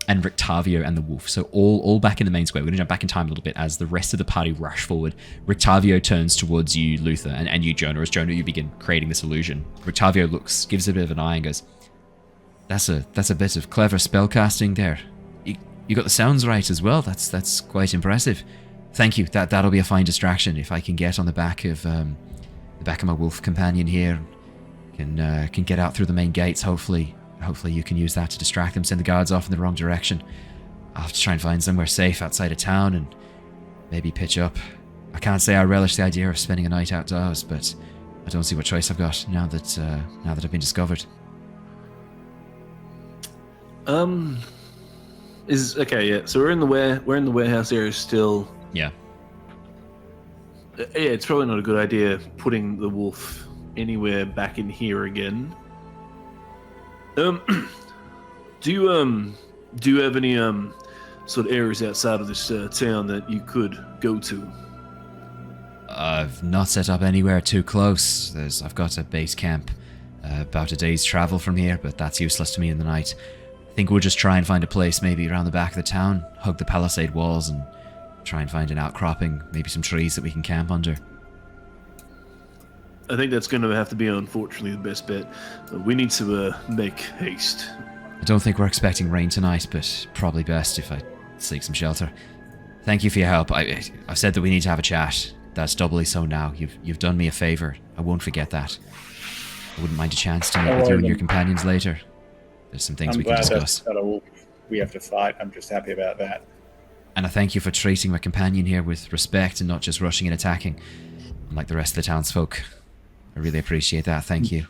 Rictavio and the wolf. So all back in the main square. We're going to jump back in time a little bit as the rest of the party rush forward. Rictavio turns towards you, Luther, and you, Jonor. As Jonor, you begin creating this illusion. Rictavio gives a bit of an eye and goes, That's a bit of clever spellcasting there. You got the sounds right as well. That's quite impressive. Thank you. That'll be a fine distraction if I can get on the back of my wolf companion here. Can get out through the main gates. Hopefully you can use that to distract them, send the guards off in the wrong direction. I'll have to try and find somewhere safe outside of town and maybe pitch up. I can't say I relish the idea of spending a night outdoors, but I don't see what choice I've got now that I've been discovered. Yeah. So we're in the warehouse area still. Yeah. Yeah, it's probably not a good idea putting the wolf anywhere back in here again. Do you have any sort of areas outside of this town that you could go to? I've not set up anywhere too close. I've got a base camp about a day's travel from here, but that's useless to me in the night. I think we'll just try and find a place maybe around the back of the town, hug the palisade walls, and try and find an outcropping, maybe some trees that we can camp under. I think that's going to have to be, unfortunately, the best bet. We need to make haste. I don't think we're expecting rain tonight, but probably best if I seek some shelter. Thank you for your help. I've said that we need to have a chat. That's doubly so now. You've done me a favour. I won't forget that. I wouldn't mind a chance to meet with you and your companions later. There's some things we can discuss. I'm glad that we have to fight. I'm just happy about that. And I thank you for treating my companion here with respect and not just rushing and attacking, like the rest of the townsfolk. I really appreciate that. Thank you.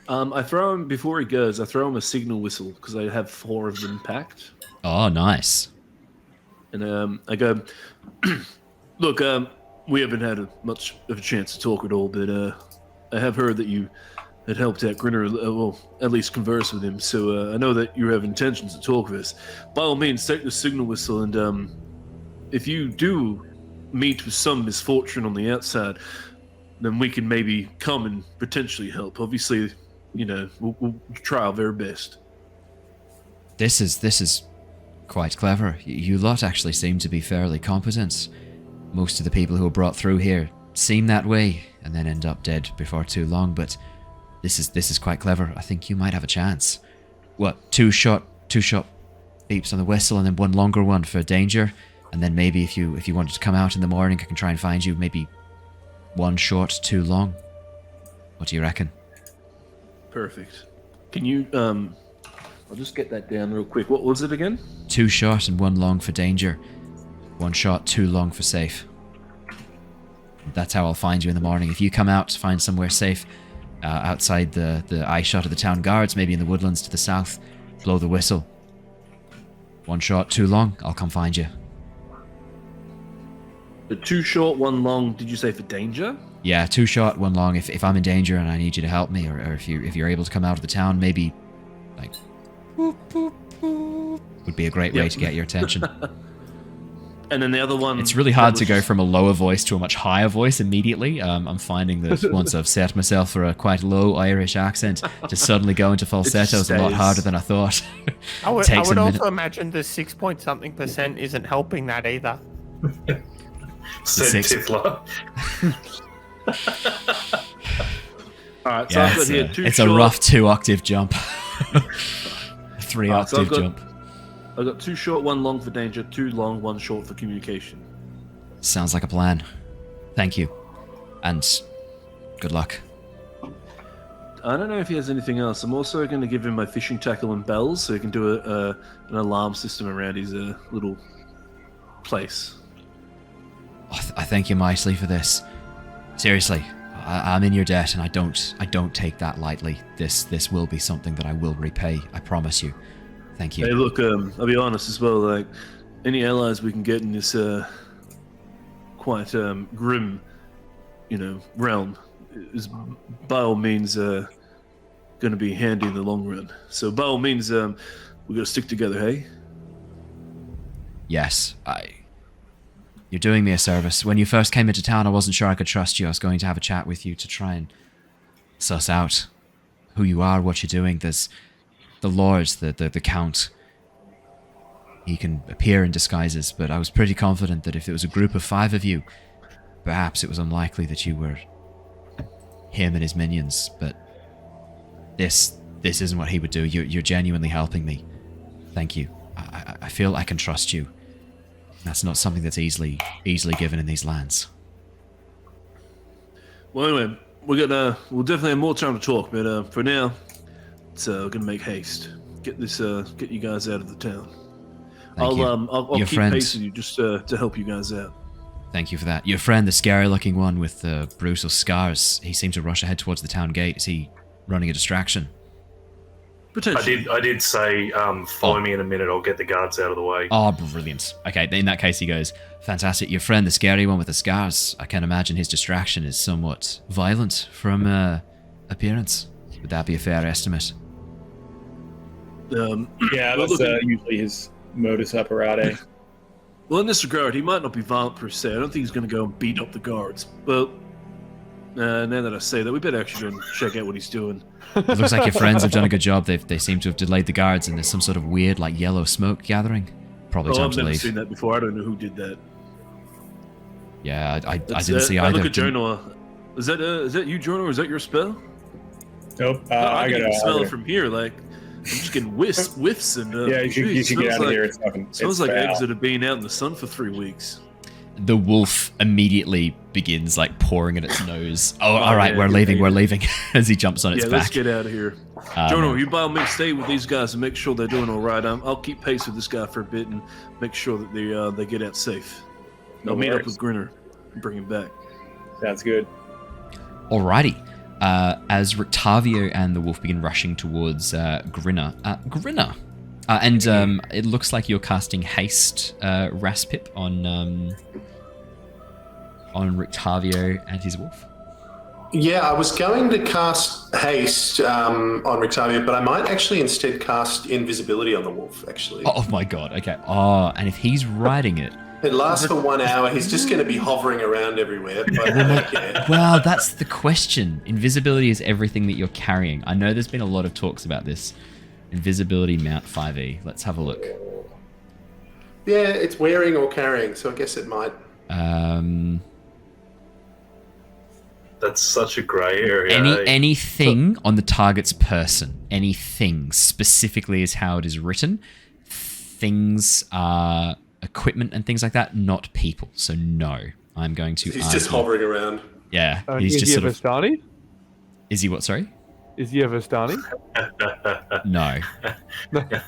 I throw him, before he goes, I throw him a signal whistle, because I have 4 of them packed. Oh, nice. And I go, look, we haven't had much of a chance to talk at all, but I have heard that you had helped out Grinner, well, at least converse with him, so I know that you have intentions to talk with us. By all means, take the signal whistle, and if you do meet with some misfortune on the outside, then we can maybe come and potentially help. Obviously, we'll try our very best. This is quite clever. You lot actually seem to be fairly competent. Most of the people who are brought through here seem that way and then end up dead before too long, but this is quite clever. I think you might have a chance. What, two short beeps on the whistle and then 1 longer one for danger, and then maybe if you wanted to come out in the morning, I can try and find you maybe 1 short, 2 long. What do you reckon? Perfect. Can you I'll just get that down real quick. What was it again? 2 short and 1 long for danger. 1 short, 2 long for safe. That's how I'll find you in the morning. If you come out, find somewhere safe outside the eye shot of the town guards, maybe in the woodlands to the south, blow the whistle. 1 short, 2 long, I'll come find you. The 2 short, 1 long, did you say for danger? Yeah, 2 short, 1 long if I'm in danger and I need you to help me, or if you're able to come out of the town, maybe like boop, boop, boop, would be a great way to get your attention. And then the other one... It's really hard to go from a lower voice to a much higher voice immediately. I'm finding that once I've set myself for a quite low Irish accent, to suddenly go into falsetto is a lot harder than I thought. I would also imagine the 6-point-something% isn't helping that either. Said Tithla. Alright, so I've got here 2 it's short... a rough 2-octave jump. 3-octave jump. I've got 2 short, 1 long for danger, 2 long, 1 short for communication. Sounds like a plan. Thank you. And good luck. I don't know if he has anything else. I'm also going to give him my fishing tackle and bells so he can do an alarm system around his little place. I thank you mightily for this. Seriously, I'm in your debt, and I don't take that lightly. This will be something that I will repay. I promise you. Thank you. Hey, look, I'll be honest as well. Like, any allies we can get in this quite grim, realm is by all means going to be handy in the long run. So by all means, we got to stick together, hey? Yes, you're doing me a service. When you first came into town, I wasn't sure I could trust you. I was going to have a chat with you to try and suss out who you are, what you're doing. There's the Lord, the Count. He can appear in disguises, but I was pretty confident that if it was a group of 5 of you, perhaps it was unlikely that you were him and his minions. But this isn't what he would do. You're genuinely helping me. Thank you. I feel I can trust you. That's not something that's easily given in these lands. Well, anyway, we'll definitely have more time to talk, but for now, we're gonna make haste. Get you guys out of the town. I'll keep pace with you just to help you guys out. Thank you for that. Your friend, the scary-looking one with the brutal scars, he seemed to rush ahead towards the town gate. Is he running a distraction? Potentially. I did say, follow me in a minute. I'll get the guards out of the way. Oh, brilliant. Okay, in that case, he goes, fantastic. Your friend, the scary one with the scars, I can imagine his distraction is somewhat violent from appearance. Would that be a fair estimate? Yeah, that's usually his modus operandi. Well, in this regard, he might not be violent per se. I don't think he's going to go and beat up the guards. But now that I say that, we better actually go and check out what he's doing. It looks like your friends have done a good job. They seem to have delayed the guards, and there's some sort of weird, like, yellow smoke gathering. Probably time I've to never leave. seen that before. I don't know who did that. Yeah, I didn't see I either. look at Jonor. Is that you, Jonor? Is that your spell? Nope. I can even smell it from here. Like, I'm just getting whiffs and. Yeah, you should get out of here. It's nothing. Smells like eggs that have been out in the sun for 3 weeks. The wolf immediately begins like pouring at its nose. Oh, all right, we're leaving. As he jumps on its back. Yeah, let's get out of here. Jonor, you by all means stay with these guys and make sure they're doing all right. I'll keep pace with this guy for a bit and make sure that they get out safe. I'll meet up with Grinner and bring him back. Sounds good. Alrighty. As Rictavio and the wolf begin rushing towards Grinner. And it looks like you're casting haste, Raspip, on Rictavio and his wolf. Yeah, I was going to cast haste on Rictavio, but I might actually instead cast invisibility on the wolf, actually. Oh my god, okay. Oh, and if he's riding it... It lasts for 1 hour. He's just going to be hovering around everywhere. But I don't care. Well, that's the question. Invisibility is everything that you're carrying. I know there's been a lot of talks about this. Invisibility mount 5e. Let's have a look. Yeah, it's wearing or carrying, so I guess it might. That's such a grey area. Anything on the target's person. Anything specifically is how it is written. Things are equipment and things like that, not people. So no, I'm going to. He's just hovering around. Yeah, he's just sort of. Vistani? Is he what? Sorry. Is he a Vistani? No.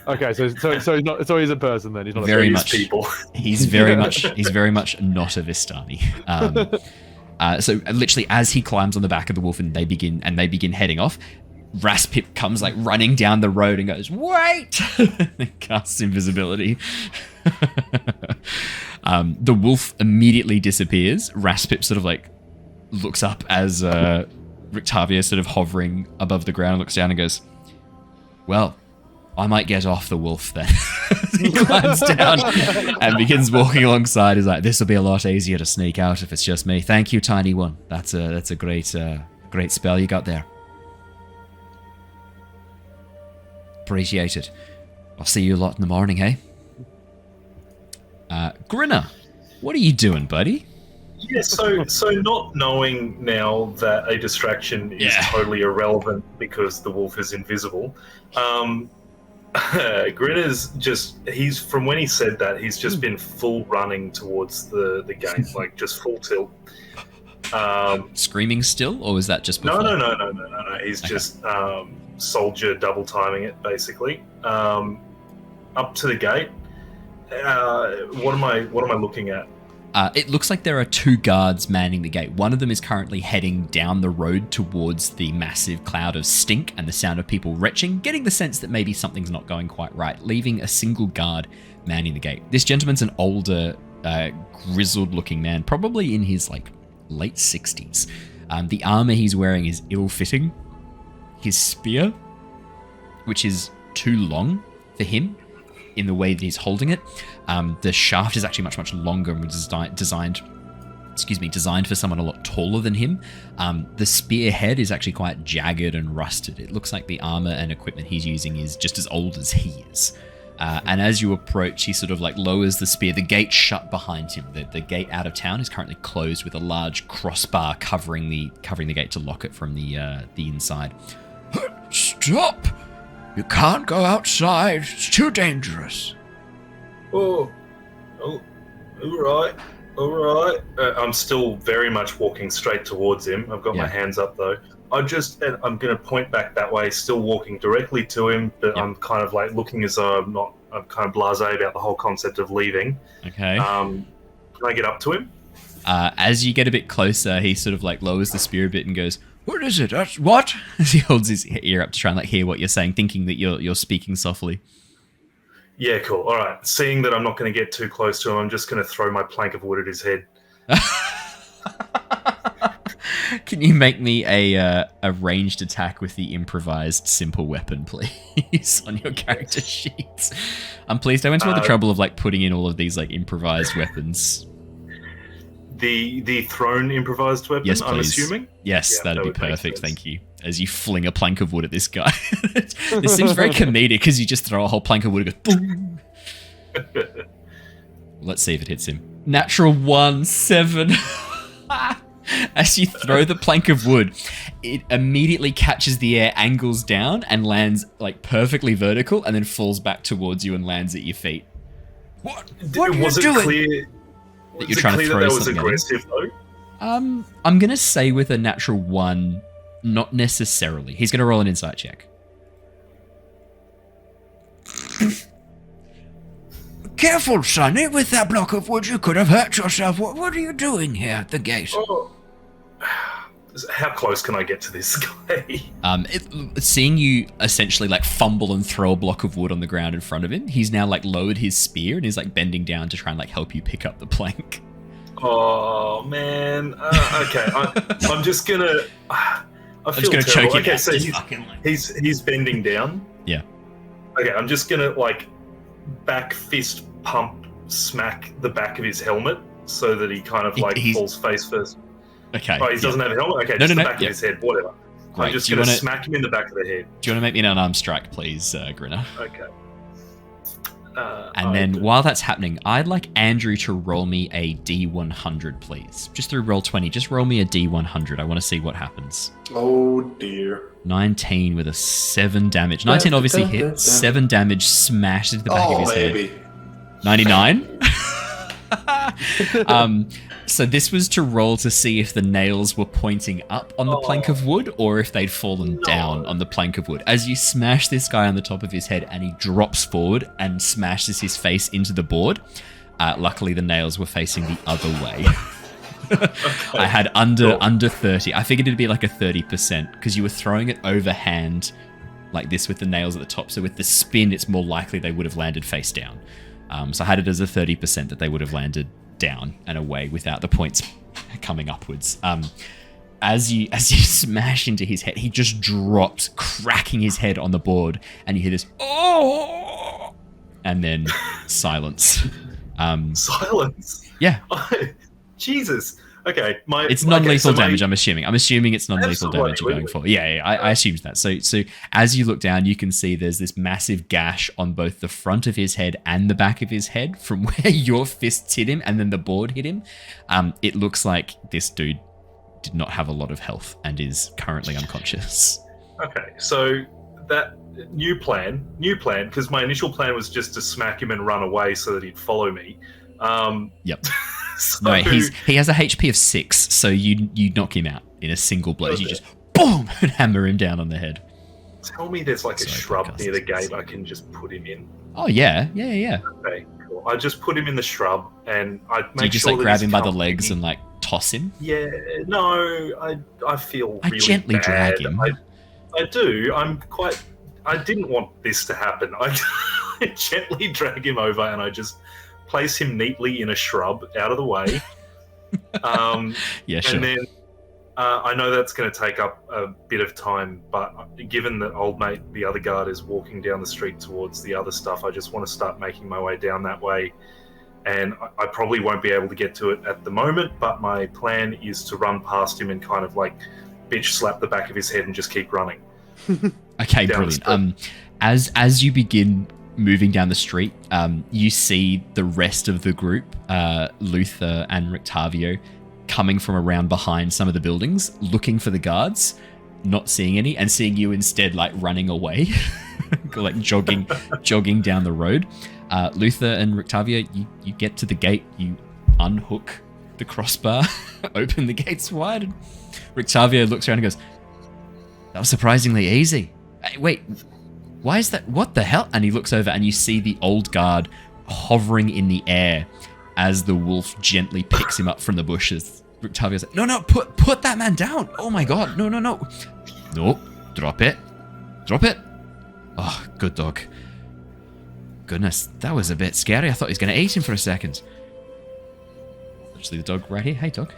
Okay, so he's not. So he's a person then. He's not very a much people. He's very much not a Vistani. So literally, as he climbs on the back of the wolf and they begin heading off, Raspip comes like running down the road and goes, "Wait!" and casts invisibility. The wolf immediately disappears. Raspip sort of like looks up as Rictavio sort of hovering above the ground, looks down and goes, "Well, I might get off the wolf then." He climbs down and begins walking alongside. He's like, "This will be a lot easier to sneak out if it's just me. Thank you, Tiny One. That's a great spell you got there. Appreciate it. I'll see you a lot in the morning, hey?" Grinner, what are you doing, buddy? Yeah, so not knowing now that a distraction is totally irrelevant because the wolf is invisible, Grinner's he's from when he said that, he's just been full running towards the gate, like just full tilt. Screaming still, or is that just before? No. He's just soldier double timing it, basically. Up to the gate. What am I looking at? It looks like there are 2 guards manning the gate. One of them is currently heading down the road towards the massive cloud of stink and the sound of people retching, getting the sense that maybe something's not going quite right, leaving a single guard manning the gate. This gentleman's an older, grizzled-looking man, probably in his late 60s. The armor he's wearing is ill-fitting. His spear, which is too long for him in the way that he's holding it, the shaft is actually much longer and was designed for someone a lot taller than him. The spear head is actually quite jagged and rusted. It looks like the armor and equipment he's using is just as old as he is. And as you approach, he sort of lowers the spear. The gate's shut behind him. The gate out of town is currently closed with a large crossbar covering the gate to lock it from the inside. Stop! You can't go outside. It's too dangerous. Oh, all right. I'm still very much walking straight towards him. I've got my hands up though. I'm going to point back that way, still walking directly to him, but I'm kind of looking as though I'm kind of blasé about the whole concept of leaving. Okay. Can I get up to him? As you get a bit closer, he sort of lowers the spear a bit and goes, What is it? That's what? As he holds his ear up to try and hear what you're saying, thinking that you're speaking softly. Yeah, cool. All right. Seeing that I'm not going to get too close to him, I'm just going to throw my plank of wood at his head. Can you make me a ranged attack with the improvised simple weapon, please, on your character sheet? I'm pleased I went to all the trouble of putting in all of these improvised weapons. The thrown improvised weapon, yes, please. I'm assuming? Yes, Yeah, that'd that be would make perfect, sense. thank you. As you fling a plank of wood at this guy. This seems very comedic because you just throw a whole plank of wood and goes boom. Let's see if it hits him. Natural 1, 7. As you throw the plank of wood, it immediately catches the air, angles down, and lands perfectly vertical, and then falls back towards you and lands at your feet. What are you Was it doing? clear? That Was you're it trying to clear throw that was something at him? aggressive though? I'm gonna say with a natural 1, not necessarily. He's gonna roll an insight check. Careful, Sonny. With that block of wood, you could have hurt yourself. What are you doing here at the gate? Oh. How close can I get to this guy? Seeing you essentially fumble and throw a block of wood on the ground in front of him, he's now lowered his spear and is bending down to try and help you pick up the plank. Oh man. Okay, I'm just gonna. I I'm feel just gonna terrible. choke you. Okay, Down. so Just he's bending down. Yeah. Okay, I'm just gonna back fist pump smack the back of his helmet so that he kind of He's- falls face first. Okay. Oh, he doesn't have a helmet? Okay, No, just no, the no, back yeah. of his head, whatever. Great. I'm just Do you going to wanna- smack him in the back of the head. Do you want to make me an unarmed strike, please, Grinner? Okay. And then while that's happening, I'd like Andrew to roll me a D100, please. Just through Roll20, just roll me a D100. I want to see what happens. Oh dear. 19 with a 7 damage. 19 obviously hits. 7 damage smashed into the back of his baby. head. 99? So this was to roll to see if the nails were pointing up on the plank of wood or if they'd fallen down on the plank of wood. As you smash this guy on the top of his head and he drops forward and smashes his face into the board, luckily the nails were facing the other way. I had under 30. I figured it'd be a 30% because you were throwing it overhand like this with the nails at the top. So with the spin, it's more likely they would have landed face down. So I had it as a 30% that they would have landed down and away without the points coming upwards. As you smash into his head, he just drops, cracking his head on the board, and you hear this oh, and then silence. Silence? Yeah. Jesus. Okay, it's non-lethal damage. I'm assuming it's non-lethal damage you're going for. Absolutely. Yeah, I assumed that. So as you look down, you can see there's this massive gash on both the front of his head and the back of his head from where your fists hit him and then the board hit him. It looks like this dude did not have a lot of health and is currently unconscious. Okay, so that new plan, because my initial plan was just to smack him and run away so that he'd follow me. Yep. So, No, he has a HP of 6, so you knock him out in a single blow. You just boom and hammer him down on the head. tell me there's a Sorry, shrub podcast. near the gate I can just put him in. Oh yeah. Okay, cool. I just put him in the shrub and I make Do you just sure that grab he's him by the comfy. legs and toss him? Yeah, no, I feel I really gently bad. drag him. I do. I didn't want this to happen. I gently drag him over and I just place him neatly in a shrub out of the way. Yeah, sure. And then I know that's going to take up a bit of time, but given that old mate, the other guard, is walking down the street towards the other stuff, I just want to start making my way down that way. And I probably won't be able to get to it at the moment, but my plan is to run past him and kind of bitch slap the back of his head and just keep running. Okay, down brilliant. the As you begin moving down the street, you see the rest of the group, Luther and Rictavio, coming from around behind some of the buildings, looking for the guards, not seeing any, and seeing you instead running away, jogging down the road. Luther and Rictavio, you get to the gate, you unhook the crossbar, open the gates wide, and Rictavio looks around and goes, "That was surprisingly easy. Hey, wait, why is that? What the hell?" And he looks over and you see the old guard hovering in the air as the wolf gently picks him up from the bushes Octavio's like, no, put that man down. Oh my god, no. No, drop it. Oh, good dog. Goodness, that was a bit scary. I thought he was going to eat him for a second. Actually, the dog right here. Hey, dog.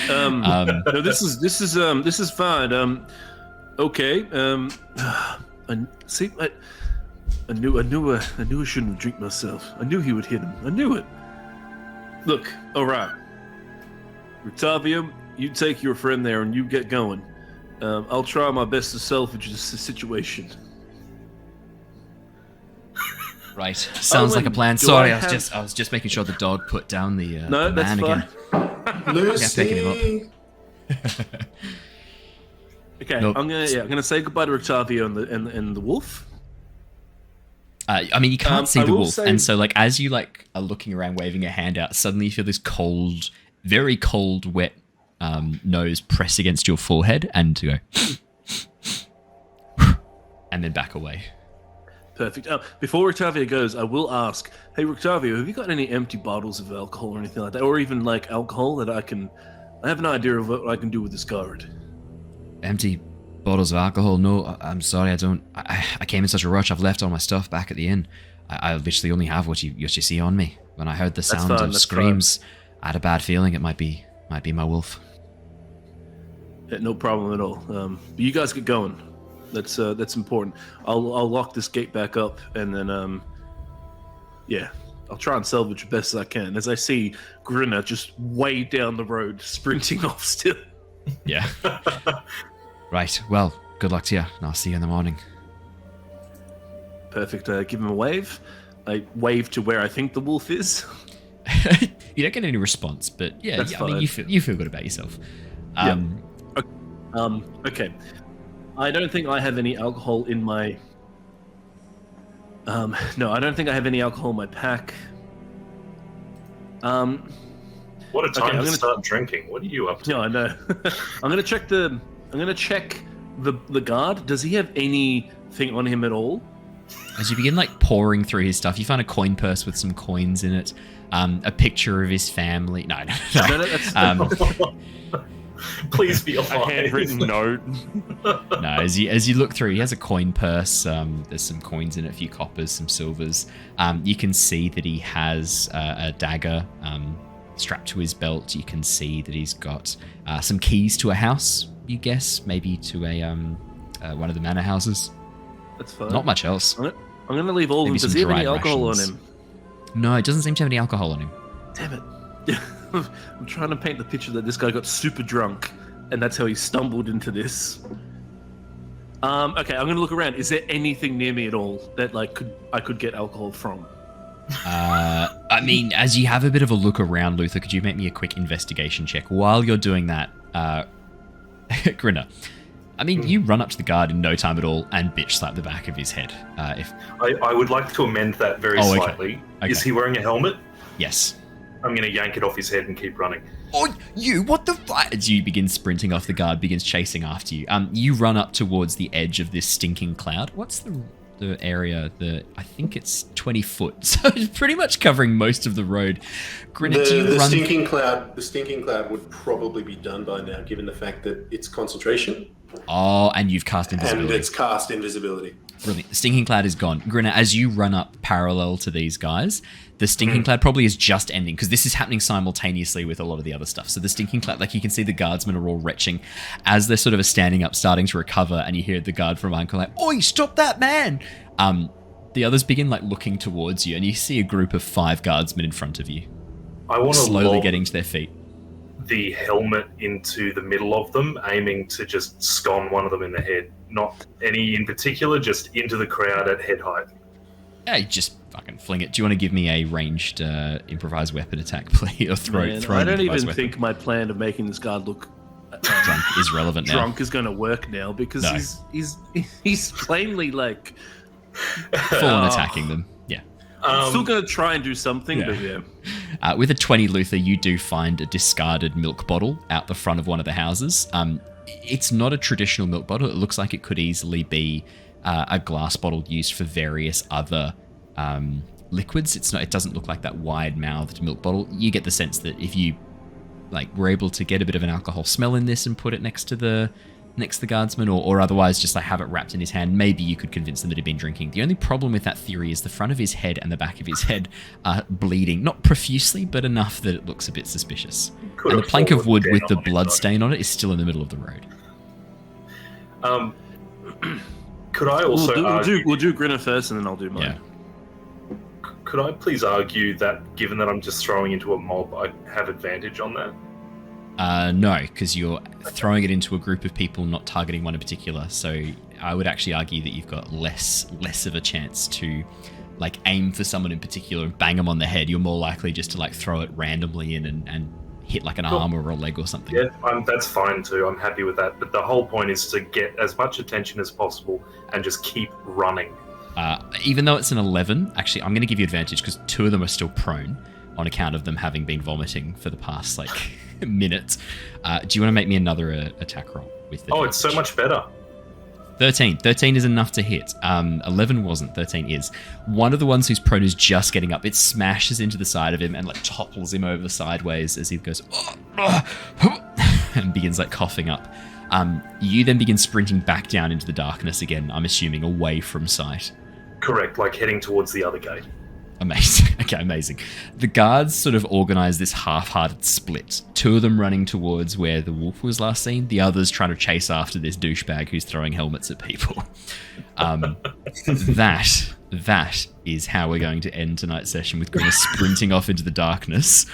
No, this is fine. Okay. I knew I shouldn't have drank myself. I knew he would hit him. I knew it. Look, all right. Octavio, you take your friend there and you get going. I'll try my best to salvage this situation. Right. Sounds like a plan. Sorry, I was just making sure the dog put down the no, the that's man fine. again. Lucy. Yeah, picking him up. Okay, Nope. I'm gonna say goodbye to Octavio and the wolf. I mean, you can't see I the will wolf, say- and so like as you like are looking around, waving a hand out, suddenly you feel this cold, very cold, wet nose press against your forehead, and to go, and then back away. Perfect. Before Octavio goes, I will ask, hey Octavio, have you got any empty bottles of alcohol or anything like that, or even like alcohol that I have an idea of what I can do with this guard. Empty bottles of alcohol? No, I'm sorry, I don't. I came in such a rush. I've left all my stuff back at the inn. I literally only have what you see on me. When I heard the sound fine, of that's screams, I had a bad feeling it might be my wolf. Yeah, no problem at all. But you guys get going. That's important. I'll lock this gate back up, and then yeah, I'll try and salvage as best as I can. As I see Grinner just way down the road, sprinting off still. Yeah. Right. Well, good luck to you, and I'll see you in the morning. Perfect. Give him a wave. I wave to where I think the wolf is. You don't get any response, but yeah, That's I mean, fine. you feel good about yourself. Okay. I don't think I have any alcohol in my. No, I don't think I have any alcohol in my pack. What a time I'm to gonna- start drinking. What are you up to? No, I know. I'm gonna check the guard. Does he have anything on him at all? As you begin like pouring through his stuff, you find a coin purse with some coins in it, a picture of his family. No. No, that's Please be A alive. handwritten note. No, as you look through, he has a coin purse. There's some coins in it, a few coppers, some silvers. You can see that he has a dagger strapped to his belt. You can see that he's got some keys to a house. You guess maybe to a one of the manor houses. That's fine. Not much else. I'm gonna leave all of them. Maybe Does some he have any dried alcohol rations. on him? No, it doesn't seem to have any alcohol on him. Damn it. I'm trying to paint the picture that this guy got super drunk, and that's how he stumbled into this. Okay, I'm gonna look around. Is there anything near me at all that I could get alcohol from? I mean, as you have a bit of a look around, Luther, could you make me a quick investigation check? While you're doing that, Grinner, I mean, you run up to the guard in no time at all and bitch slap the back of his head. I would like to amend that very Oh, okay. slightly. Okay. Is he wearing a helmet? Yes. I'm going to yank it off his head and keep running. Oh, you, what the fuck? As you begin sprinting off, the guard begins chasing after you. You run up towards the edge of this stinking cloud. What's the area? I think it's 20 foot. So it's pretty much covering most of the road. Grinner, do you The run... stinking cloud would probably be done by now, given the fact that it's concentration Oh, and you've cast and invisibility. it's cast invisibility. Brilliant. The stinking cloud is gone. Grinner, as you run up parallel to these guys, the stinking cloud probably is just ending because this is happening simultaneously with a lot of the other stuff. So the stinking cloud, like you can see the guardsmen are all retching as they're sort of standing up, starting to recover, and you hear the guard from Uncle like, "Oi, stop that man!" The others begin like looking towards you, and you see a group of 5 guardsmen in front of you, I want to slowly lob getting to their feet. the helmet into the middle of them, aiming to just scone one of them in the head. Not any in particular, just into the crowd at head height. Hey, just fucking fling it. Do you want to give me a ranged improvised weapon attack, please, or throw Man, an I don't improvised even weapon? think my plan of making this guard look Drunk is relevant now. drunk is going to work now because No. he's plainly like Full on attacking them. Yeah. I'm still going to try and do something, but yeah. With a 20 Luther, you do find a discarded milk bottle out the front of one of the houses. It's not a traditional milk bottle. It looks like it could easily be a glass bottle used for various other liquids. It doesn't look like that wide-mouthed milk bottle. You get the sense that if you like we're able to get a bit of an alcohol smell in this and put it next to the guardsman, or otherwise just like have it wrapped in his hand, maybe you could convince them that he'd been drinking. The only problem with that theory is the front of his head and the back of his head are bleeding, not profusely, but enough that it looks a bit suspicious. And the plank of wood with the blood stain on it is still in the middle of the road. Could I also we'll do Grinner first, and then I'll do mine. Yeah. Could I please argue that, given that I'm just throwing into a mob, I have advantage on that? No, because you're throwing it into a group of people, not targeting one in particular. So I would actually argue that you've got less of a chance to like aim for someone in particular and bang them on the head. You're more likely just to like throw it randomly in and hit like an arm or a leg or something. Yeah, that's fine too. I'm happy with that. But the whole point is to get as much attention as possible and just keep running. Even though it's an 11, actually, I'm going to give you advantage because 2 of them are still prone on account of them having been vomiting for the past like minute. Do you want to make me another attack roll with the it's so much better. 13 is enough to hit. 11 wasn't. 13 is. One of the ones who's prone is just getting up. It smashes into the side of him and like topples him over sideways as he goes and begins like coughing up. You then begin sprinting back down into the darkness again, I'm assuming away from sight. Correct, like heading towards the other gate. Amazing. Okay, amazing. The guards sort of organise this half-hearted split. 2 of them running towards where the wolf was last seen, the others trying to chase after this douchebag who's throwing helmets at people. That is how we're going to end tonight's session, with Grinner sprinting off into the darkness,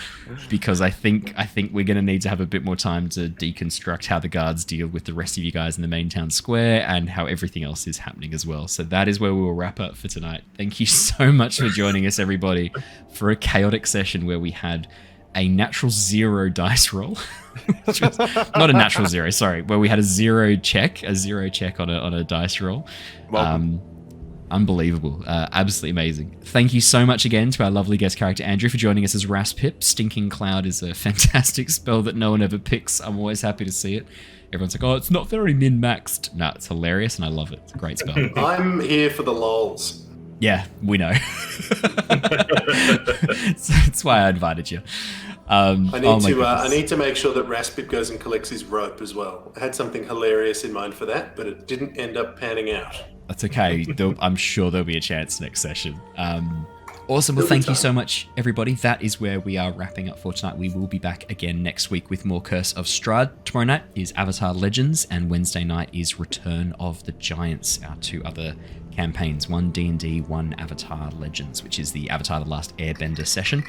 because I think we're going to need to have a bit more time to deconstruct how the guards deal with the rest of you guys in the main town square and how everything else is happening as well. So that is where we will wrap up for tonight. Thank you so much for joining us, everybody, for a chaotic session where we had a natural 0 dice roll. Not a natural 0, sorry, where we had a 0 check on a dice roll. Unbelievable. Absolutely amazing. Thank you so much again to our lovely guest character Andrew for joining us as Raspip. Stinking Cloud is a fantastic spell that no one ever picks. I'm always happy to see it. Everyone's like, oh, it's not very min-maxed. No, it's hilarious and I love it. It's a great spell. I'm here for the lols. Yeah, we know. That's why I invited you. I need to make sure that Raspip goes and collects his rope as well. I had something hilarious in mind for that, but it didn't end up panning out. That's okay. I'm sure there'll be a chance next session. Awesome. Well, thank you so much, everybody. That is where we are wrapping up for tonight. We will be back again next week with more Curse of Strahd. Tomorrow night is Avatar Legends, and Wednesday night is Return of the Giants, our 2 other campaigns. One D&D, one Avatar Legends, which is the Avatar The Last Airbender session.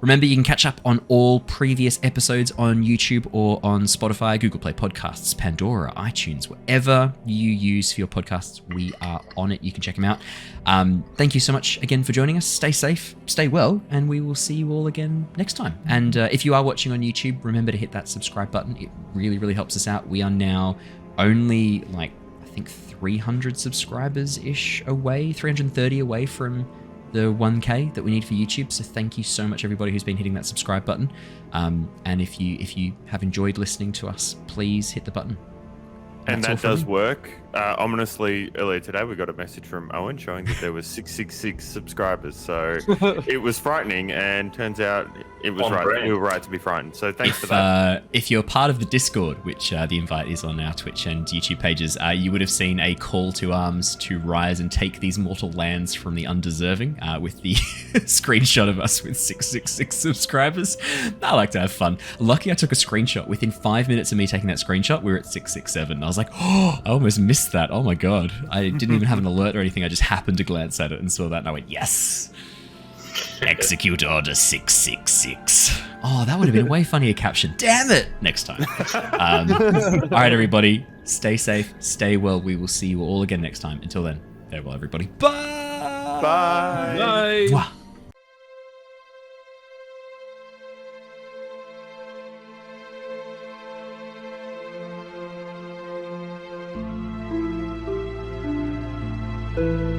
Remember, you can catch up on all previous episodes on YouTube or on Spotify, Google Play Podcasts, Pandora, iTunes, whatever you use for your podcasts, we are on it. You can check them out. Thank you so much again for joining us. Stay safe, stay well, and we will see you all again next time. And if you are watching on YouTube, remember to hit that subscribe button. It really, really helps us out. We are now only, I think 300 subscribers-ish away, 330 away from the 1K that we need for YouTube. So thank you so much, everybody who's been hitting that subscribe button. And if you have enjoyed listening to us, please hit the button. And that does work. Ominously, earlier today, we got a message from Owen showing that there was 666 subscribers. So it was frightening, and turns out it was right. We were right to be frightened. So thanks for that. If you're part of the Discord, which the invite is on our Twitch and YouTube pages, you would have seen a call to arms to rise and take these mortal lands from the undeserving with the screenshot of us with 666 subscribers. I like to have fun. Lucky I took a screenshot. Within 5 minutes of me taking that screenshot, we were at 667. I was like, oh, I almost missed that. Oh my god. I didn't even have an alert or anything. I just happened to glance at it and saw that and I went, yes. Execute order 666. Oh, that would have been a way funnier caption. Damn it. Next time. All right, everybody. Stay safe. Stay well. We will see you all again next time. Until then, farewell, everybody. Bye. Bye. Bye. Mwah.